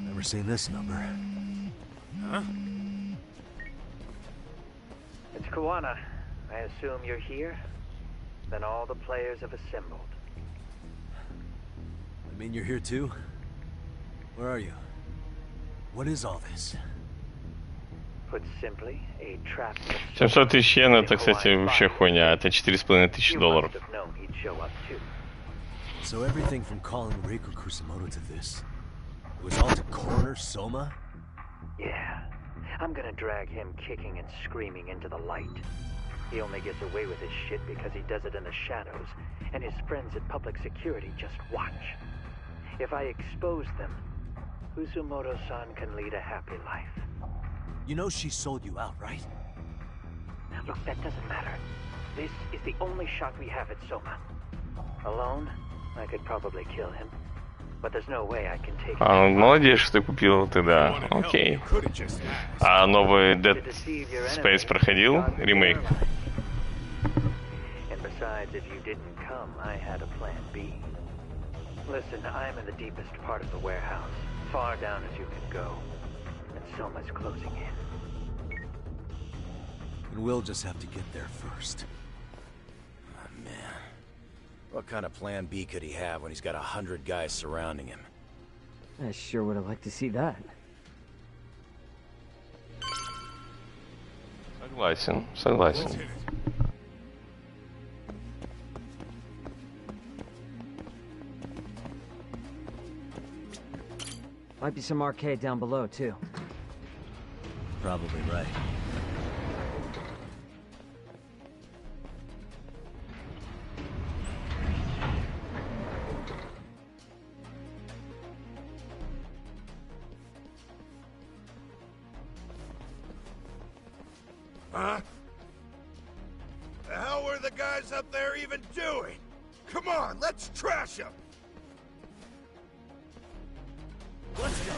Never seen this number. Huh? It's Kawana. I assume you're here? Then all the players have assembled. I mean, you're here too? Where are you? What is all this? Put simply, a trap. 700 тысяч йен, это, кстати, вообще хуйня. Это 4500 долларов. So everything from calling Reiko Kusumoto to this, it was all to corner Soma? Yeah. I'm gonna drag him kicking and screaming into the light. He only gets away with his shit because he does it in the shadows, and his friends at public security just watch. If I expose them, Kusumoto-san can lead a happy life. You know she sold you out, right? Now look, that doesn't matter. This is the only shot we have at Soma. Alone, I could probably kill him. But there's no way I can take him. А, ну, молодец, что ты купил тогда. Окей. А новый Dead Space проходил? Ремейк? And besides, if you didn't come, I had a plan B. Listen, I'm in the deepest part of the warehouse, far down as you can go. And Soma's closing in. And we'll just have to get there first. Oh, man. What kind of plan B could he have when he's got 100 guys surrounding him? I sure would have liked to see that. Согласен, согласен. Might be some arcade down below, too. Probably right. Huh? The hell were the guys up there even doing? Come on, let's trash them! Let's go!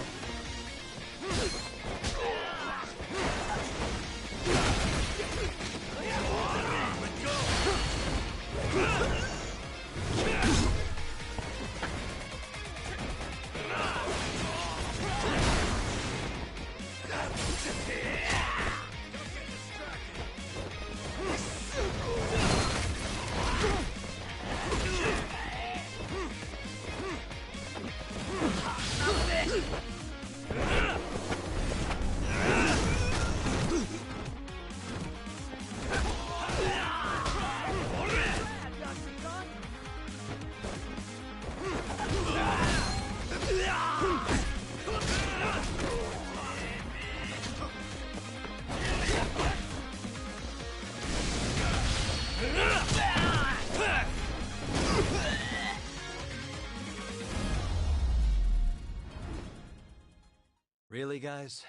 Really, guys?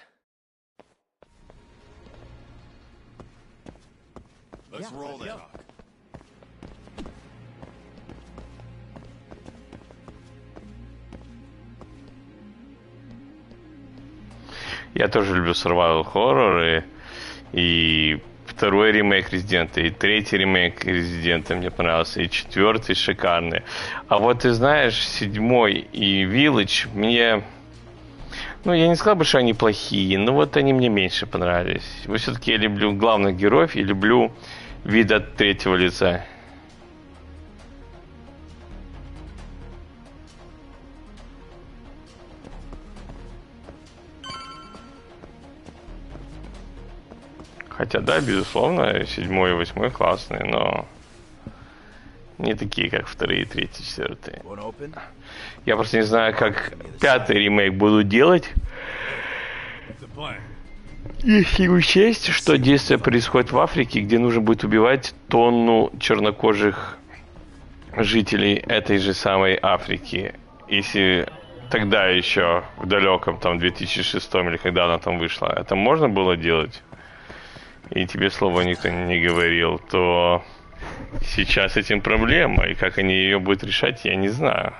Let's roll then. Я тоже люблю survival хорроры, и второй ремейк Резидента, и третий ремейк Резидента мне понравился, и четвертый шикарный. А вот ты знаешь, седьмой и Village мне... Ну, я не сказал бы, что они плохие, но вот они мне меньше понравились. Вот все-таки я люблю главных героев и люблю вид от третьего лица. Хотя, да, безусловно, седьмой и восьмой классные, но не такие, как вторые, третьи, четвертые. Я просто не знаю, как пятый ремейк будут делать. Если учесть, что действие происходит в Африке, где нужно будет убивать тонну чернокожих жителей этой же самой Африки. Если тогда еще, в далеком, там, 2006 или когда она там вышла, это можно было делать, и тебе слова никто не говорил, то сейчас этим проблема, и как они ее будут решать, я не знаю.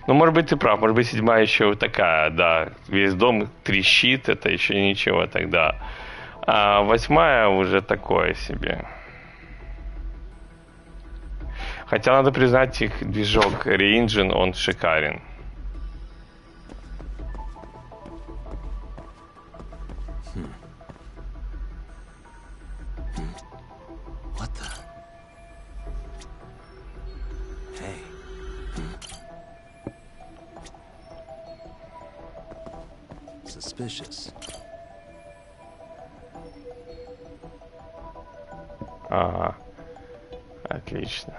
Ну, может быть, ты прав. Может быть, 7-я еще вот такая, да. Весь дом трещит, это еще ничего тогда. А 8-я уже такое себе. Хотя, надо признать, их движок Re-Engine, он шикарен. What the? Hey. Suspicious. Ага. Отлично.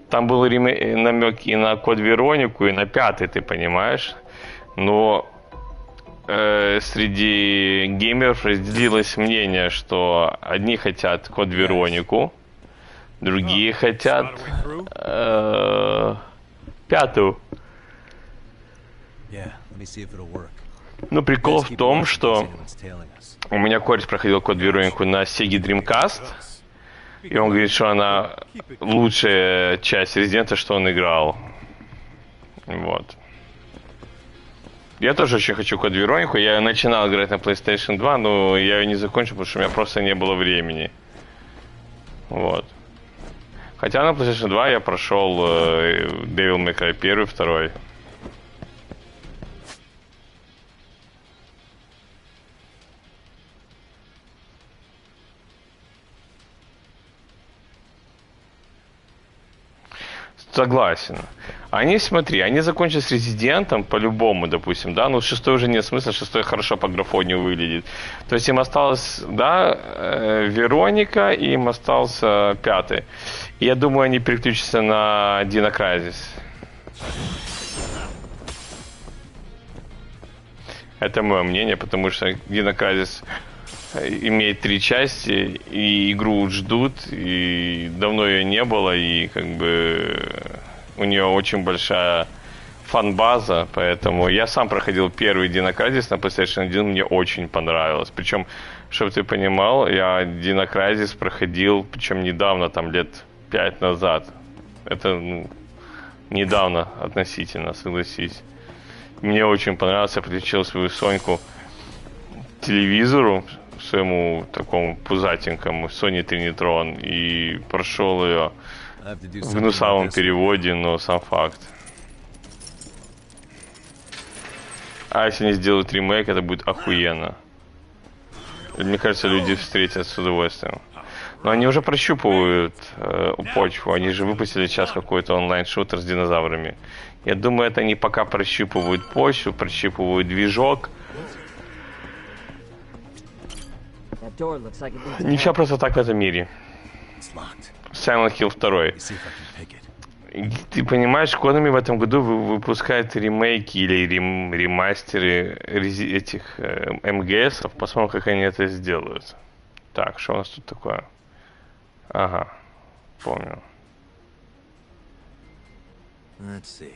Там был намек и на Код Веронику, и на 5-й, ты понимаешь? Но среди геймеров разделилось мнение, что одни хотят Код Веронику, другие хотят 5-ю. Но прикол в том, что у меня кореш проходил Код Веронику на Sega Dreamcast, и он говорит, что она лучшая часть Резидента, что он играл. Вот. Я тоже очень хочу Код Веронику. Я начинал играть на PlayStation 2, но я ее не закончил, потому что у меня просто не было времени. Вот. Хотя на PlayStation 2 я прошел Devil May Cry 1, 2. Согласен. Они, смотри, они закончат с Резидентом по-любому, допустим, да, но 6-й уже нет смысла, 6-й хорошо по графонию выглядит. То есть им осталось, да, Вероника, и им остался 5-й. И я думаю, они переключатся на Dino Crisis. Это мое мнение, потому что Dino Crisis имеет 3 части, и игру ждут, и давно ее не было, и как бы у нее очень большая фан-база, поэтому я сам проходил первый Dino Crisis на PlayStation 1, мне очень понравилось. Причем, чтобы ты понимал, я Dino Crisis проходил, причем недавно, там лет 5 назад. Это недавно относительно, согласись. Мне очень понравилось, я подключил свою Соньку к телевизору, своему такому пузатенькому Sony Trinitron, и прошел ее в гнусавом переводе, но сам факт. А если они сделают ремейк, это будет охуенно. Мне кажется, люди встретят с удовольствием. Но они уже прощупывают почву. Они же выпустили сейчас какой-то онлайн-шутер с динозаврами. Я думаю, это они пока прощупывают почву, прощупывают движок. Не все просто так в этом мире. Silent Hill 2. Ты понимаешь, Konami в этом году выпускает ремейки или ремастеры этих МГСов. Посмотрим, как они это сделают. Так, что у нас тут такое? Ага, помню. Let's see.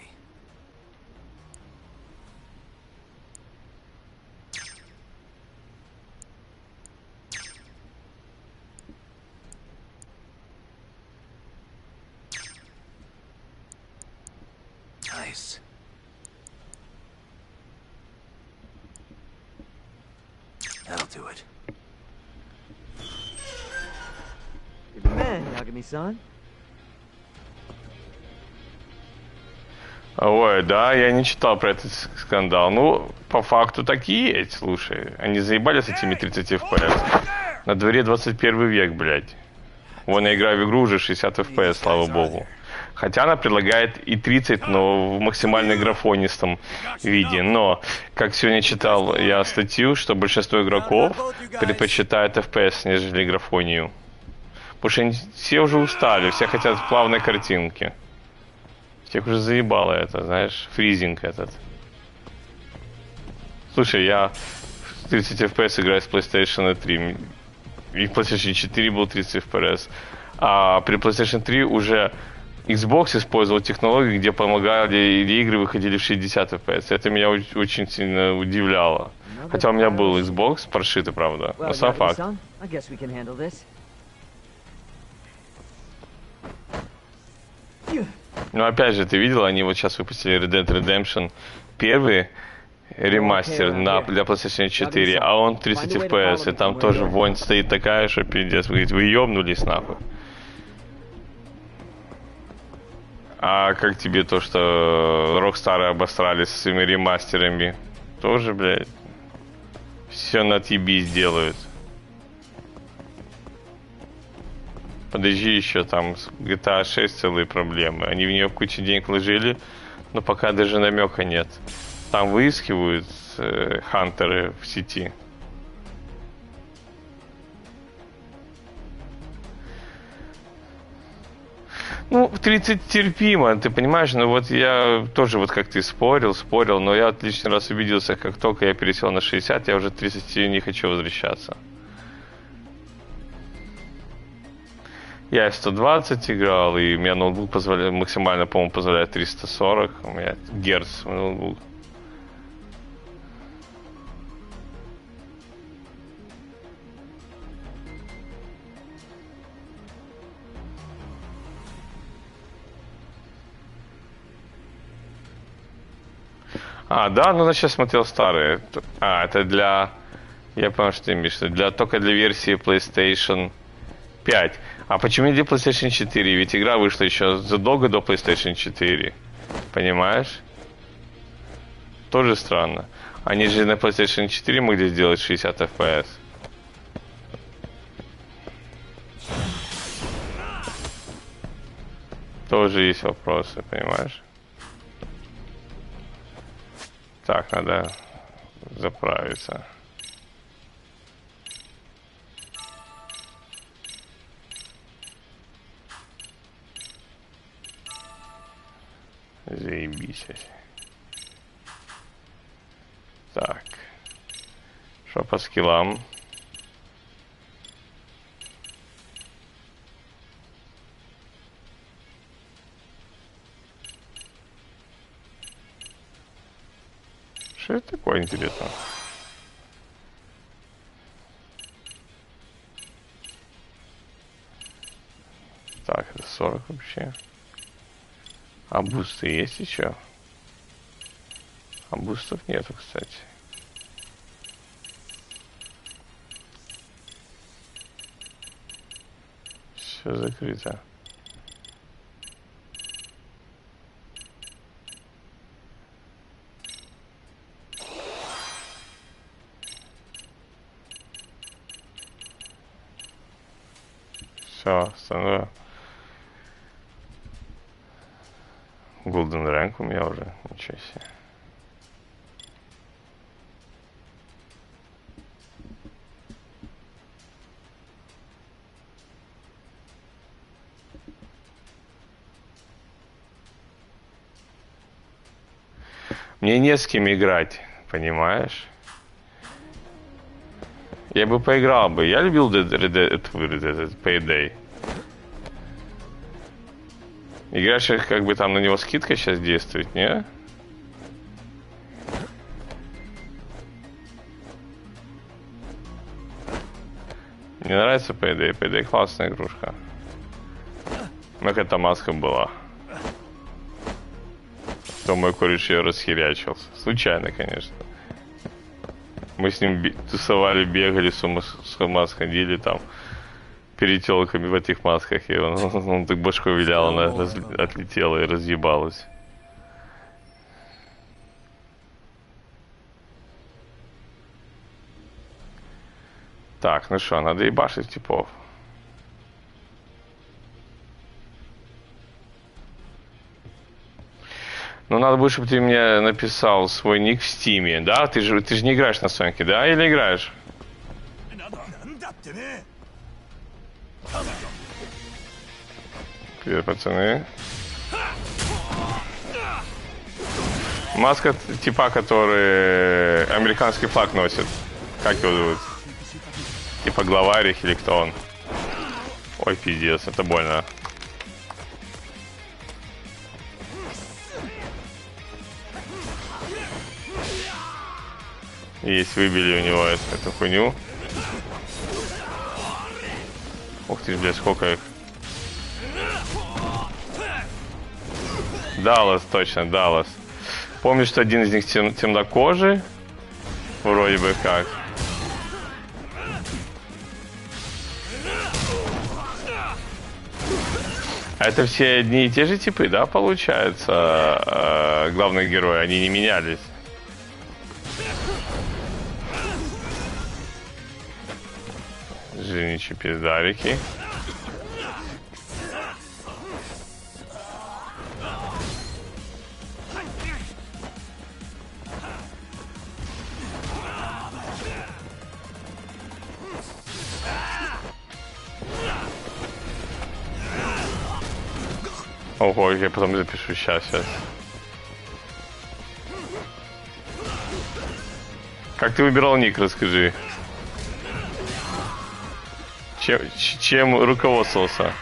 Nice. That'll do it. You're the man, Yagami-san. Ой, да, я не читал про этот скандал. Ну, по факту так и есть, слушай. Они заебали с этими 30 FPS. На дворе 21 век, блядь. Вон я играю в игру уже 60 FPS, слава богу. Хотя она предлагает и 30, но в максимально графонистом виде. Но, как сегодня читал я статью, что большинство игроков предпочитают FPS, нежели графонию. Потому что они все уже устали, все хотят плавной картинки. Всех уже заебало это, знаешь, фризинг этот. Слушай, я в 30 FPS играю с PlayStation 3. И в PlayStation 4 был 30 FPS. А при PlayStation 3 уже Xbox использовал технологию, где помогали, или игры выходили в 60 FPS. Это меня очень сильно удивляло. Хотя у меня был Xbox, прошитый, правда. Но сам факт. Ну, опять же, ты видел, они вот сейчас выпустили Red Dead Redemption первый ремастер для PlayStation 4, а он 30 FPS, и там тоже вонь стоит такая, что пиздец, говорит, вы ёбнулись нахуй. А как тебе то, что Rockstar обосрались со своими ремастерами? Тоже, блядь, все на тебе сделают. Подожди, еще там с GTA 6 целые проблемы. Они в нее кучу денег вложили, но пока даже намека нет. Там выискивают хантеры в сети. Ну, в 30 терпимо, ты понимаешь, но вот я тоже, вот как ты спорил, но я вот лишний раз убедился, как только я пересел на 60, я уже 30 не хочу возвращаться. Я в 120 играл, и у меня ноутбук позволяет, максимально, по-моему, позволяет 340, у меня герц ноутбук. А, да, ну я сейчас смотрел старые. А, это для... Я понял, что ты имеешь в виду. Только для версии PlayStation 5. А почему не для PlayStation 4? Ведь игра вышла еще задолго до PlayStation 4. Понимаешь? Тоже странно. Они же на PlayStation 4 могли сделать 60 FPS. Тоже есть вопросы, понимаешь? Так, надо заправиться. Заебись. Так. Что по скиллам? Что это такое, интересно? Так, это 40 вообще. А бусты есть еще? А бустов нету, кстати. Все закрыто. Все, остальное. Golden Rank у меня уже, ничего себе. Мне не с кем играть, понимаешь? Я бы поиграл бы. Я любил Payday. Играешь, как бы там на него скидка сейчас действует, не? Мне нравится Payday. Payday классная игрушка. Какая-то маска была. То мой кореш ее расхерячился. Случайно, конечно. Мы с ним тусовали, бегали, с ума сходили там. Перед телками в этих масках. И он так башкой вилял, она отлетела и разъебалась. Так, ну что, надо ебашить типов. Ну, надо будет, чтобы ты мне написал свой ник в стиме, да? Ты же не играешь на Соньке, да? Или играешь? Привет, пацаны. Маска типа, который американский флаг носит. Как его зовут? Типа главарь или кто он? Ой, пиздец, это больно. Есть, выбили у него эту хуйню. Ух ты, блядь, сколько их. Даллас, точно, Даллас. Помню, что один из них темнокожий. Вроде бы как. А это все одни и те же типы, да, получается? Главные герои, они не менялись. Жирничьи пиздарики. Ого, я потом запишу, сейчас. Как ты выбирал ник, расскажи. Чем руководствовался?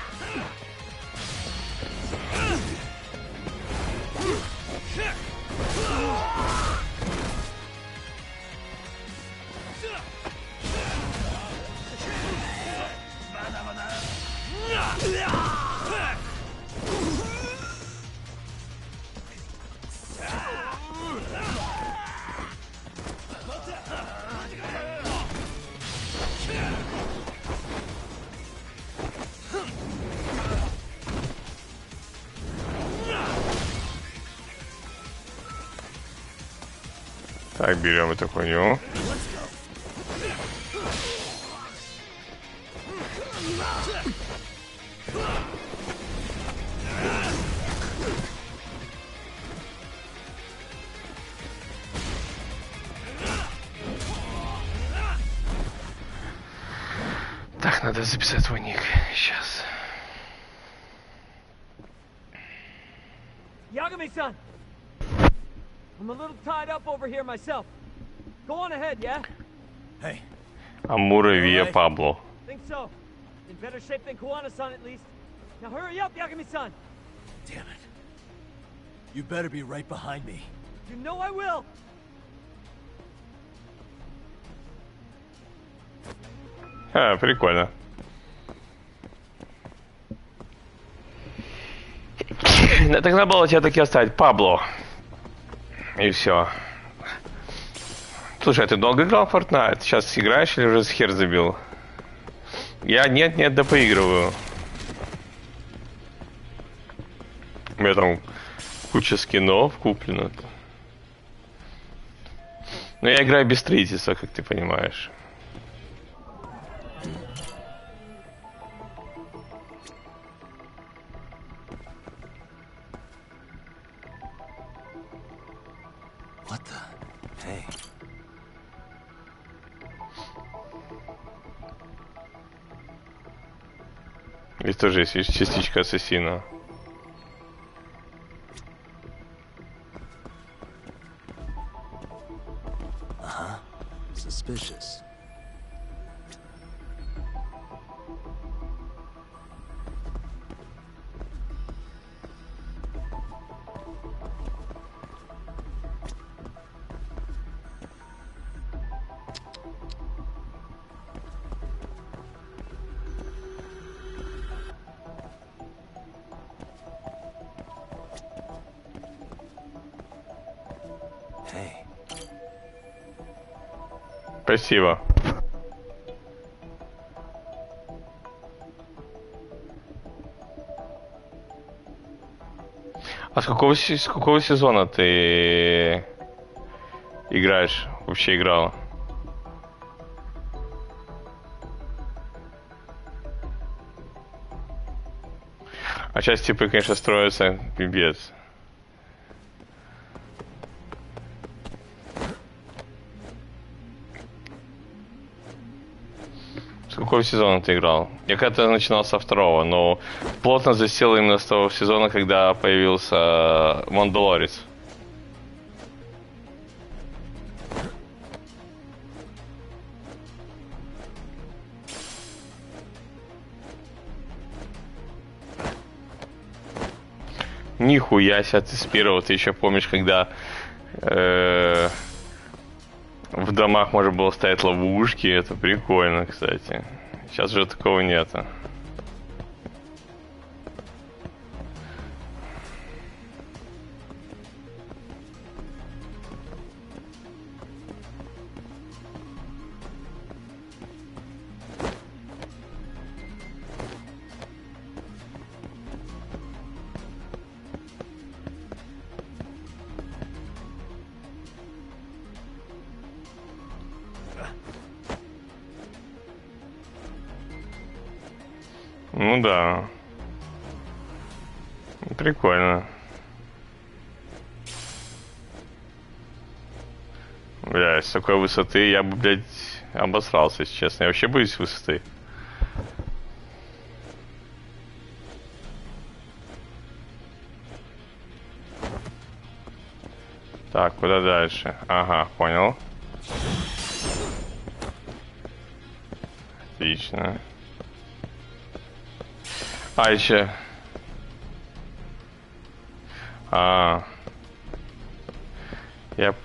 Так, берем эту хуйню. Так, надо записать свой ник. Сейчас. Yagami-san! I'm a little tied up over here myself. Go on ahead, yeah? Hey. Амура Вия Пабло. Think so. In better shape than Kuwana-san at least. Now hurry up, Yagami-san! Damn it. You better be right behind me. You know I will! Прикольно. Тогда было тебя таки оставить, Пабло. И все. Слушай, а ты долго играл в Fortnite? Сейчас играешь или уже с хер забил? Я нет, да поигрываю. У меня там куча скинов куплено. Но я играю без строительства, как ты понимаешь. What the? Hey. Здесь тоже есть частичка ассасина. Suspicious. Спасибо. А с какого сезона ты играешь? Вообще играл? А сейчас типы, конечно, строятся пипец. С какого сезона ты играл? Я когда-то начинал со второго, но плотно засел именно с того сезона, когда появился Мандалорец. Нихуя себе, ты с первого, ты еще помнишь, когда в домах можно было ставить ловушки, это прикольно, кстати. Сейчас же такого нету. Ну да. Прикольно. Бля, с такой высоты я бы, блядь, обосрался, если честно. Я вообще боюсь высоты. Так, куда дальше? Ага, понял. Отлично. А, еще. Я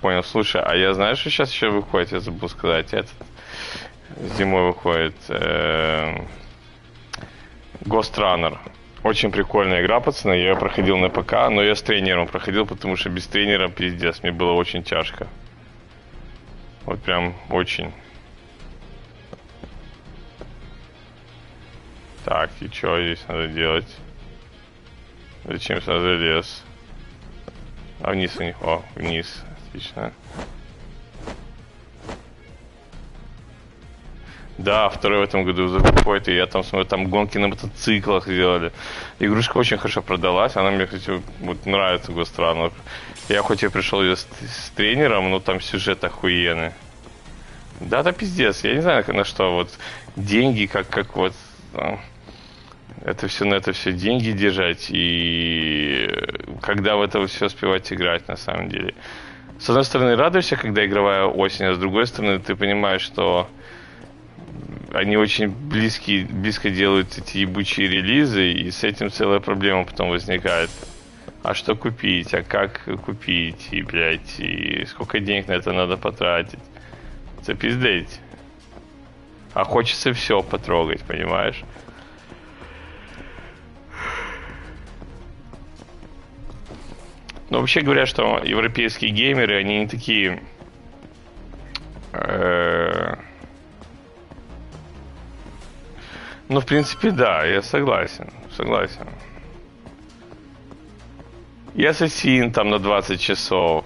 понял. Слушай, а я знаю, что сейчас еще выходит, я забыл сказать. Этот зимой выходит Ghost Runner. Очень прикольная игра, пацаны. Я ее проходил на ПК, но я с тренером проходил, потому что без тренера пиздец. Мне было очень тяжко. Вот прям очень. Так, и что здесь надо делать? Зачем сюда залез? А вниз у них. О, вниз. Отлично. Да, второй в этом году выходит, и я там смотрю, там гонки на мотоциклах сделали. Игрушка очень хорошо продалась, она мне, кстати, вот нравится Ghost Runner. Я хоть и пришел ее с тренером, но там сюжет охуенный. Да, пиздец, я не знаю, на что, вот, деньги, как вот, это все, на это все деньги держать, и когда в это все успевать играть, на самом деле. С одной стороны, радуешься, когда игровая осень, а с другой стороны, ты понимаешь, что они очень близко делают эти ебучие релизы, и с этим целая проблема потом возникает. А что купить, а как купить, и, блядь, и сколько денег на это надо потратить. Запиздеть. А хочется все потрогать, понимаешь? Но вообще говорят, что европейские геймеры, они не такие... Ну, в принципе, да, я согласен. И Ассасин там на 20 часов.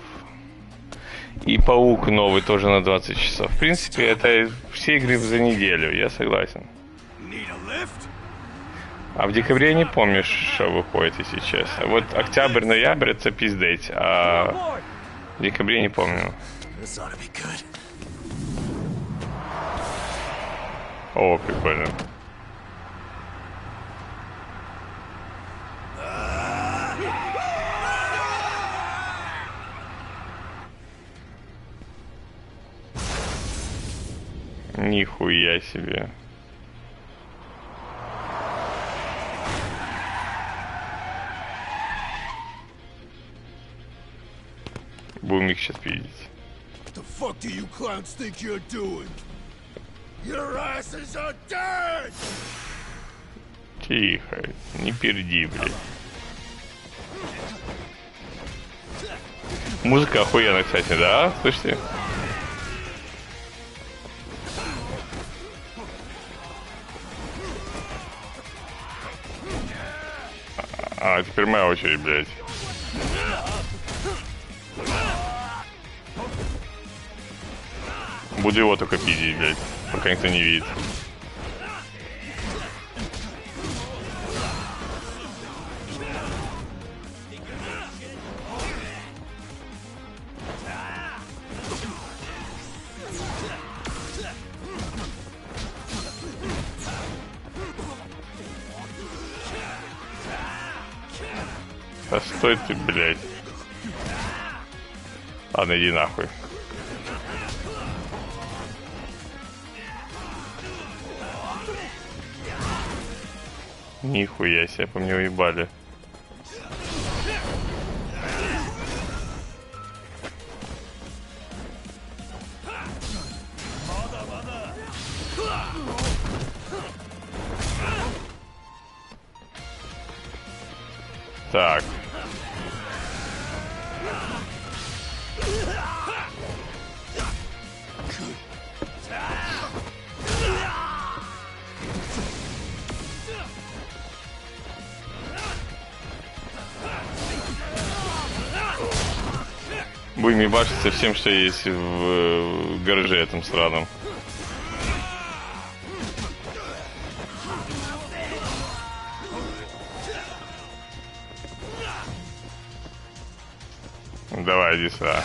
И Паук новый тоже на 20 часов. В принципе, это все игры за неделю, я согласен. А в декабре я не помню, что выходит, если честно. Вот октябрь-ноябрь это пиздеть, а в декабре не помню. О, прикольно. Нихуя себе. Будем их сейчас видеть. What the fuck do you clowns think you're doing? Your asses are dead! Тихо, не перди, блядь. Музыка охуенная, кстати, да? Слышите? А, теперь моя очередь, блядь. Буду его только пиздить, блядь, пока никто не видит. Да стой ты, блядь. Ладно, иди нахуй. Нихуя себе, по мне уебали. Так. Будем ебашиться всем, что есть в гараже этом сраном. давай, иди сюда.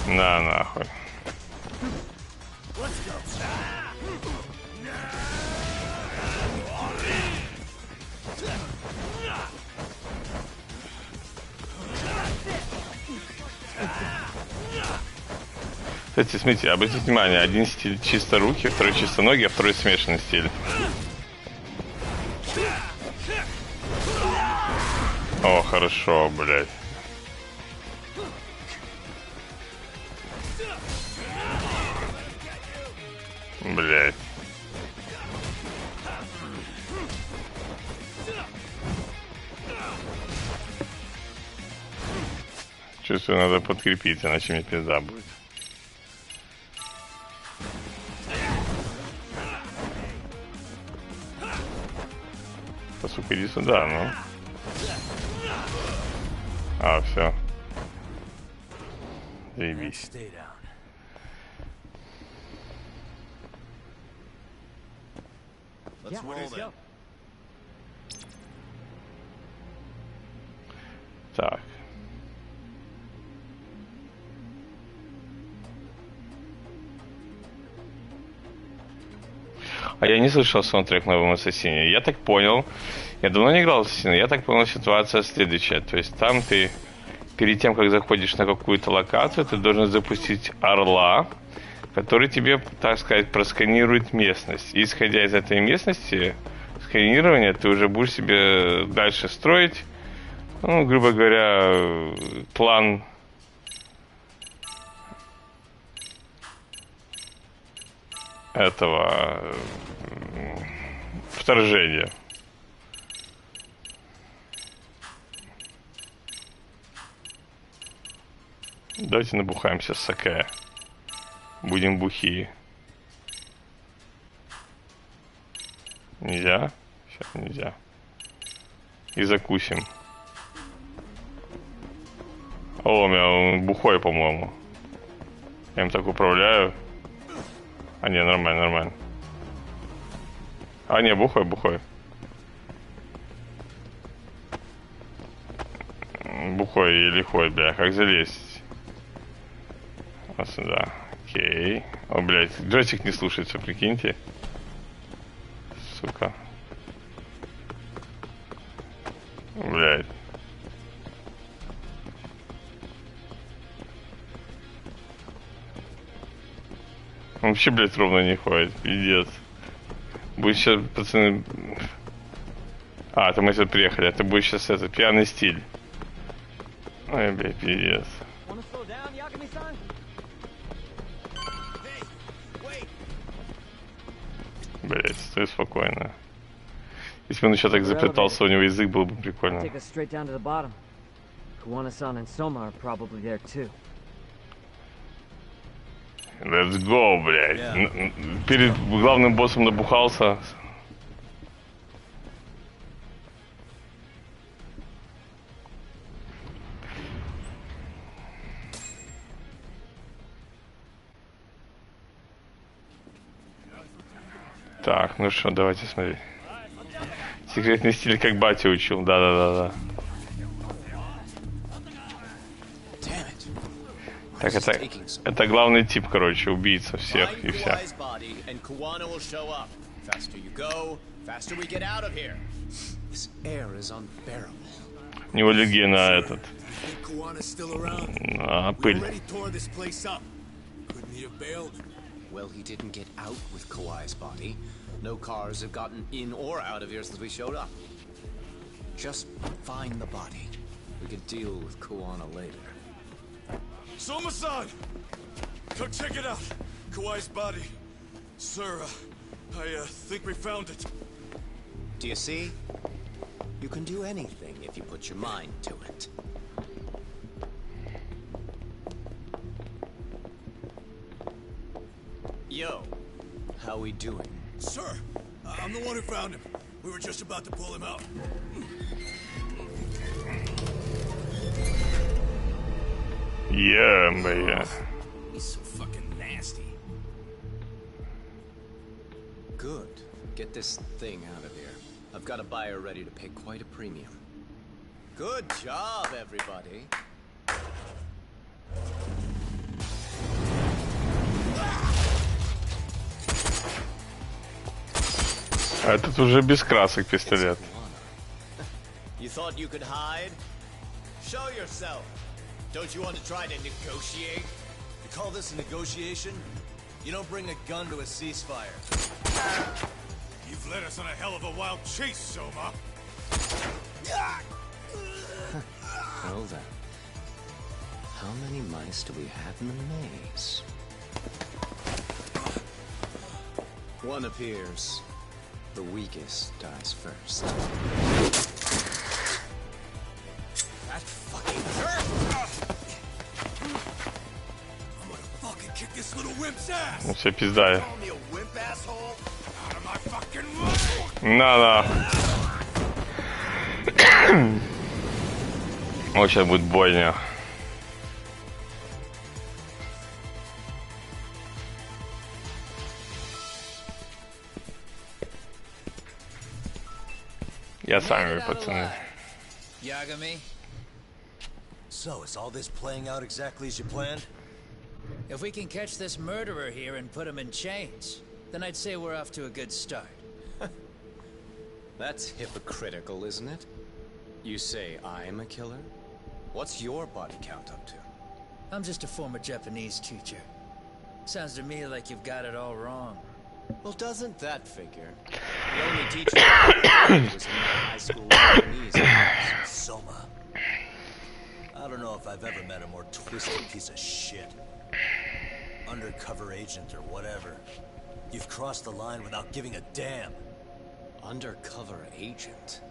На, нахуй. Кстати, смотрите, обратите внимание, один стиль чисто руки, второй чисто ноги, а второй смешанный стиль. О, хорошо, блядь. Блядь. Чувствую, надо подкрепить, иначе мне пизда будет. Да, сука, иди сюда, ну. А, все. Заебись. Так. А я не слышал саундтрек в новом Ассасине. Я так понял. Я давно не играл в Ассасина. Я так понял, ситуация следующая. То есть там ты перед тем, как заходишь на какую-то локацию, ты должен запустить орла, который тебе, так сказать, просканирует местность. И исходя из этой местности, сканирования, ты уже будешь себе дальше строить, ну, грубо говоря, план этого вторжения. Давайте набухаемся с саке. Будем бухие. Нельзя? Сейчас нельзя. И закусим. О, у меня он бухой, по-моему. Я им так управляю. А, не, нормально, нормально. А, не, бухой, бухой. Бухой и лихой, бля, как залезть? Вот сюда. Окей. О, блядь, джойстик не слушается, прикиньте. Сука. Блядь. Он вообще, блядь, ровно не ходит. Пиздец. Будет сейчас, пацаны... А, это мы сюда приехали. Это будет сейчас этот пьяный стиль. Ой, блядь, пиздец. Блядь, стой спокойно. Если бы он еще так заплетался, у него язык был бы прикольно. Let's go, блядь. Перед главным боссом набухался. Так, ну что, давайте смотреть. Секретный стиль, как батя учил. Да-да-да-да. Так, это главный тип, короче, убийца всех и вся. У него аллергия на этот. На пыль. Well, he didn't get out with Kawai's body. No cars have gotten in or out of here since we showed up. Just find the body. We can deal with Kuwana later. Soma-san! Come check it out! Kawai's body. Sir, I think we found it. Do you see? You can do anything if you put your mind to it. Yo, how we doing? Sir, I'm the one who found him. We were just about to pull him out. Yeah, man. He's so fucking nasty. Good. Get this thing out of here. I've got a buyer ready to pay quite a premium. Good job, everybody. А этот уже без красок пистолет. You thought you could hide? Show yourself. Don't you want to try to negotiate? You call this a negotiation? You don't bring a gun to a ceasefire. You've led us on a hell of a wild chase, Soma. Well then. How many mice do we have in the maze? One appears. The weakest dies first. That fucking hurt! I'm gonna fucking kick this little wimp's ass! Ну все, пизда. Call me a wimp, asshole? Out of my fucking way! На. Вот сейчас будет бойня. Я сами, пацаны. Yagami? So, is all this playing out exactly as you planned? If we can catch this murderer here and put him in chains, then I'd say we're off to a good start. That's hypocritical, isn't it? You say I'm a killer? What's your body count up to? I'm just a former Japanese teacher. Sounds to me like you've got it all wrong. Well, doesn't that figure? The only teacher I ever was in my high school Japanese class. Soma. I don't know if I've ever met a more twisted piece of shit. Undercover agent or whatever. You've crossed the line without giving a damn. Undercover agent?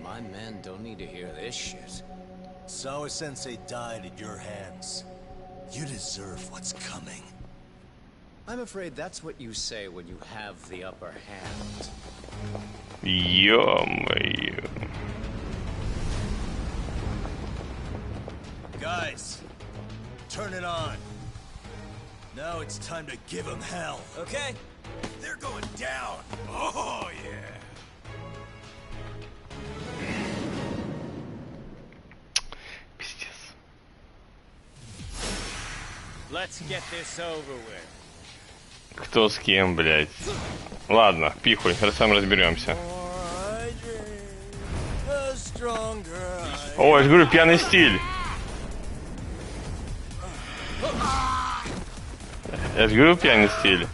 My men don't need to hear this shit. Sawa-sensei died at your hands. You deserve what's coming. I'm afraid that's what you say when you have the upper hand. Ё-моё. Guys, turn it on. Now it's time to give them hell. Okay? They're going down! Oh, yeah! Пиздец. Let's get this over with. Кто с кем, блядь? Ладно, пихуй, сам разберемся. О, я же говорю, пьяный стиль. Я же говорю, пьяный стиль.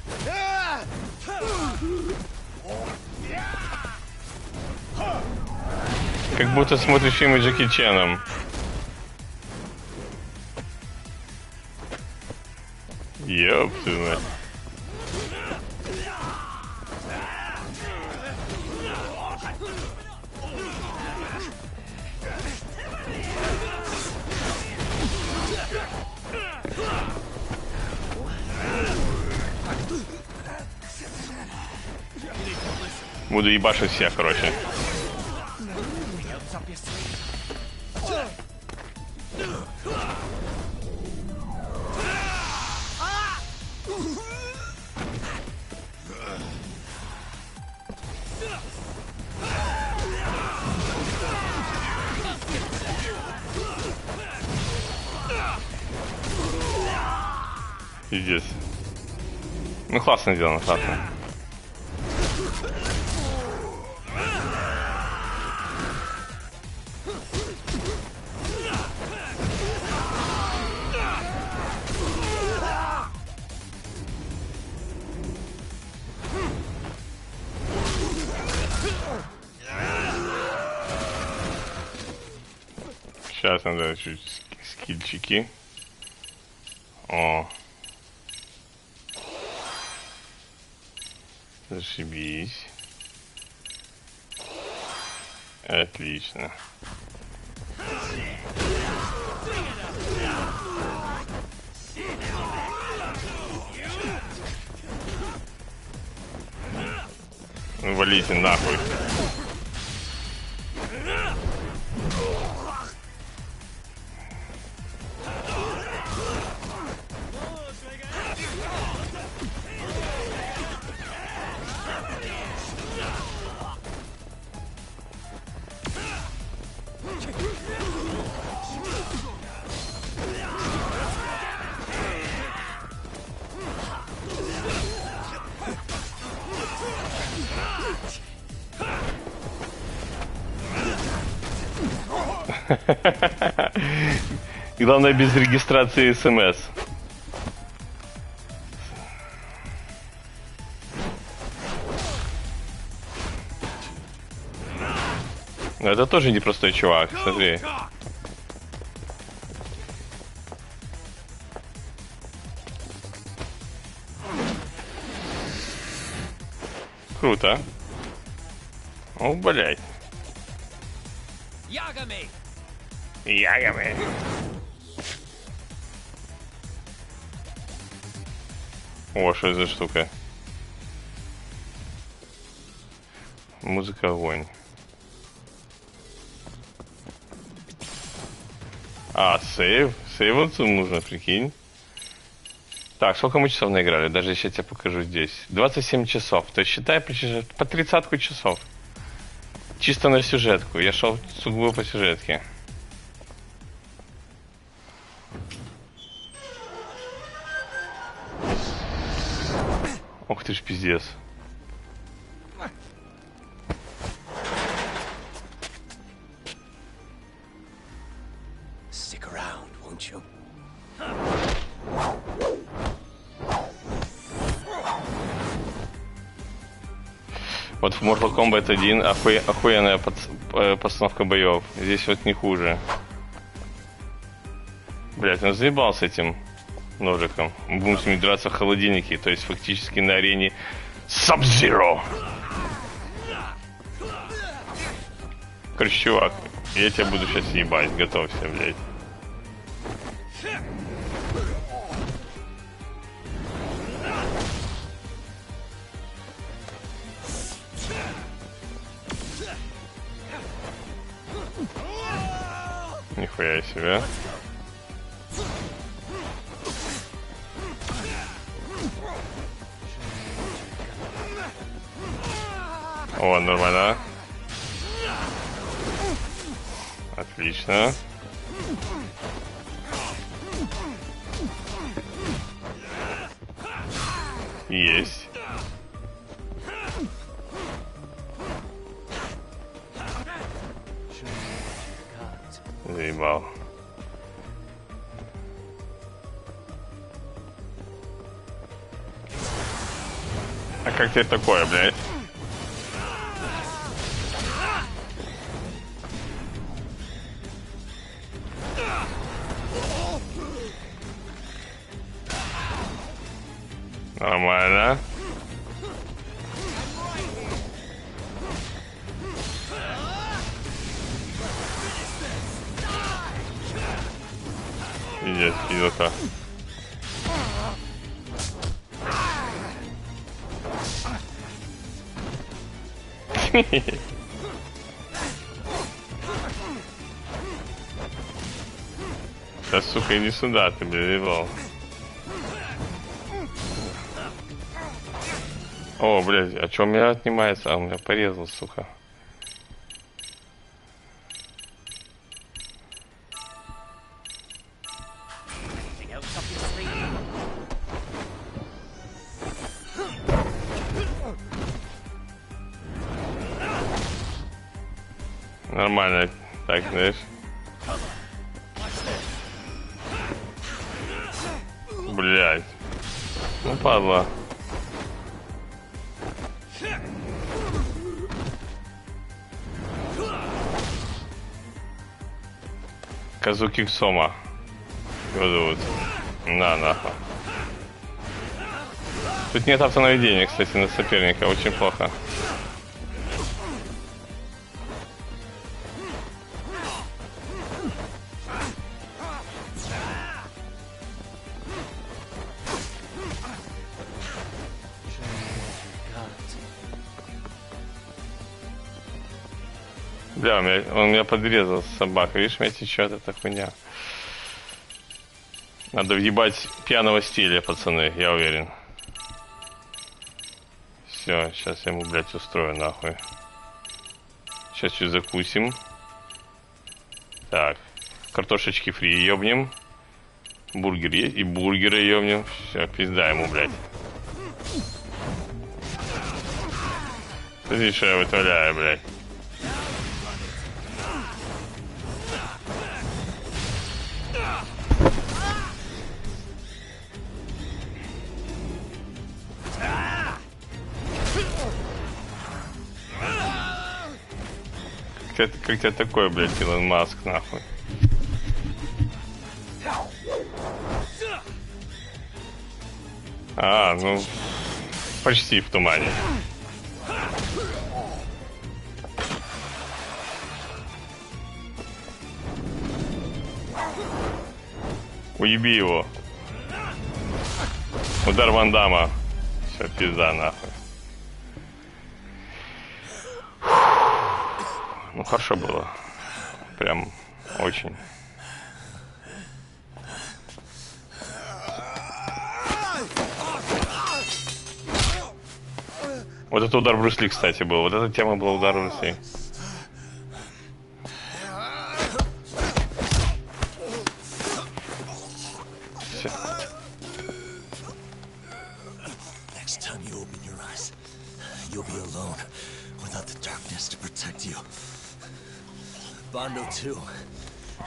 Как будто смотришь фильмы с Джеки Чаном. Ёп твою мать. Буду ебашить всех, короче. Пиздец. Ну, классно сделано, классно. Сейчас надо чуть скильчики. О. Зашибись. Отлично. Валите нахуй. Главное, без регистрации СМС. Но это тоже непростой чувак, смотри. Круто. О, блядь. Ягами! Ягами. О, что это за штука? Музыка огонь. А, сейв? Сейваться нужно, прикинь. Так, сколько мы часов наиграли? Даже если я тебе покажу здесь. 27 часов. То есть считай по 30 часов. Чисто на сюжетку. Я шел сугубо по сюжетке. Ох ты ж пиздец. Stick around, won't you? Вот в Mortal Kombat 1 охуенная постановка боев. Здесь вот не хуже. Блять, он заебал с этим ножиком. Мы будем с ним драться в холодильнике, то есть фактически на арене Sub-Zero. Короче, чувак, я тебя буду сейчас ебать, готовься, блять. Нихуя себе. О, нормально. Отлично. Есть. Заебал. А как тебе такое, блядь? Нормально. Идет, идет-то. Да, сука, иди сюда, ты, блядь, О, блядь, а чё у меня отнимается? А, у меня порезал, сука. Нормально, так, знаешь. Блядь. Ну, падла. Казуки Ксома. Его зовут. На, нахуй. Тут нет автонаведения, кстати, на соперника. Очень плохо. Да, он меня подрезал, собака. Видишь, у меня течет эта хуйня. Надо въебать пьяного стиля, пацаны, я уверен. Все, сейчас я ему, блядь, устрою нахуй. Сейчас чуть закусим. Так. Картошечки фри ёбнем. Бургер есть, и бургеры ёбнем. Все, пизда ему, блядь. Смотри, что я вытворяю, блядь. Как тебя такой, блядь, Илон Маск, нахуй? А, ну, почти в тумане. Уеби его. Удар Ван Дамма. Все, пизда, нахуй. Ну, хорошо было. Прям очень. Вот это удар Брюс Ли, кстати, был. Вот эта тема была удар Брюс Ли. Bondo too.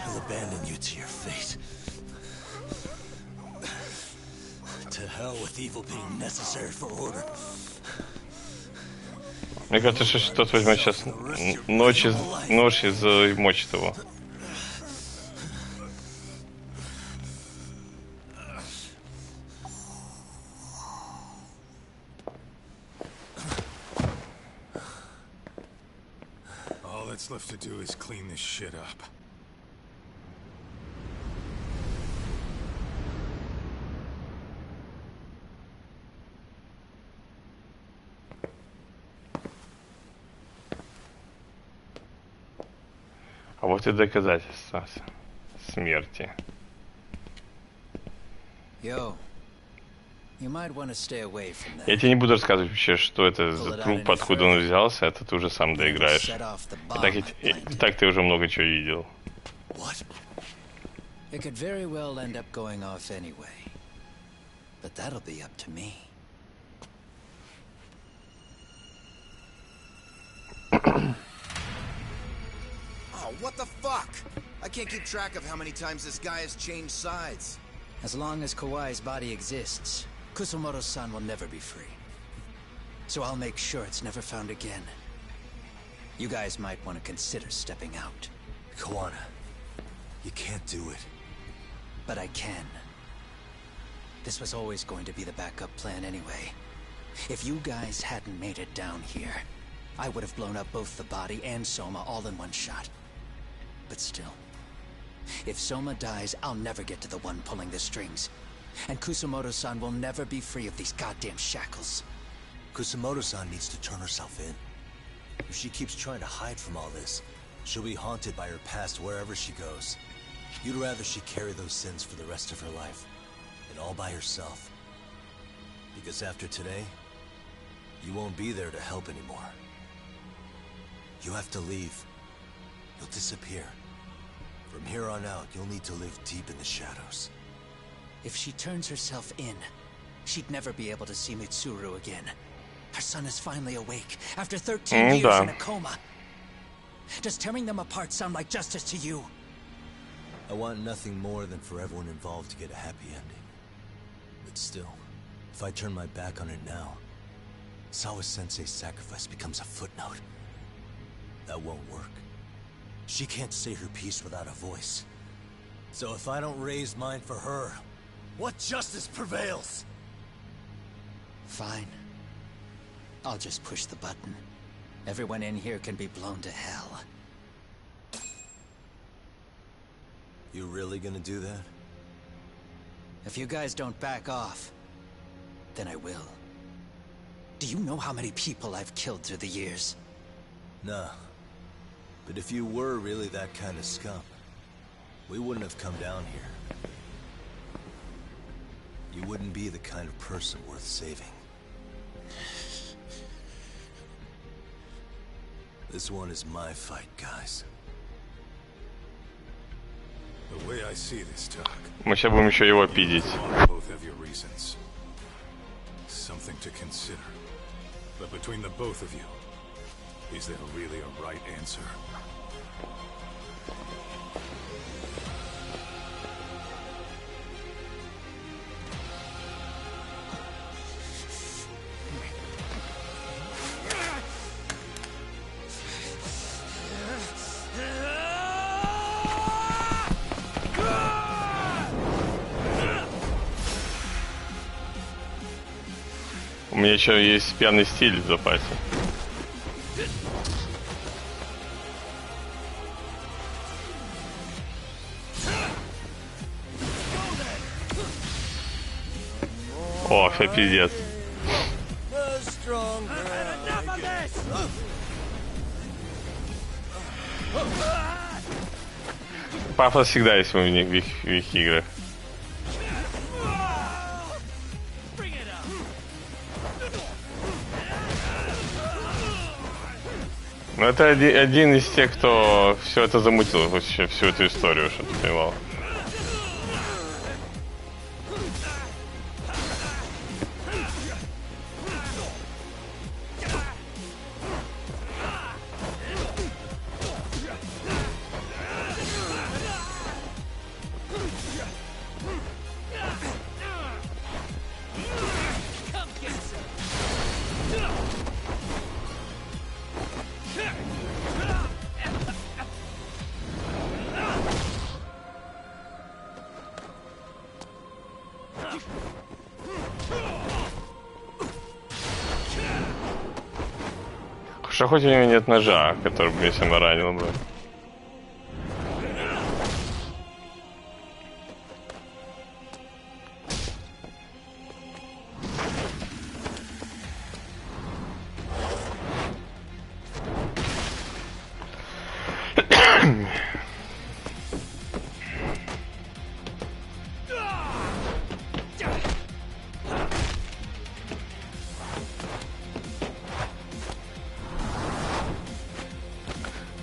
He'll abandon you to your fate. To hell with evil being necessary for order. Мне кажется, что тот возьмет сейчас нож из мочит его. All that's left to do is clean this shit up. А вот и доказательства смерти. Yo, you might want to stay away from that. Я тебе не буду рассказывать вообще, что это за труп, откуда он взялся, это ты уже сам доиграешь. И так ты уже много чего видел. It could very well end up going off anyway. But that'll be up to me. Oh, what the fuck? I can't keep track of how many times this guy has changed sides. As long as Kawai's body exists, Kusumoto-san will never be free. So I'll make sure it's never found again. You guys might want to consider stepping out. Kawana, you can't do it. But I can. This was always going to be the backup plan anyway. If you guys hadn't made it down here, I would have blown up both the body and Soma all in one shot. But still, if Soma dies, I'll never get to the one pulling the strings. And Kusumoto-san will never be free of these goddamn shackles. Kusumoto-san needs to turn herself in. If she keeps trying to hide from all this, she'll be haunted by her past wherever she goes. You'd rather she carry those sins for the rest of her life, and all by herself. Because after today, you won't be there to help anymore. You have to leave. You'll disappear. From here on out, you'll need to live deep in the shadows. If she turns herself in, she'd never be able to see Mitsuru again. Her son is finally awake, after 13 years in a coma. Does tearing them apart sound like justice to you? I want nothing more than for everyone involved to get a happy ending. But still, if I turn my back on it now, Sawa-sensei's sacrifice becomes a footnote. That won't work. She can't say her piece without a voice. So if I don't raise mine for her, what justice prevails? Fine. I'll just push the button. Everyone in here can be blown to hell. You really gonna do that? If you guys don't back off, then I will. Do you know how many people I've killed through the years? Nah. But if you were really that kind of scum, we wouldn't have come down here. You wouldn't be the kind of person worth saving. This one is my fight, guys. The way I see this, Doc. Мы сейчас будем еще его пиздить. Both have your reasons. Something to consider. But between the both of you, Is there really a right answer? У меня еще есть пьяный стиль в запасе. О, все пиздец. Пафос всегда есть в их играх. Ну, это один из тех, кто все это замутил, вообще всю эту историю, что ты понимал. Что хоть у него нет ножа, который бы меня сама ранил бы.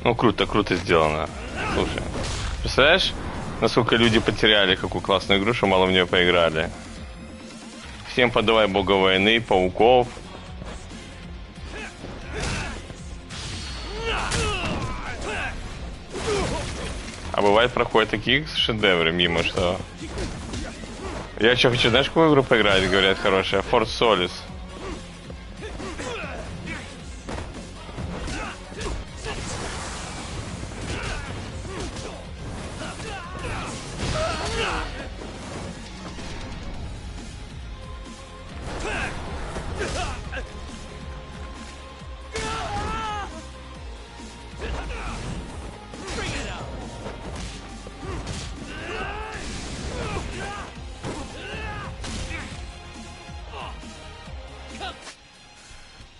Ну, круто сделано. Слушай, представляешь, насколько люди потеряли какую классную игру, что мало в нее поиграли. Всем подавай бога войны, пауков. А бывает, проходят такие шедевры мимо, что... Я еще хочу, знаешь, какую игру поиграть, говорят, хорошая? Форт Солис.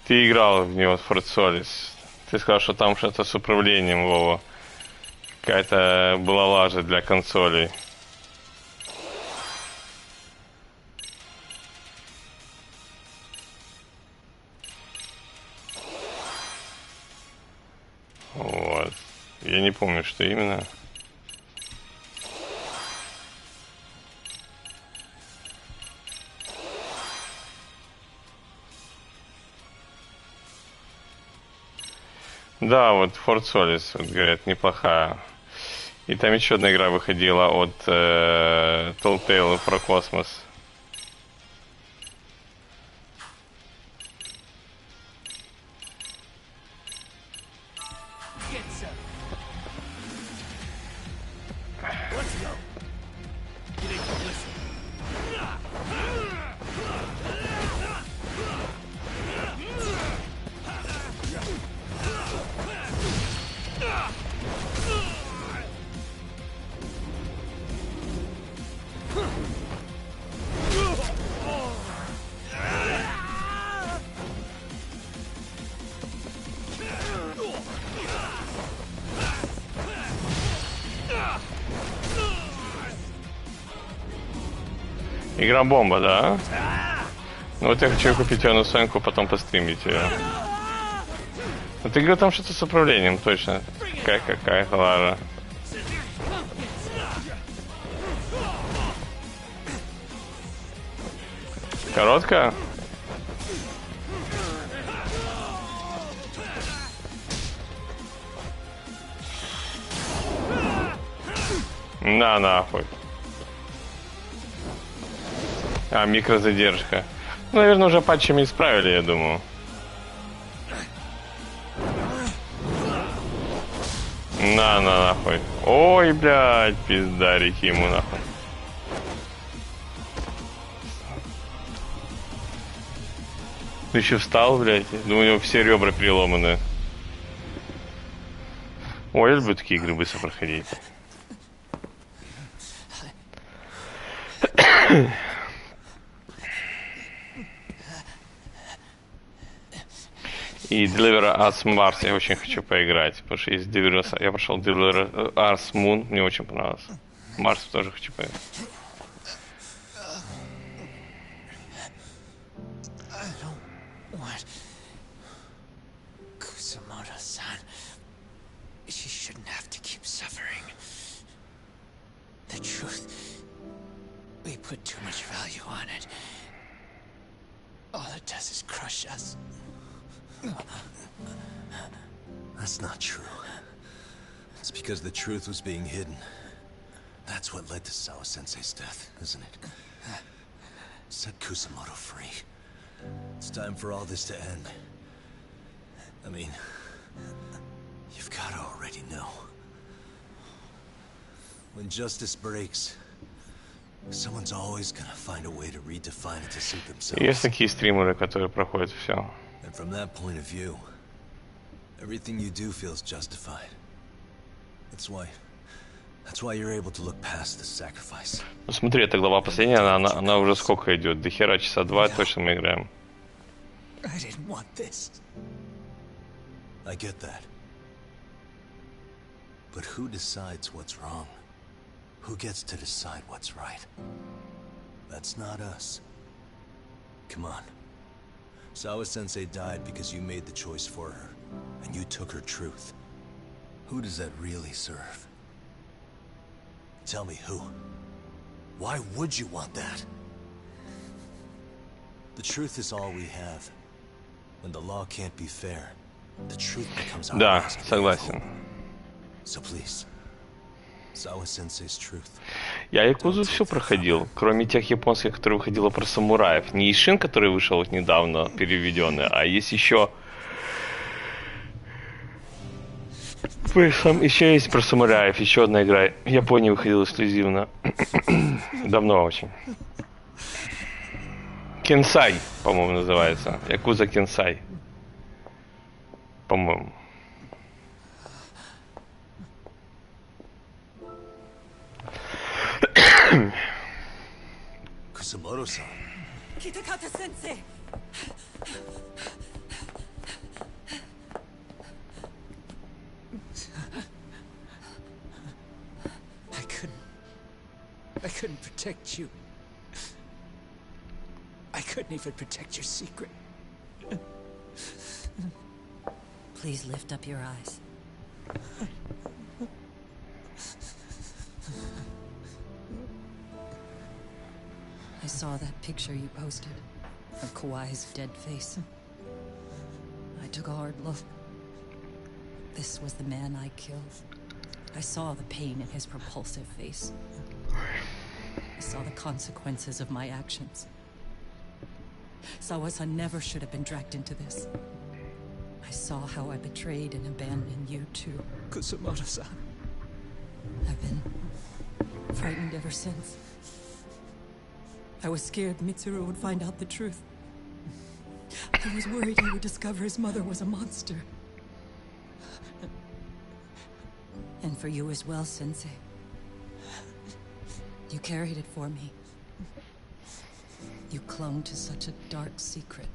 Ты играл в него, Форт Солис. Ты сказал, что там что-то с управлением, Вова. Какая-то была лажа для консолей. Вот. Я не помню, что именно. Да, вот Форт Солис, вот, говорят, неплохая. И там еще одна игра выходила от Telltale про космос. Игра-бомба, да? Ну вот я хочу купить ее на Соньку, потом постримить ее. А ты говорил, там что-то с управлением, точно. Какая лажа. Короткая? На нахуй. А, микрозадержка. Ну, наверное, уже патчами исправили, я думаю. На нахуй. Ой, блядь, пиздарики ему нахуй. Ты еще встал, блядь? Думаю, у него все ребра переломаны. Ой, я люблю такие игры быстро проходить. И Deliver Us Mars я очень хочу поиграть, потому что есть Deliver... Я прошел Deliver Us Moon, мне очень понравилось. Марс тоже хочу поиграть. Kusumoto-san, she shouldn't have to keep suffering. The truth, we put too much value on it. All it does is crush us. That's not true. It's because the truth was being hidden. That's what led to Sawa-sensei's death, isn't it? Set Kusumoto free. It's time for all this to end. I mean, you've gotta already know. When justice breaks, someone's always gonna find a way to redefine it to suit themselves. Есть такие стримеры, которые проходят все. And from that point of view, everything you do feels justified. That's why you're able to look past the sacrifice. Ну смотри, эта глава последняя, она уже сколько идет? До хера часа 2 точно мы играем. I didn't want this. I get that. But who decides what's wrong? Who gets to decide what's right? That's not us. Come on. Sawa-sensei died because you made the choice for her, and you took her truth. Who does that really serve? Tell me who. Why would you want that? The truth is all we have. When the law can't be fair, the truth becomes our Да, last согласен. So please, Sawa-sensei's truth. Я Якузу все проходил, кроме тех японских, которые выходило про самураев. Не Ишин, который вышел вот недавно, переведенный, а есть еще... Еще есть про самураев, еще одна игра. В Японии выходила эксклюзивно. Давно очень. Кенсай, по-моему, называется. Якуза Кенсай. По-моему. Kusumoto-san. Kitakata-sensei! I couldn't protect you. I couldn't even protect your secret. Please lift up your eyes. I saw that picture you posted of Kawai's dead face. I took a hard look. This was the man I killed. I saw the pain in his repulsive face. I saw the consequences of my actions. Sawa-san never should have been dragged into this. I saw how I betrayed and abandoned you too. Kusumoto-san. I've been frightened ever since. I was scared Mitsuru would find out the truth. I was worried he would discover his mother was a monster. And for you as well, Sensei. You carried it for me. You clung to such a dark secret.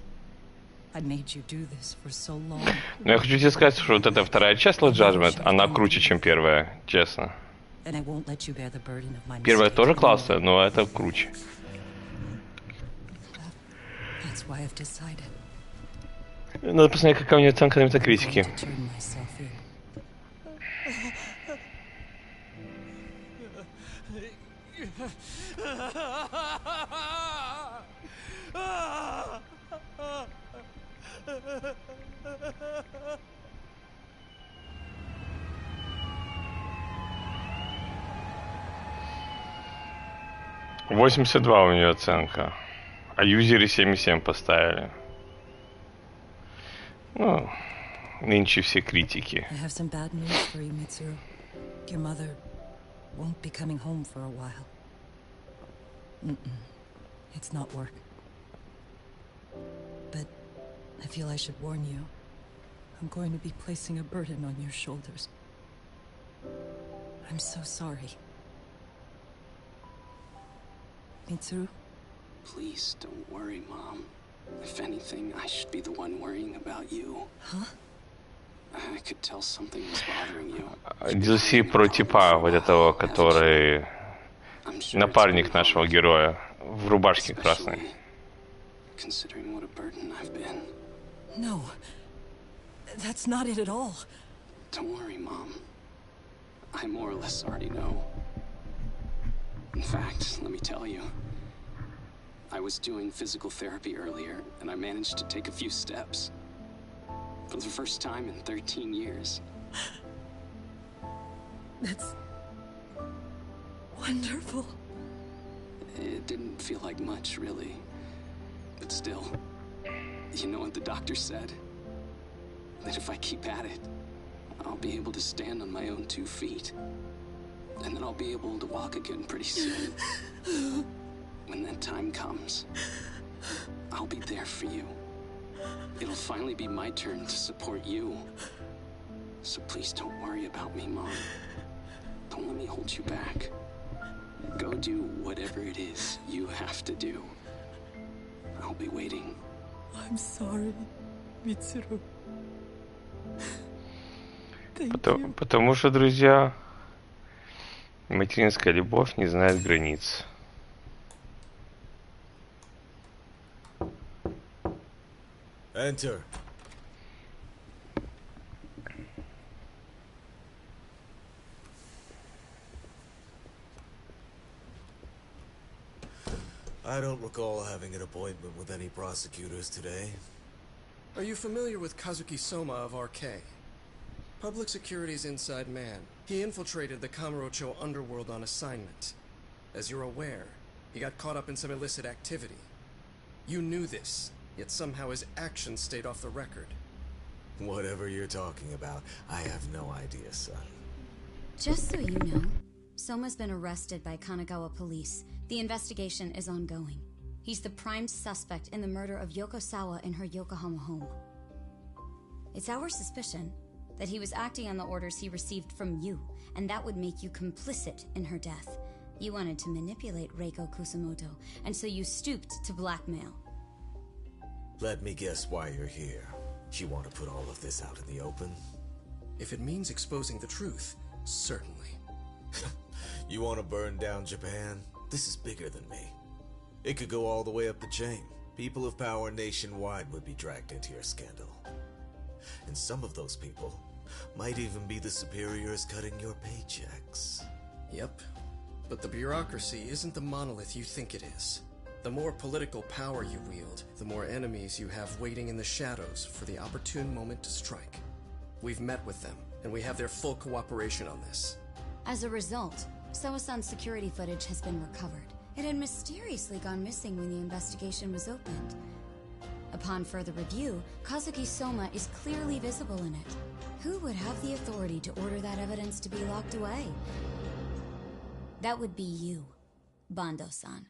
I made you do this for so long. Но я хочу тебе сказать, что вот эта вторая часть Lost Judgement, она круче, чем первая, честно. Первая тоже классная, но это круче. Надо посмотреть, какая у нее оценка на метакритике. 82 у нее оценка. А юзеры 7,7 поставили. Ну, нынче все критики. I have some bad news for you, Mitsuru. Your mother won't be coming home for a while. It's not work. But I feel I should warn you. I'm going to be placing a burden on your shoulders. I'm so sorry. Mitsuru? Please don't worry, Mom. If anything, I should be the one worrying about you. Huh? I could tell something was bothering you. DLC про типа вот этого, который напарник нашего героя в рубашке красной. Considering what a burden I've been. No. That's not it at all. Don't worry, Mom. I more or less already know. In fact, let me tell you. I was doing physical therapy earlier, and I managed to take a few steps. For the first time in 13 years. That's wonderful. It didn't feel like much, really. But still, you know what the doctor said? That if I keep at it, I'll be able to stand on my own 2 feet. And then I'll be able to walk again pretty soon. When that time comes, I'll be there for you. It'll finally be my turn to support you. So please don't worry about me, Mom. Don't let me hold you back. Go do whatever it is you have to do. I'll be waiting. I'm sorry, Mitsuru. Потому что, друзья, материнская любовь не знает границ. Enter. I don't recall having an appointment with any prosecutors today. Are you familiar with Kazuki Soma of RK? Public Security's inside man. He infiltrated the Kamurocho underworld on assignment. As you're aware, he got caught up in some illicit activity. You knew this, yet somehow his actions stayed off the record. Whatever you're talking about, I have no idea, son. Just so you know, Soma's been arrested by Kanagawa police. The investigation is ongoing. He's the prime suspect in the murder of Yoko Sawa in her Yokohama home. It's our suspicion that he was acting on the orders he received from you, and that would make you complicit in her death. You wanted to manipulate Reiko Kusumoto, and so you stooped to blackmail. Let me guess why you're here. You want to put all of this out in the open? If it means exposing the truth, certainly. You want to burn down Japan? This is bigger than me. It could go all the way up the chain. People of power nationwide would be dragged into your scandal. And some of those people might even be the superiors cutting your paychecks. Yep. But the bureaucracy isn't the monolith you think it is. The more political power you wield, the more enemies you have waiting in the shadows for the opportune moment to strike. We've met with them, and we have their full cooperation on this. As a result, Soa-san's security footage has been recovered. It had mysteriously gone missing when the investigation was opened. Upon further review, Kazuki Soma is clearly visible in it. Who would have the authority to order that evidence to be locked away? That would be you, Bando-san.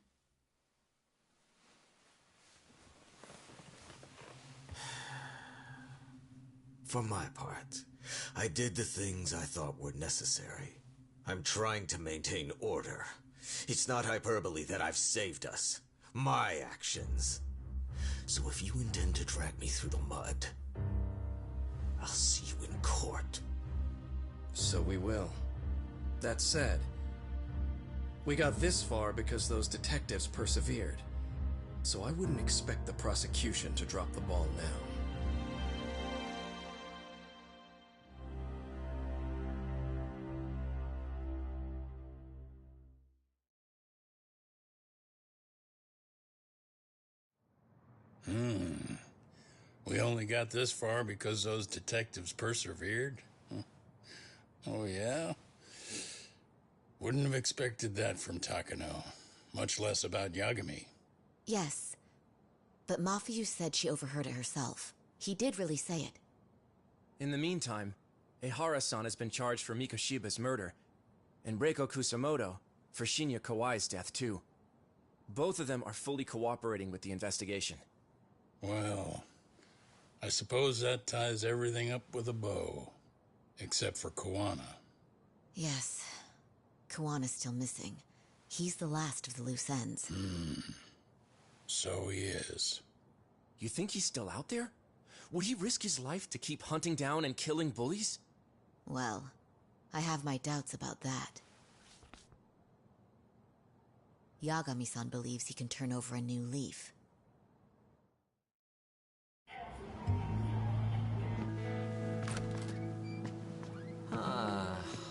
For my part, I did the things I thought were necessary. I'm trying to maintain order. It's not hyperbole that I've saved us. My actions. So if you intend to drag me through the mud, I'll see you in court. So we will. That said, we got this far because those detectives persevered. So I wouldn't expect the prosecution to drop the ball now. We only got this far because those detectives persevered? Oh, yeah? Wouldn't have expected that from Takano. much less about Yagami. Yes, but Mafuyu said she overheard it herself. He did really say it. In the meantime, Ehara-san has been charged for Mikoshiba's murder, and Reiko Kusamoto for Shinya Kawai's death too. Both of them are fully cooperating with the investigation. Well, I suppose that ties everything up with a bow. Except for Kuwana. Yes. Kuwana's still missing. He's the last of the loose ends. So he is. You think he's still out there? Would he risk his life to keep hunting down and killing bullies? Well, I have my doubts about that. Yagami-san believes he can turn over a new leaf.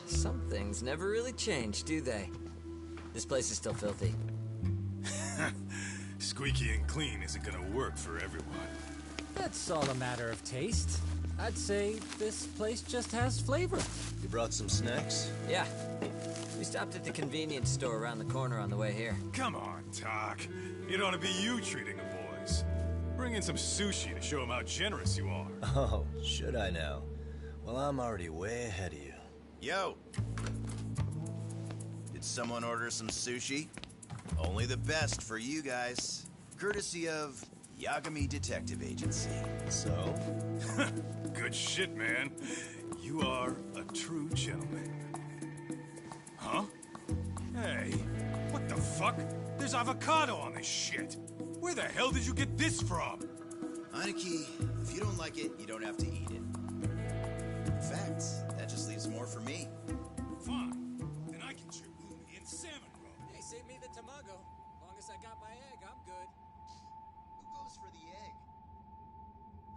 Some things never really change, do they? This place is still filthy. Squeaky and clean isn't gonna work for everyone. That's all a matter of taste. I'd say this place just has flavor. You brought some snacks? Yeah. We stopped at the convenience store around the corner on the way here. Come on, Doc. It ought to be you treating the boys. Bring in some sushi to show them how generous you are. Oh, should I now? Well, I'm already way ahead of you. Yo! Did someone order some sushi? Only the best for you guys. Courtesy of Yagami Detective Agency. So? Good shit, man. You are a true gentleman. Huh? Hey, what the fuck? There's avocado on this shit. Where the hell did you get this from? Aniki, if you don't like it, you don't have to eat it. In fact, that just leaves more for me. Fine. Then I get your umi and salmon roll. Hey, save me the tamago. Long as I got my egg, I'm good. Who goes for the egg?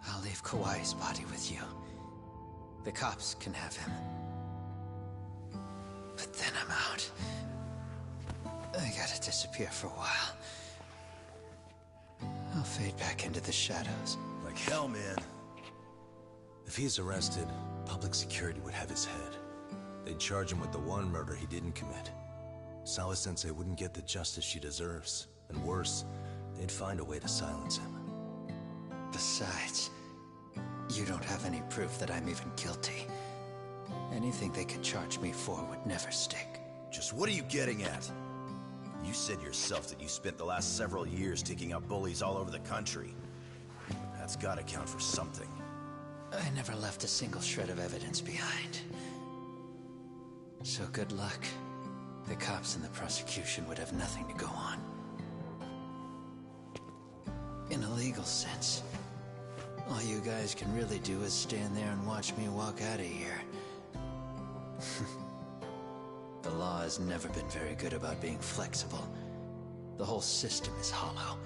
I'll leave Kawai's body with you. The cops can have him. But then I'm out. I gotta disappear for a while. I'll fade back into the shadows. Like hell, man. If he's arrested, public security would have his head. They'd charge him with the one murder he didn't commit. Sawa-sensei wouldn't get the justice she deserves. And worse, they'd find a way to silence him. Besides, you don't have any proof that I'm even guilty. Anything they could charge me for would never stick. Just what are you getting at? You said yourself that you spent the last several years taking out bullies all over the country. That's gotta count for something. I never left a single shred of evidence behind. So good luck. The cops and the prosecution would have nothing to go on. In a legal sense, all you guys can really do is stand there and watch me walk out of here. The law has never been very good about being flexible. The whole system is hollow.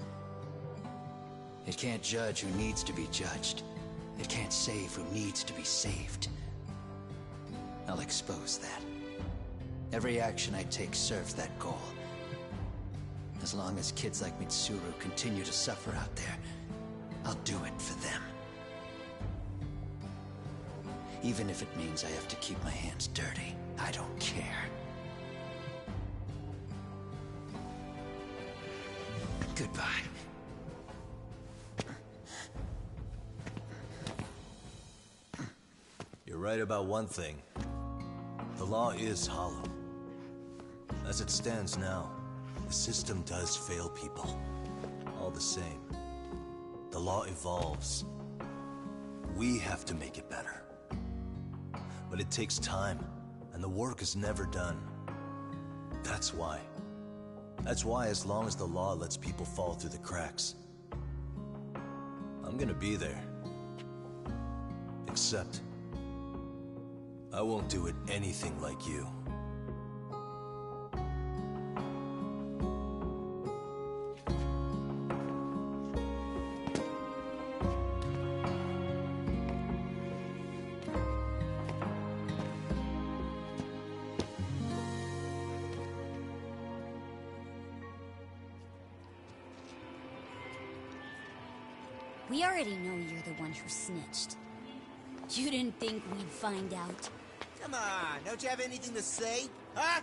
It can't judge who needs to be judged. It can't save who needs to be saved. I'll expose that. Every action I take serves that goal. As long as kids like Mitsuru continue to suffer out there, I'll do it for them. Even if it means I have to keep my hands dirty, I don't care. Goodbye. You're right about one thing. The law is hollow. As it stands now, the system does fail people. All the same, the law evolves. We have to make it better. But it takes time, and the work is never done. That's why. That's why as long as the law lets people fall through the cracks, I'm gonna be there. Except, I won't do it anything like you. We already know you're the one who snitched. You didn't think we'd find out? Come on, don't you have anything to say? Huh?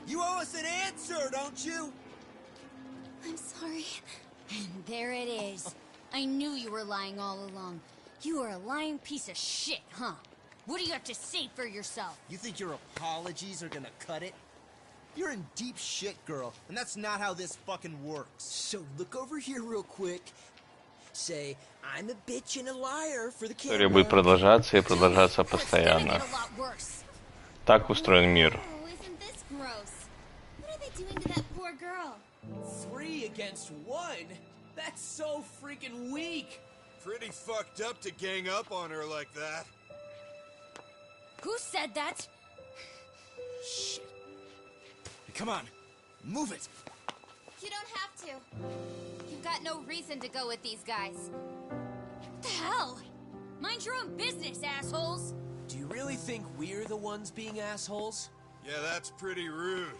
You owe us an answer, don't you? I'm sorry. And there it is. I knew you were lying all along. You are a lying piece of shit, huh? What do you have to say for yourself? You think your apologies are gonna cut it? You're in deep shit, girl, and that's not how this fucking works. So look over here real quick. Say, I'm a bitch and a liar for the camera. История будет продолжаться и продолжаться постоянно. Так устроен мир. Oh, isn't this gross? What are they doing to that poor girl? 3 against 1? That's so freaking weak. Pretty fucked up to gang up on her like that. Who said that? Shit. Come on, move it. You don't have to. You've got no reason to go with these guys. What the hell? Mind your own business, assholes. Do you really think we're the ones being assholes? Yeah, that's pretty rude.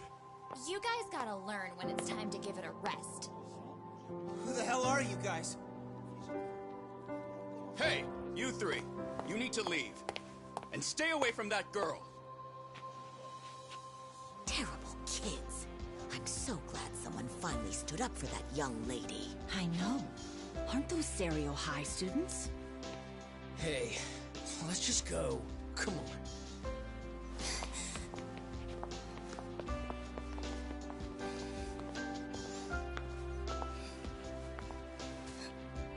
You guys gotta learn when it's time to give it a rest. Who the hell are you guys? Hey, you 3. You need to leave. And stay away from that girl. Terrible kids. I'm so glad someone finally stood up for that young lady. I know. Aren't those Serio High students? Hey, let's just go. Come on.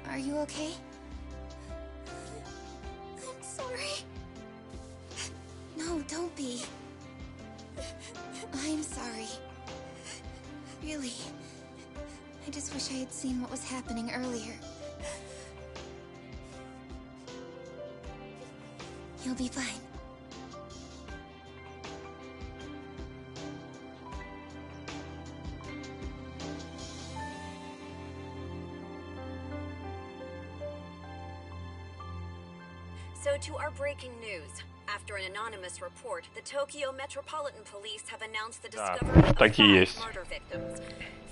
Are you okay? I'm sorry. No, don't be. I'm sorry. Really. I just wish I had seen what was happening earlier. You'll be fine. So to our breaking news. After an anonymous report, the Tokyo Metropolitan Police have announced the discovery of 5 murder victims.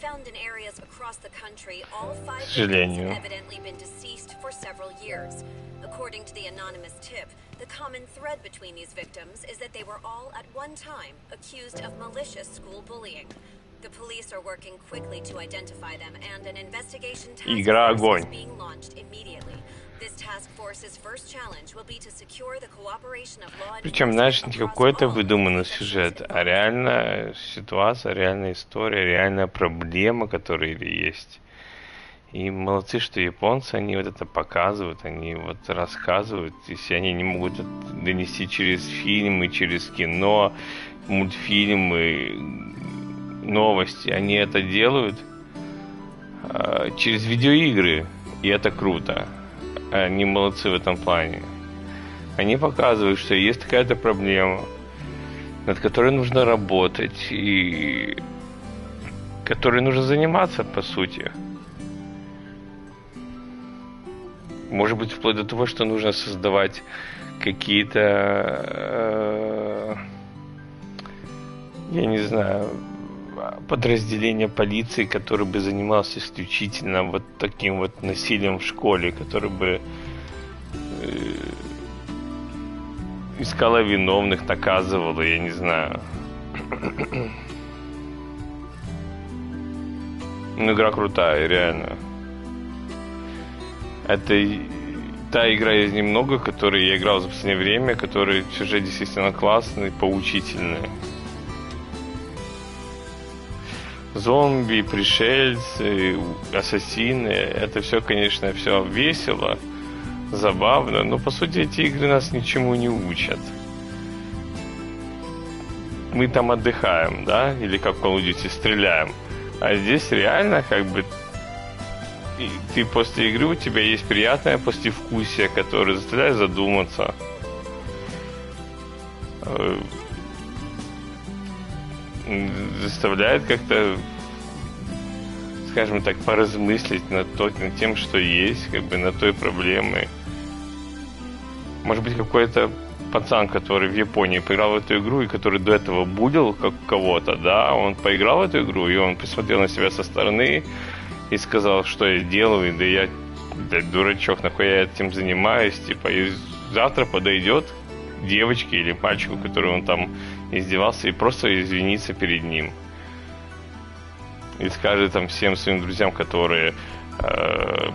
Found in areas across the country, all 5 victims have evidently been deceased for several years. According to the anonymous tip, the common thread between these victims is that they were all at one time accused of malicious school bullying. The police are working quickly to identify them, and an investigation task force is being launched immediately. This task force's first challenge will be to secure the cooperation of law enforcement. Причем, знаешь, не какой-то выдуманный сюжет, а реальная ситуация, реальная история, реальная проблема, которая есть. И молодцы, что японцы, они вот это показывают, они вот рассказывают. Если они не могут это донести через фильмы, через кино, мультфильмы, новости, они это делают через видеоигры, и это круто. Они молодцы в этом плане. Они показывают, что есть какая-то проблема, над которой нужно работать и которой нужно заниматься, по сути. Может быть, вплоть до того, что нужно создавать какие-то, я не знаю, подразделение полиции, которое бы занималось исключительно вот таким вот насилием в школе, которое бы искало виновных, наказывало, я не знаю. Ну, игра крутая, реально. Это та игра из немногих, которые я играл за последнее время, который сюжет действительно классный, поучительный. Зомби, пришельцы, ассасины, это все, конечно, все весело, забавно, но по сути эти игры нас ничему не учат. Мы там отдыхаем, да, или как в Call of Duty стреляем, а здесь реально как бы ты после игры, у тебя есть приятное послевкусие, которое заставляет задуматься. Заставляет как-то, скажем так, поразмыслить над тем, что есть, как бы над той проблемой. Может быть, какой-то пацан, который в Японии поиграл в эту игру и который до этого булил как кого-то, да, он поиграл в эту игру и он посмотрел на себя со стороны и сказал, что я делаю, да я, блядь, дурачок, нахуй я этим занимаюсь, типа, и завтра подойдет девочке или мальчику, который он там издевался, и просто извиниться перед ним. и скажет там всем своим друзьям, которые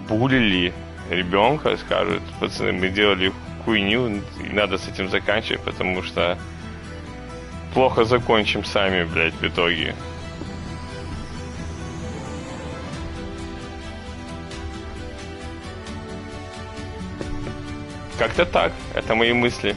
булили ребенка, скажут: пацаны, мы делали хуйню, и надо с этим заканчивать, потому что плохо закончим сами, блядь, в итоге. Как-то так, это мои мысли.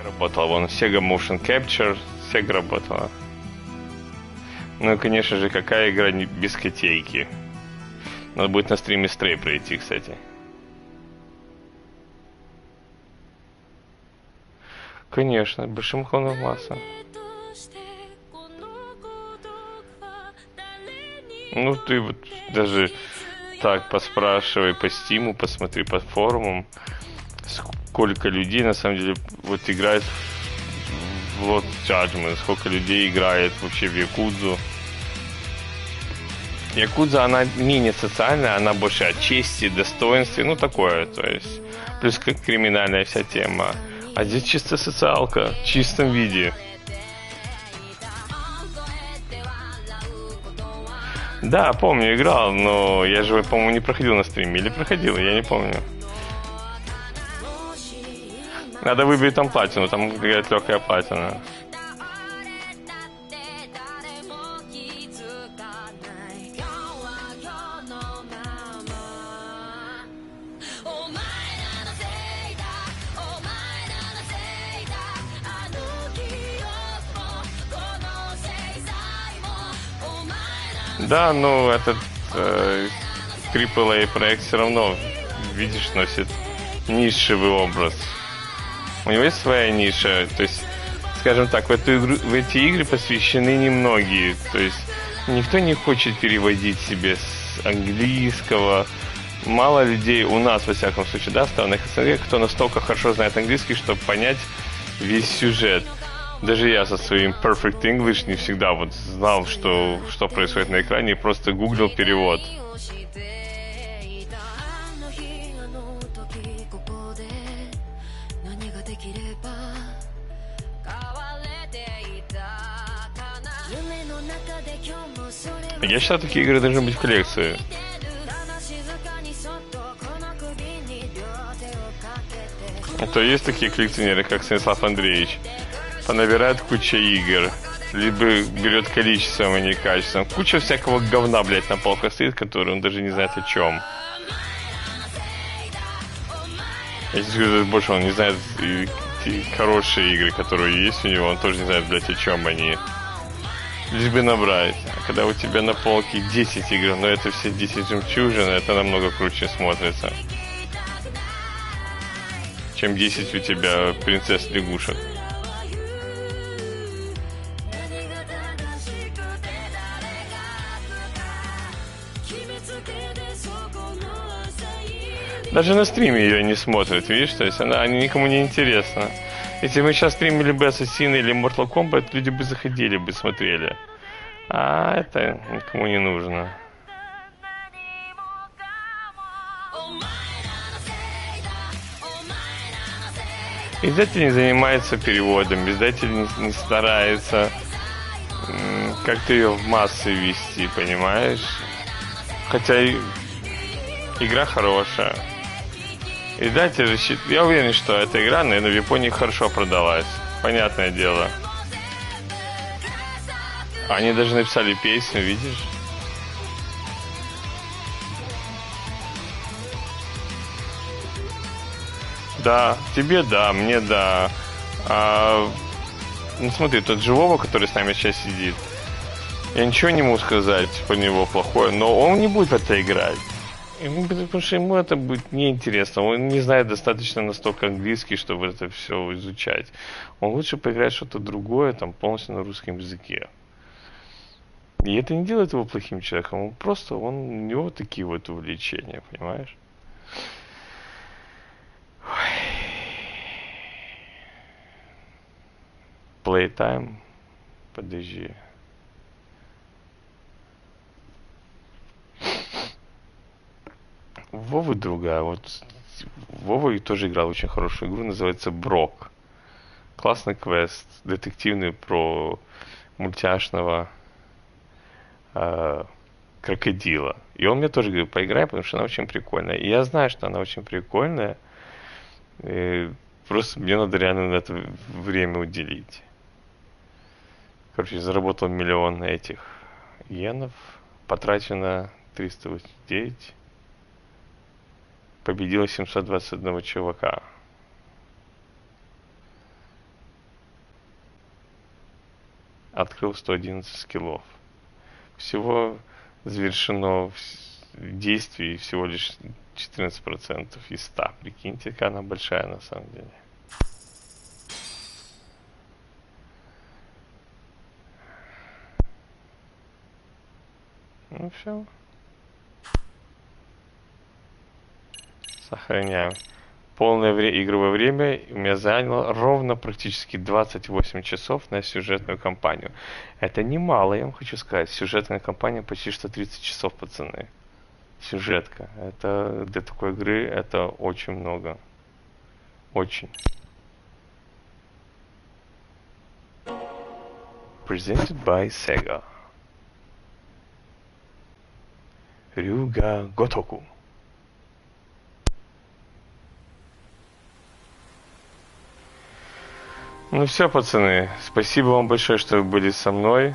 Работала, вон Sega Motion Capture, Sega работала. Ну и, конечно же, какая игра без котейки. Надо будет на стриме Stray пройти, кстати. Конечно, большим клоном масса. Ну ты вот даже так поспрашивай по Стиму, посмотри по форумам, сколько людей на самом деле вот играет в Judgement, сколько людей играет вообще в YAKUZу. YAKUZа, она менее социальная, она больше о чести, достоинстве, ну такое, то есть плюс как криминальная вся тема. А здесь чисто социалка, в чистом виде. Да, помню, играл, но я же, по-моему, не проходил на стриме. Или проходил, я не помню. Надо выбить там платину, там какая-то легкая платина. Да, ну этот AAA проект все равно, видишь, носит нишевый образ. У него есть своя ниша, то есть, скажем так, в эти игры посвящены немногие, то есть никто не хочет переводить себе с английского. Мало людей у нас, во всяком случае, да, в странах СНГ, кто настолько хорошо знает английский, чтобы понять весь сюжет. Даже я со своим Perfect English не всегда вот знал, что происходит на экране, и просто гуглил перевод. Я считаю, такие игры должны быть в коллекции. А то есть такие коллекционеры, как Станислав Андреевич. Понабирает куча игр, либо берет количеством, а не качеством. Куча всякого говна, блядь, на полках стоит, который он даже не знает о чем. Если сказать больше, он не знает и хорошие игры, которые есть у него, он тоже не знает, блядь, о чем они. Лишь бы набрать. А когда у тебя на полке 10 игр, но это все 10 жемчужин, это намного круче смотрится, чем 10 у тебя принцесс-лягушек. Даже на стриме ее не смотрят, видишь, то есть она никому не интересна. Если мы сейчас стримили бы Ассасины или Mortal Kombat, люди бы заходили бы, смотрели. А это никому не нужно. Издатель не занимается переводом, издатель не старается как-то ее в массы вести, понимаешь? Хотя игра хорошая. Издатель, я уверен, что эта игра, наверное, в Японии хорошо продалась. Понятное дело. Они даже написали песню, видишь? Да, тебе да, мне да. Ну смотри, тот живого, который с нами сейчас сидит, я ничего не могу сказать по него плохое, но он не будет в это играть. Потому что ему это будет неинтересно. Он не знает достаточно настолько английский, чтобы это все изучать. Он лучше поиграет что-то другое, там, полностью на русском языке. И это не делает его плохим человеком. Он просто, у него такие вот увлечения, понимаешь? Playtime. Подожди. Вовы другая. Вот Вова тоже играл очень хорошую игру, называется Брок. Классный квест, детективный про мультяшного крокодила. И он мне тоже говорит, поиграй, потому что она очень прикольная. И я знаю, что она очень прикольная. И просто мне надо реально на это время уделить. Короче, заработал 1 миллион этих йенов. Потрачено 309. Победил 721 чувака. Открыл 111 скиллов. Всего завершено действий всего лишь 14% из 100. Прикиньте, какая она большая на самом деле. Ну все. Сохраняем. Полное игровое время у меня заняло ровно практически 28 часов на сюжетную кампанию. Это немало, я вам хочу сказать. Сюжетная кампания почти что 30 часов, пацаны. Сюжетка. Это для такой игры это очень много. Очень. Presented by Sega. Ryuga Gotoku. Ну все, пацаны, спасибо вам большое, что вы были со мной.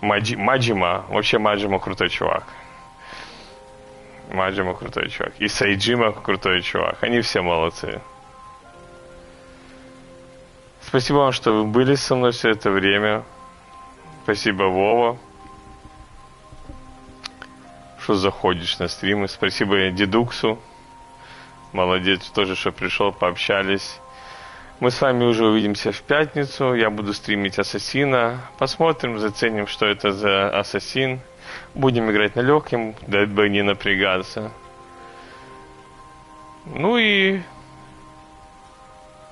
Маджима, вообще Маджима крутой чувак. Маджима крутой чувак. И Сайджима крутой чувак. Они все молодцы. Спасибо вам, что вы были со мной все это время. Спасибо, Вова, что заходишь на стримы. Спасибо Дедуксу. Молодец тоже, что пришел, пообщались. Мы с вами уже увидимся в пятницу. Я буду стримить Ассасина. Посмотрим, заценим, что это за Ассасин. Будем играть на легком, дабы не напрягаться. Ну и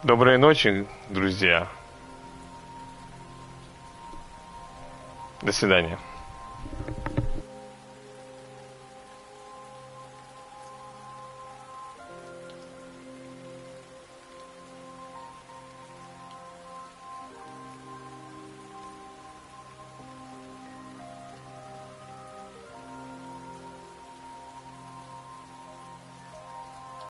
доброй ночи, друзья. До свидания.